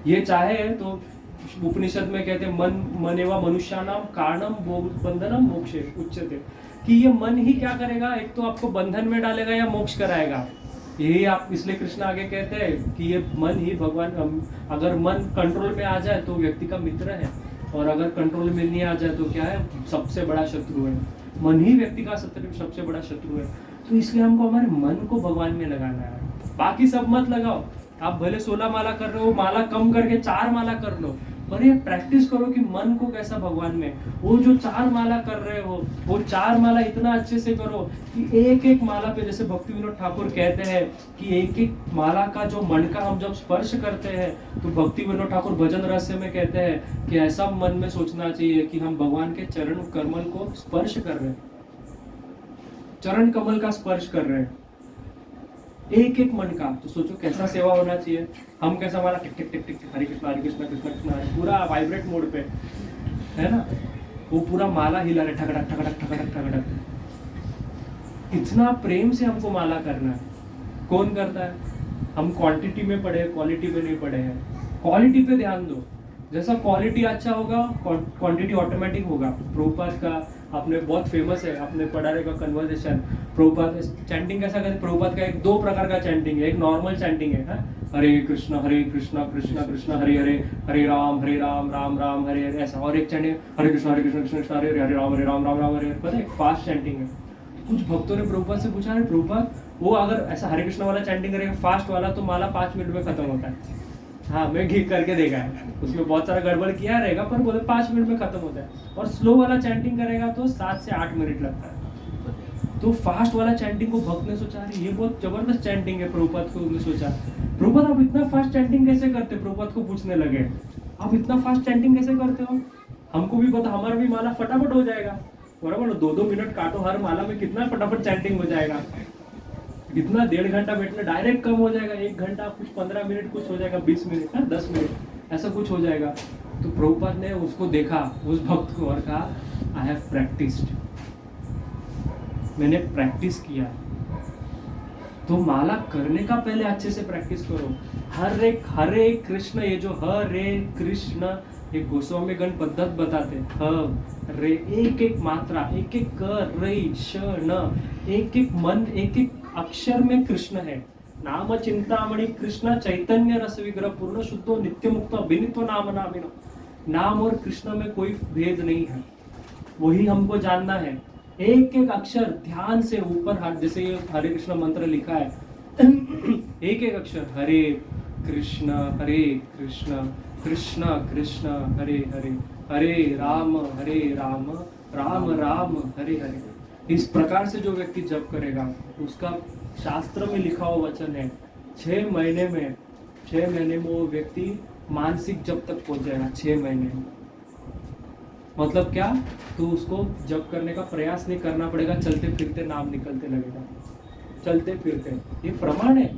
ये चाहे तो उपनिषद में कहते हैं मन मनेवा मनुष्यानाम कारणम बंधनम मोक्षे उच्यते, कि ये मन ही क्या करेगा, एक तो आपको बंधन में डालेगा या मोक्ष कराएगा। यही आप, इसलिए कृष्ण आगे कहते हैं कि ये मन ही भगवान, अगर मन कंट्रोल में आ जाए तो व्यक्ति का मित्र है, और अगर कंट्रोल में नहीं आ जाए तो क्या है, सबसे बड़ा शत्रु है। मन ही व्यक्ति का सबसे बड़ा शत्रु है। तो इसलिए हमको हमारे मन को भगवान में लगाना है, बाकी सब मत लगाओ। आप भले 16 माला कर रहे हो, माला कम करके 4 माला कर लो, पर ये प्रैक्टिस करो कि मन को कैसा भगवान में, वो जो 4 माला कर रहे हो, वो 4 माला इतना अच्छे से करो कि एक एक माला पे, जैसे भक्ति विनोद ठाकुर कहते हैं कि एक एक माला का जो मन का हम जब स्पर्श करते हैं, तो भक्ति विनोद ठाकुर भजन रहस्य में कहते हैं कि ऐसा मन में सोचना चाहिए कि हम भगवान के चरण कमल को स्पर्श कर रहे हैं, चरण कमल का स्पर्श कर रहे हैं, एक एक मन का। तो सोचो कैसा सेवा होना चाहिए, हम कैसा, हमारा टिक टिक टिक टिक हरे कृष्णा कृष्ण कृष्ण हरे, पूरा वाइब्रेट मोड पे है ना, वो पूरा माला हिला रहे, ठगड़क ठगड़क ठगड़क ठगड़क। इतना प्रेम से हमको माला करना है। कौन करता है? हम क्वांटिटी में पढ़े, क्वालिटी पे नहीं पढ़े हैं। क्वालिटी पे ध्यान दो, जैसा क्वालिटी अच्छा होगा क्वांटिटी ऑटोमेटिक होगा। प्रभुपाद का आपने बहुत फेमस है, आपने पढ़ा रहेगा कन्वर्सेशन। प्रभुपाद चैंटिंग कैसा करते? प्रभुपाद का एक 2 प्रकार का चैंटिंग है। एक नॉर्मल चैंटिंग है, हरे कृष्णा कृष्णा कृष्णा हरे हरे, हरे राम राम राम हरे हरे, ऐसा। और एक चैंटिंग हरे कृष्णा कृष्ण कृष्ण हरे हरे, हरे राम राम हरे हरे। पता है, एक फास्ट चैंटिंग है। कुछ भक्तों ने प्रभुपाद से पूछा, अरे प्रभुपाद, वो अगर ऐसा हरे कृष्णा वाला चैंटिंग करेगा फास्ट वाला, तो माला 5 मिनट में खत्म होता है। हाँ, मैं घी करके देखा है, उसमें बहुत सारा गड़बड़ किया रहेगा, पर बोले 5 मिनट में खत्म होता है। और स्लो वाला चैंटिंग करेगा तो 7 से 8 मिनट लगता है। तो फास्ट वाला चैंटिंग को भक्त ने सोचा, अरे ये बहुत जबरदस्त चैंटिंग है। प्रभुपाद को उन्होंने सोचा, प्रभुपाद आप इतना फास्ट चैंटिंग कैसे करते? प्रभुपाद को पूछने लगे, आप इतना फास्ट चैंटिंग कैसे करते हो? हमको भी पता, हमारा भी माला फटाफट हो जाएगा। बराबर, 2-2 मिनट काटो हर माला में, कितना फटाफट चैंटिंग हो जाएगा। इतना 1.5 घंटा बैठना डायरेक्ट कम हो जाएगा, 1 घंटा कुछ 15 मिनट कुछ हो जाएगा, 20 मिनट 10 मिनट ऐसा कुछ हो जाएगा। तो प्रभुपाद ने उसको देखा, उस भक्त को, और कहा, आई हैव प्रैक्टिस्ड, मैंने प्रैक्टिस किया। तो माला करने का पहले अच्छे से प्रैक्टिस करो। हरे कृष्ण, ये जो हरे कृष्ण, ये गोस्वामी गण पद्धत बताते, रे, एक एक मात्रा, एक एक क, रे, श, न, एक एक मन, एक एक अक्षर में कृष्ण है। नाम चिंतामणि कृष्ण चैतन्य रस विग्रह पूर्ण शुद्धो नित्य मुक्त अभिनित्व नाम नामिनो। नाम और कृष्ण में कोई भेद नहीं है, वही हमको जानना है। एक एक अक्षर ध्यान से ऊपर हाथ, जैसे ये हरे कृष्ण मंत्र लिखा है, एक एक अक्षर, हरे कृष्ण कृष्ण कृष्ण हरे हरे, हरे राम राम राम हरे हरे। इस प्रकार से जो व्यक्ति जप करेगा, उसका शास्त्र में लिखा हुआ वचन है, 6 महीने में वो व्यक्ति मानसिक जप तक पहुंच जाएगा। 6 महीने में मतलब क्या? तो उसको जप करने का प्रयास नहीं करना पड़ेगा, चलते फिरते नाम निकलते लगेगा, चलते फिरते। ये प्रमाण है,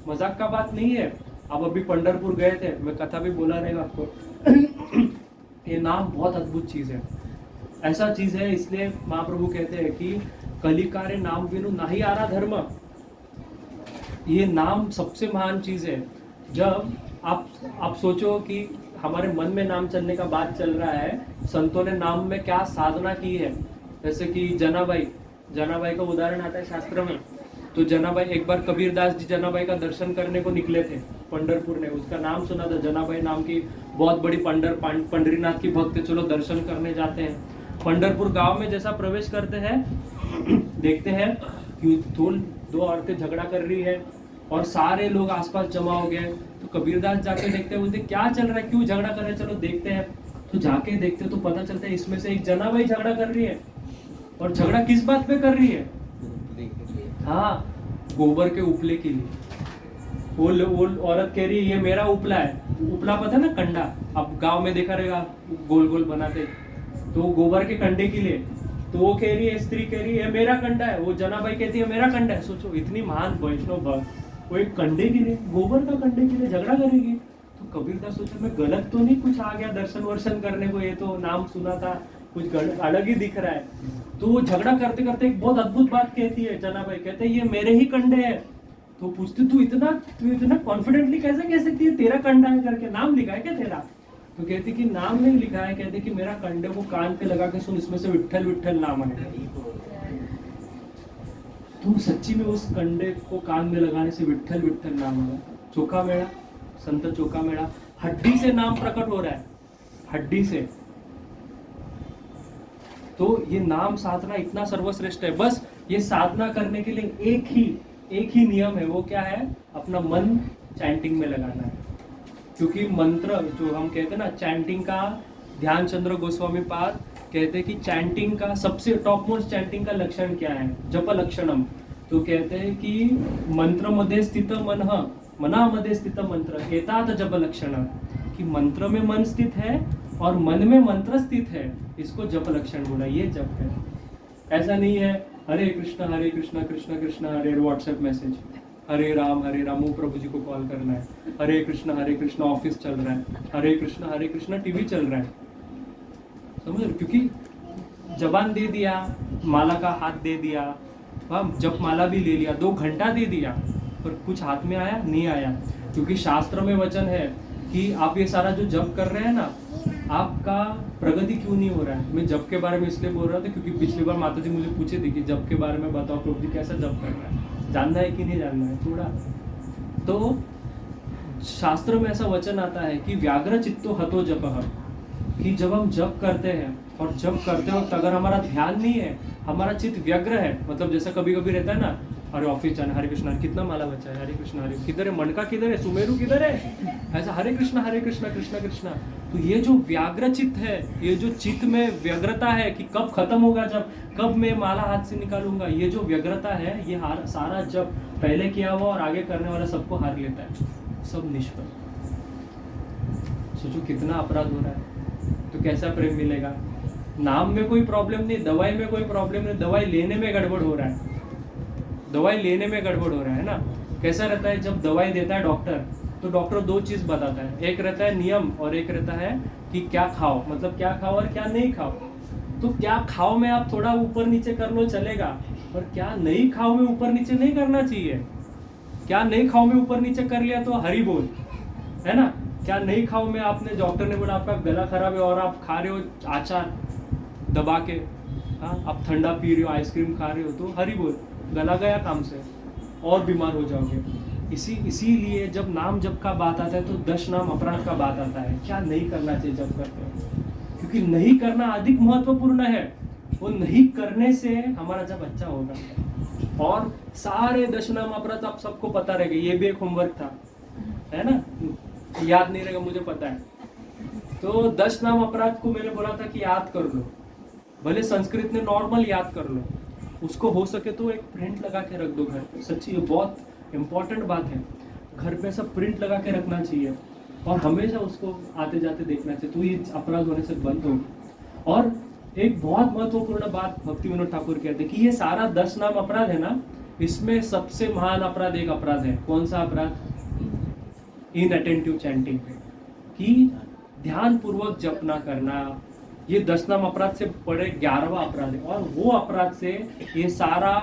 मजाक का बात नहीं है। अब अभी पंढरपुर गए थे, मैं कथा भी बोला रहेगा आपको। ये नाम बहुत अद्भुत चीज है, ऐसा चीज है, इसलिए महाप्रभु कहते हैं कि कलिकारे नाम बिनु नहीं आ रहा धर्म। ये नाम सबसे महान चीज है। जब आप सोचो कि हमारे मन में नाम चलने का बात चल रहा है, संतों ने नाम में क्या साधना की है। जैसे कि जनाबाई का उदाहरण आता है शास्त्र में। तो जनाबाई, एक बार कबीरदास जी जनाबाई का दर्शन करने को निकले थे पंढरपुर ने, उसका नाम सुना था, जनाबाई नाम की बहुत बड़ी पंढरीनाथ की भक्त, चलो दर्शन करने जाते हैं। पंढरपुर गांव में जैसा प्रवेश करते हैं, देखते हैं कि 2 औरतें झगड़ा कर रही है और सारे लोग आसपास जमा हो गए। तो कबीरदास जाके देखते हैं, बोलते क्या चल रहा है, क्यों झगड़ा कर रहे हैं, चलो देखते हैं। तो जाके देखते तो पता चलता है इसमें से एक जनाबाई झगड़ा कर रही है। और झगड़ा किस बात पे कर रही है? हाँ, गोबर के उपले के लिए। वो औरत कह रही है ये मेरा उपला है। उपला पता है ना, कंडा, अब गांव में देखा रहेगा गोल गोल बनाते, तो गोबर के कंडे के लिए। तो वो कह रही है, स्त्री कह रही है मेरा कंडा है, वो जनाबाई कहती है मेरा कंडा है। सोचो इतनी महान वैष्णव भक्त, वो एक कंडे के लिए, गोबर का कंडे के लिए झगड़ा करेगी। तो कबीरदास सोचा मैं गलत तो नहीं कुछ आ गया दर्शन वर्शन करने को, ये तो नाम सुना था, कुछ अलग ही दिख रहा है। तो वो झगड़ा करते करते एक बहुत अद्भुत बात कहती है जनाबाई, कहते हैं ये मेरे ही कंडे हैं। तो पूछते तू इतना कॉन्फिडेंटली कैसे कह सकती है तेरा कंडा है करके, नाम लिखा है क्या तेरा? तो कहती कि नाम नहीं लिखा है, कहते कि मेरा कंडे को कान पे लगा के सुन, इसमें से विट्ठल विट्ठल नाम है। तो सच्ची में उस कंडे को कान में लगाने से विट्ठल विट्ठल नाम है। चोखा मेड़ा, संत चोखा मेड़ा, हड्डी से नाम प्रकट हो रहा है, हड्डी से। तो ये नाम साधना इतना सर्वश्रेष्ठ है। बस ये साधना करने के लिए एक ही नियम है, वो क्या है? अपना मन चैंटिंग में लगाना है। क्योंकि मंत्र जो हम कहते हैं ना, चैंटिंग का, ध्यान चंद्र गोस्वामी पाद कहते हैं कि चैंटिंग का सबसे टॉप मोस्ट चैंटिंग का लक्षण क्या है? जप लक्षणम। तो कहते हैं कि मंत्र मध्ये स्थित मना मध्ये स्थित मंत्र एतात जप लक्षण, कि मंत्र में मन स्थित है और मन में मंत्र स्थित है, इसको जप लक्षण बोला। ये जप है, ऐसा नहीं है हरे कृष्णा कृष्ण कृष्ण हरे व्हाट्सएप मैसेज, हरे राम वो प्रभु जी को कॉल करना है, हरे कृष्ण ऑफिस चल रहा है, हरे कृष्ण टीवी चल रहा है। समझ? क्योंकि जबान दे दिया, माला का हाथ दे दिया, जप माला भी ले लिया, 2 घंटा दे दिया, पर कुछ हाथ में आया नहीं आया। क्योंकि शास्त्र में वचन है कि आप ये सारा जो जप कर रहे हैं ना, आपका प्रगति क्यों नहीं हो रहा है। मैं जप के बारे में इसलिए बोल रहा था क्योंकि पिछली बार माता जी मुझे पूछे थे कि जप के बारे में बताओ प्रभु जी, कैसा जप करना है, जानना है कि नहीं जानना है थोड़ा। तो शास्त्र में ऐसा वचन आता है कि व्याघ्र चित्तो हतो जपः, कि जब हम जप करते हैं और जप करते वक्त अगर हमारा ध्यान नहीं है, हमारा चित्त व्यग्र है, मतलब जैसा कभी कभी रहता है ना, अरे ऑफिस जाना, हरे कृष्ण कितना माला बचा है, हरे कृष्ण किधर है, मनका किधर है, सुमेरु किधर है, ऐसा हरे कृष्ण कृष्ण कृष्ण। तो ये जो व्याग्र चित्त है, ये जो चित्त में व्यग्रता है कि कब खत्म होगा, जब कब मैं माला हाथ से निकालूंगा, ये जो व्यग्रता है, ये सारा जब पहले किया हुआ और आगे करने वाला सबको हार लेता है, सब निष्फल। सोचो कितना अपराध हो रहा है, तो कैसा प्रेम मिलेगा? नाम में कोई प्रॉब्लम नहीं, दवाई में कोई प्रॉब्लम नहीं, दवाई लेने में गड़बड़ हो रहा है, दवाई लेने में गड़बड़ हो रहा है ना। कैसा रहता है जब दवाई देता है डॉक्टर, तो डॉक्टर 2 चीज बताता है, एक रहता है नियम और एक रहता है कि क्या खाओ, मतलब क्या खाओ और क्या नहीं खाओ। तो क्या खाओ में आप थोड़ा ऊपर नीचे कर लो चलेगा, पर क्या नहीं खाओ में ऊपर नीचे नहीं करना चाहिए। क्या नहीं खाओ में ऊपर नीचे कर लिया तो हरी बोल, है ना। क्या नहीं खाओ में आपने, डॉक्टर ने बोला आपका गला खराब है और आप खा रहे हो आचार दबा के, हाँ, आप ठंडा पी रहे हो, आइसक्रीम खा रहे हो, तो हरी बोल, गला गया काम से और बीमार हो जाओगे। इसीलिए जब नाम जप का बात आता है तो 10 नाम अपराध का बात आता है। क्या नहीं करना चाहिए जब करते हैं, क्योंकि नहीं करना अधिक महत्वपूर्ण है। वो नहीं करने से हमारा जब अच्छा होगा। और सारे 10 नाम अपराध आप सबको पता रहेगा, ये भी एक होमवर्क था, है ना, याद नहीं रहेगा मुझे पता है। तो 10 नाम अपराध को मैंने बोला था कि याद कर लो, भले संस्कृत में नॉर्मल याद कर लो, उसको हो सके तो एक प्रिंट लगा के रख दो घर पे। सच्ची ये बहुत इम्पोर्टेंट बात है, घर पे सब प्रिंट लगा के रखना चाहिए और हमेशा उसको आते जाते देखना चाहिए, तो ये अपराध होने से बंद होगा। और एक बहुत महत्वपूर्ण बात भक्ति विनोद ठाकुर कहते हैं कि ये सारा 10 नाम अपराध है ना, इसमें सबसे महान अपराध एक अपराध है। कौन सा अपराध? इनअटेंटिव चैंटिंग, कि ध्यान पूर्वक जप ना करना। ये 10 नाम अपराध से बड़े 11वां अपराध है, और वो अपराध से ये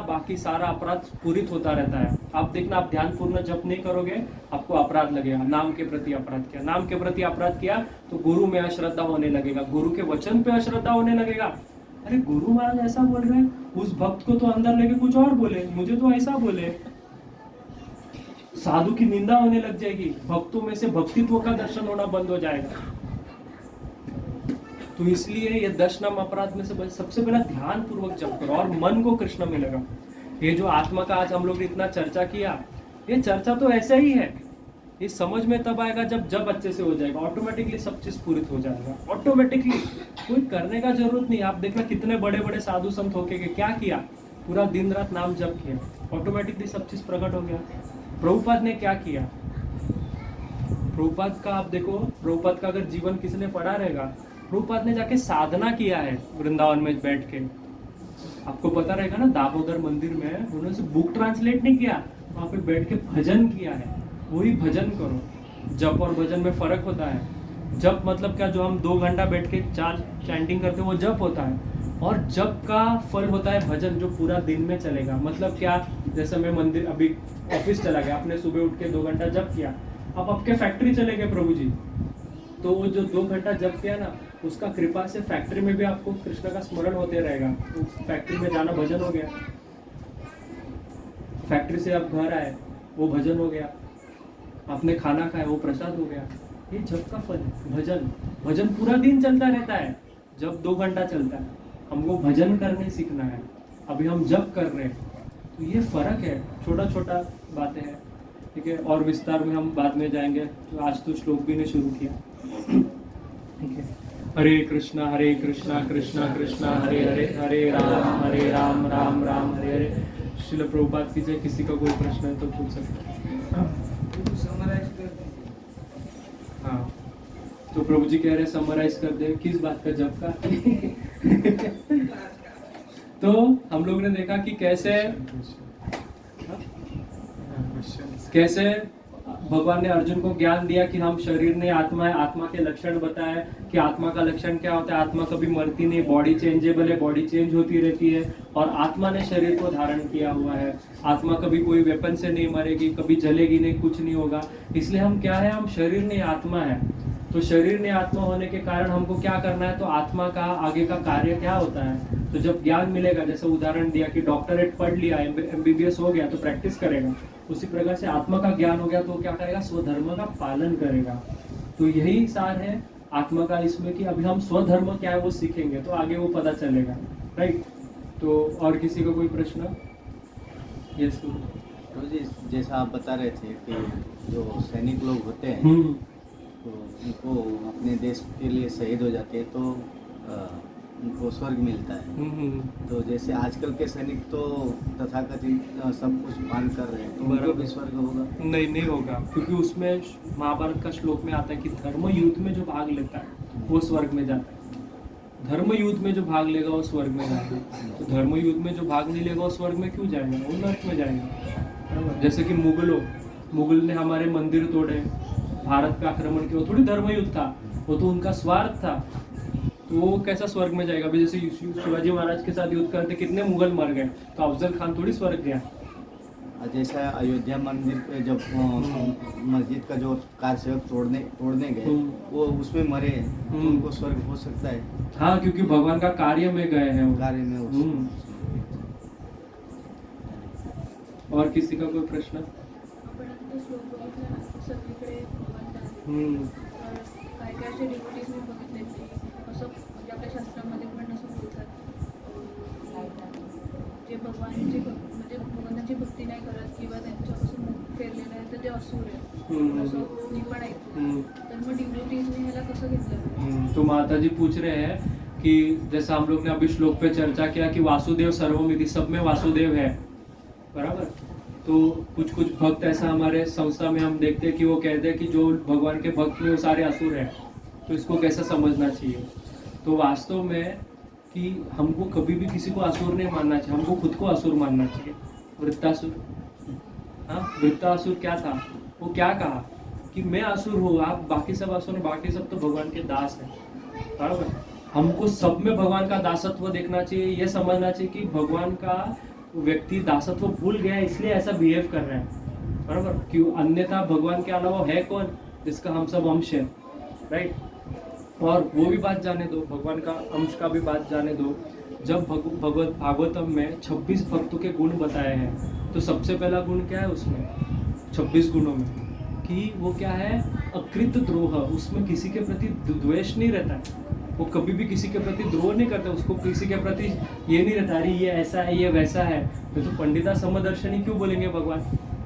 बाकी सारा अपराध पूरित होता रहता है। आप देखना, आप ध्यान पूर्ण जप नहीं करोगे, आपको अपराध लगेगा। नाम के प्रति अपराध किया, नाम के प्रति अपराध किया तो गुरु में अश्रद्धा होने लगेगा, गुरु के वचन पे अश्रद्धा होने लगेगा। अरे गुरु महाराज ऐसा बोल रहे हैं, उस भक्त को तो अंदर लेके कुछ और बोले, मुझे तो ऐसा बोले। साधु की निंदा होने लग जाएगी, भक्तों में से भक्तित्व का दर्शन होना बंद हो जाएगा। तो इसलिए ये 10 नाम अपराध में से सबसे पहला ध्यान पूर्वक जप करो और मन को कृष्ण में लगाओ। ये जो आत्मा का आज हम लोग ने इतना चर्चा किया, ये चर्चा तो ऐसा ही है, ये समझ में तब आएगा जब जब अच्छे से हो जाएगा, ऑटोमेटिकली सब चीज़ पूरित हो जाएगा ऑटोमेटिकली। कोई करने का जरूरत नहीं। आप देखना कितने बड़े बड़े साधु संत होके के क्या किया, पूरा दिन रात नाम जप किया, ऑटोमेटिकली सब चीज़ प्रकट हो गया। प्रभुपाद ने क्या किया, प्रभुपाद का आप देखो, प्रभुपाद का अगर जीवन किसने पढ़ा रहेगा, प्रभुपाद ने जाके साधना किया है वृंदावन में बैठ के। आपको पता रहेगा ना, दामोदर मंदिर में उन्होंने बुक ट्रांसलेट नहीं किया, वहाँ पे बैठ के भजन किया है। वही भजन करो। जप और भजन में फर्क होता है। जप मतलब क्या, जो हम 2 घंटा बैठ के चैंटिंग करते हैं वो जप होता है, और जप का फल होता है भजन, जो पूरा दिन में चलेगा। मतलब क्या, जैसे मैं मंदिर अभी ऑफिस चला गया, आपने सुबह उठ के 2 घंटा जप किया, अब आपके फैक्ट्री चले गए प्रभु जी, तो वो जो 2 घंटा जप किया ना, उसका कृपा से फैक्ट्री में भी आपको कृष्ण का स्मरण होते रहेगा। तो फैक्ट्री में जाना भजन हो गया, फैक्ट्री से आप घर आए वो भजन हो गया, आपने खाना खाया वो प्रसाद हो गया। ये जप का फल है भजन। भजन पूरा दिन चलता रहता है, जब 2 घंटा चलता है। हमको भजन करने सीखना है, अभी हम जप कर रहे हैं। तो ये फर्क है, छोटा छोटा बातें हैं, ठीक है। और विस्तार में हम बाद में जाएंगे, तो आज तो श्लोक भी ने शुरू किया, ठीक है। हरे कृष्णा कृष्णा कृष्णा हरे हरे, हरे राम राम राम हरे हरे। श्रील प्रभुपाद की जय। किसी का कोई प्रश्न है तो पूछ सकते हैं। हाँ, तो प्रभु जी कह रहे समराइज कर दे, किस बात का, जब का। तो हम लोग ने देखा कि कैसे भगवान ने अर्जुन को ज्ञान दिया कि हम शरीर ने आत्मा है, आत्मा के लक्षण बताए कि आत्मा का लक्षण क्या होता है। आत्मा कभी मरती नहीं, बॉडी चेंजेबल है, बॉडी चेंज होती रहती है, और आत्मा ने शरीर को धारण किया हुआ है। आत्मा कभी कोई वेपन से नहीं मरेगी, कभी जलेगी नहीं, कुछ नहीं होगा। इसलिए हम क्या है, हम शरीर नहीं आत्मा है। तो शरीर ने आत्मा होने के कारण हमको क्या करना है, तो आत्मा का आगे का कार्य क्या होता है। तो जब ज्ञान मिलेगा, जैसे उदाहरण दिया कि डॉक्टरेट पढ़ लिया, MBBS हो गया, तो प्रैक्टिस करेगा। उसी प्रकार से आत्मा का ज्ञान हो गया तो क्या करेगा, स्वधर्म का पालन करेगा। तो यही सार है आत्मा का इसमें, कि अभी हम स्वधर्म क्या है वो सीखेंगे, तो आगे वो पता चलेगा, राइट। तो और किसी का कोई प्रश्न? यस तो जी, जैसा आप बता रहे थे कि जो सैनिक लोग होते हैं तो उनको अपने देश के लिए शहीद हो जाते हैं, तो उनको स्वर्ग मिलता है। तो जैसे आजकल के सैनिक तो तथाकथित सब कुछ पान कर रहे हैं, तो उनको भी स्वर्ग होगा? नहीं होगा, क्योंकि उसमें महाभारत का श्लोक में आता है कि धर्म युद्ध में जो भाग लेता है वो स्वर्ग में जाता है। धर्म युद्ध में जो भाग लेगा वो स्वर्ग में जाएगा। तो धर्म युद्ध में जो भाग नहीं लेगा वो स्वर्ग में क्यों जाएगा, वो नरक में जाएगा। जैसे कि मुगल ने हमारे मंदिर तोड़े, भारत पे आक्रमण किया, वो थोड़ी धर्म युद्ध था, वो तो उनका स्वार्थ था। तो वो कैसा स्वर्ग में जाएगा? अभी जैसे शिवाजी महाराज के साथ युद्ध करते कितने मुगल मर गए, तो अफजल खान थोड़ी स्वर्ग गया। जैसा अयोध्या मंदिर पे जब मस्जिद का जो कार सेवक तोड़ने गए, वो उसमें मरे, तो उनको स्वर्ग हो सकता है? हाँ, क्योंकि भगवान का कार्य में गए हैं वो। कार्य में और किसी का कोई प्रश्न? जे भगवानाची भक्ती नाही करत किंवा त्यांच्यापासून मुख फेरलेलं आहे तर ते असुर आहे असं मी पण ऐकलं. तर मग डिव्होटीजने ह्याला कसं घेतलं? तो माता जी पूछ रहे हैं कि जैसा हम लोग ने अभी श्लोक पे चर्चा किया कि वासुदेव सर्वमिति, सब में वासुदेव है, बराबर। तो कुछ भक्त ऐसा हमारे संस्था में हम देखते हैं कि वो कहते हैं कि जो भगवान के भक्त में वो सारे असुर हैं, तो इसको कैसा समझना चाहिए? तो वास्तव में कि हमको कभी भी किसी को असुर नहीं मानना चाहिए, हमको खुद को असुर मानना चाहिए। वृत्तासुर, हाँ, वृत्तासुर क्या था, वो क्या कहा कि मैं असुर हूँ, आप बाकी सब असुर, बाकी सब तो भगवान के दास हैं, बराबर। हमको सब में भगवान का दासत्व देखना चाहिए, ये समझना चाहिए कि भगवान का व्यक्ति दासत्व भूल गया इसलिए ऐसा बिहेव कर रहे हैं, बराबर। क्यों? अन्यथा भगवान के अलावा है कौन जिसका हम सब अंश है, राइट। और वो भी बात जाने दो, भगवान का अंश का भी बात जाने दो। जब भागवतम में 26 भक्तों के गुण बताए हैं, तो सबसे पहला गुण क्या है उसमें 26 गुणों में, कि वो क्या है, अकृत द्रोह। उसमें किसी के प्रति द्वेष नहीं रहता है, वो कभी भी किसी के प्रति द्रोह नहीं करता, उसको किसी के प्रति ये नहीं रहता अरे ये ऐसा है ये वैसा है। तो पंडिता समदर्शनी क्यों बोलेंगे भगवान?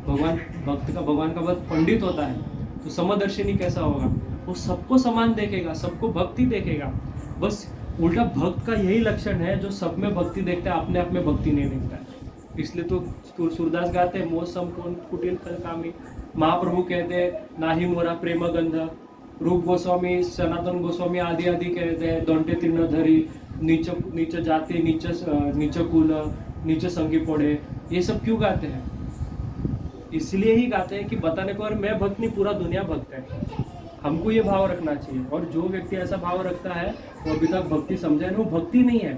भगवान भक्त का, भगवान का भक्त पंडित होता है, तो समदर्शिनी कैसा होगा? वो सबको समान देखेगा, सबको भक्ति देखेगा। बस उल्टा भक्त का यही लक्षण है, जो सब में भक्ति देखता है, अपने आप में भक्ति नहीं देखता है। इसलिए तो सूरदास गाते हैं, मोह सम कौन कुटिल फल कामी। महाप्रभु कहते हैं, नाही मोरा प्रेम गंध। रूप गोस्वामी, सनातन गोस्वामी आदि आदि कहते हैं, दंडे तीर्ण धरी, नीच नीच जाति, नीच कुल, नीच संगी पड़े। ये सब क्यों गाते हैं? इसलिए ही गाते हैं कि बताने को, और मैं भक्त नहीं, पूरा दुनिया भक्त है। हमको ये भाव रखना चाहिए। और जो व्यक्ति ऐसा भाव रखता है वो अभी तक भक्ति समझा नहीं, वो भक्ति नहीं है,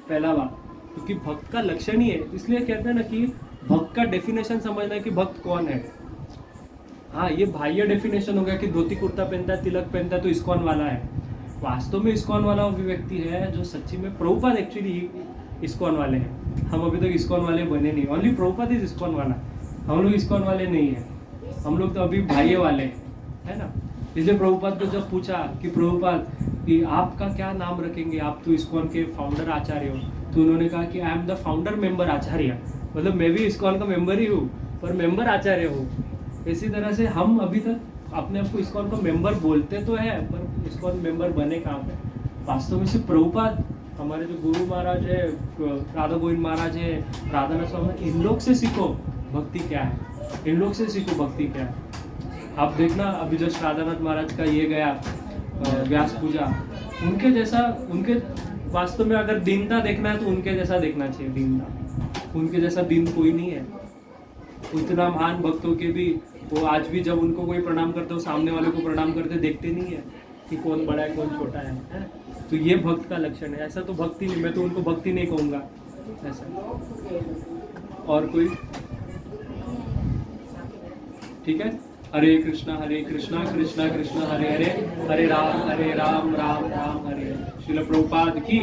पहला बात। क्योंकि भक्त का लक्षण ही है। इसलिए कहते हैं ना कि भक्त का डेफिनेशन समझना है कि भक्त कौन है। हाँ, ये बाह्य डेफिनेशन हो गया कि धोती कुर्ता पहनता है, तिलक पहनता है तो इस्कॉन वाला है। वास्तव में इस्कॉन वाला वो व्यक्ति है जो सच्ची में, प्रभुपाद एक्चुअली इस्कॉन वाले हैं। हम अभी तक इस्कॉन वाले बने नहीं। ओनली प्रभुपाद इज इस्कॉन वाला। हम लोग इस्कॉन वाले नहीं है, हम लोग तो अभी बाह्य वाले हैं, है ना। इसलिए प्रभुपाद को जब पूछा कि प्रभुपाद कि आपका क्या नाम रखेंगे, आप तो इस्कॉन के फाउंडर आचार्य हो, तो उन्होंने कहा कि I am the founder member Acharya. मतलब मैं भी इस्कॉन का मेंबर ही हूँ, पर मेंबर आचार्य हूँ। इसी तरह से हम अभी तक अपने आप को इस्कॉन का मेंबर बोलते तो है, पर इस्कॉन मेंबर बने कहाँ पे? वास्तव में सिर्फ प्रभुपाद, हमारे जो गुरु महाराज है, राधा गोविंद महाराज है, राधानाथ स्वामी, इन लोग से सीखो भक्ति क्या है, इन लोग से सीखो भक्ति क्या है। आप देखना, अभी जस्ट राधानाथ महाराज का ये गया व्यास पूजा, उनके जैसा, उनके वास्तव में अगर दीनता देखना है तो उनके जैसा देखना चाहिए। दीनता, उनके जैसा दीन कोई नहीं है। इतना महान भक्तों के भी वो आज भी जब उनको कोई प्रणाम करते हो, सामने वाले को प्रणाम करते देखते नहीं है कि कौन बड़ा है कौन छोटा है? तो ये भक्त का लक्षण है। ऐसा तो भक्ति नहीं, मैं तो उनको भक्ति नहीं कहूँगा ऐसा। और कोई? ठीक है। हरे कृष्णा कृष्णा कृष्णा हरे हरे, हरे राम राम राम हरे। श्रील प्रभुपाद की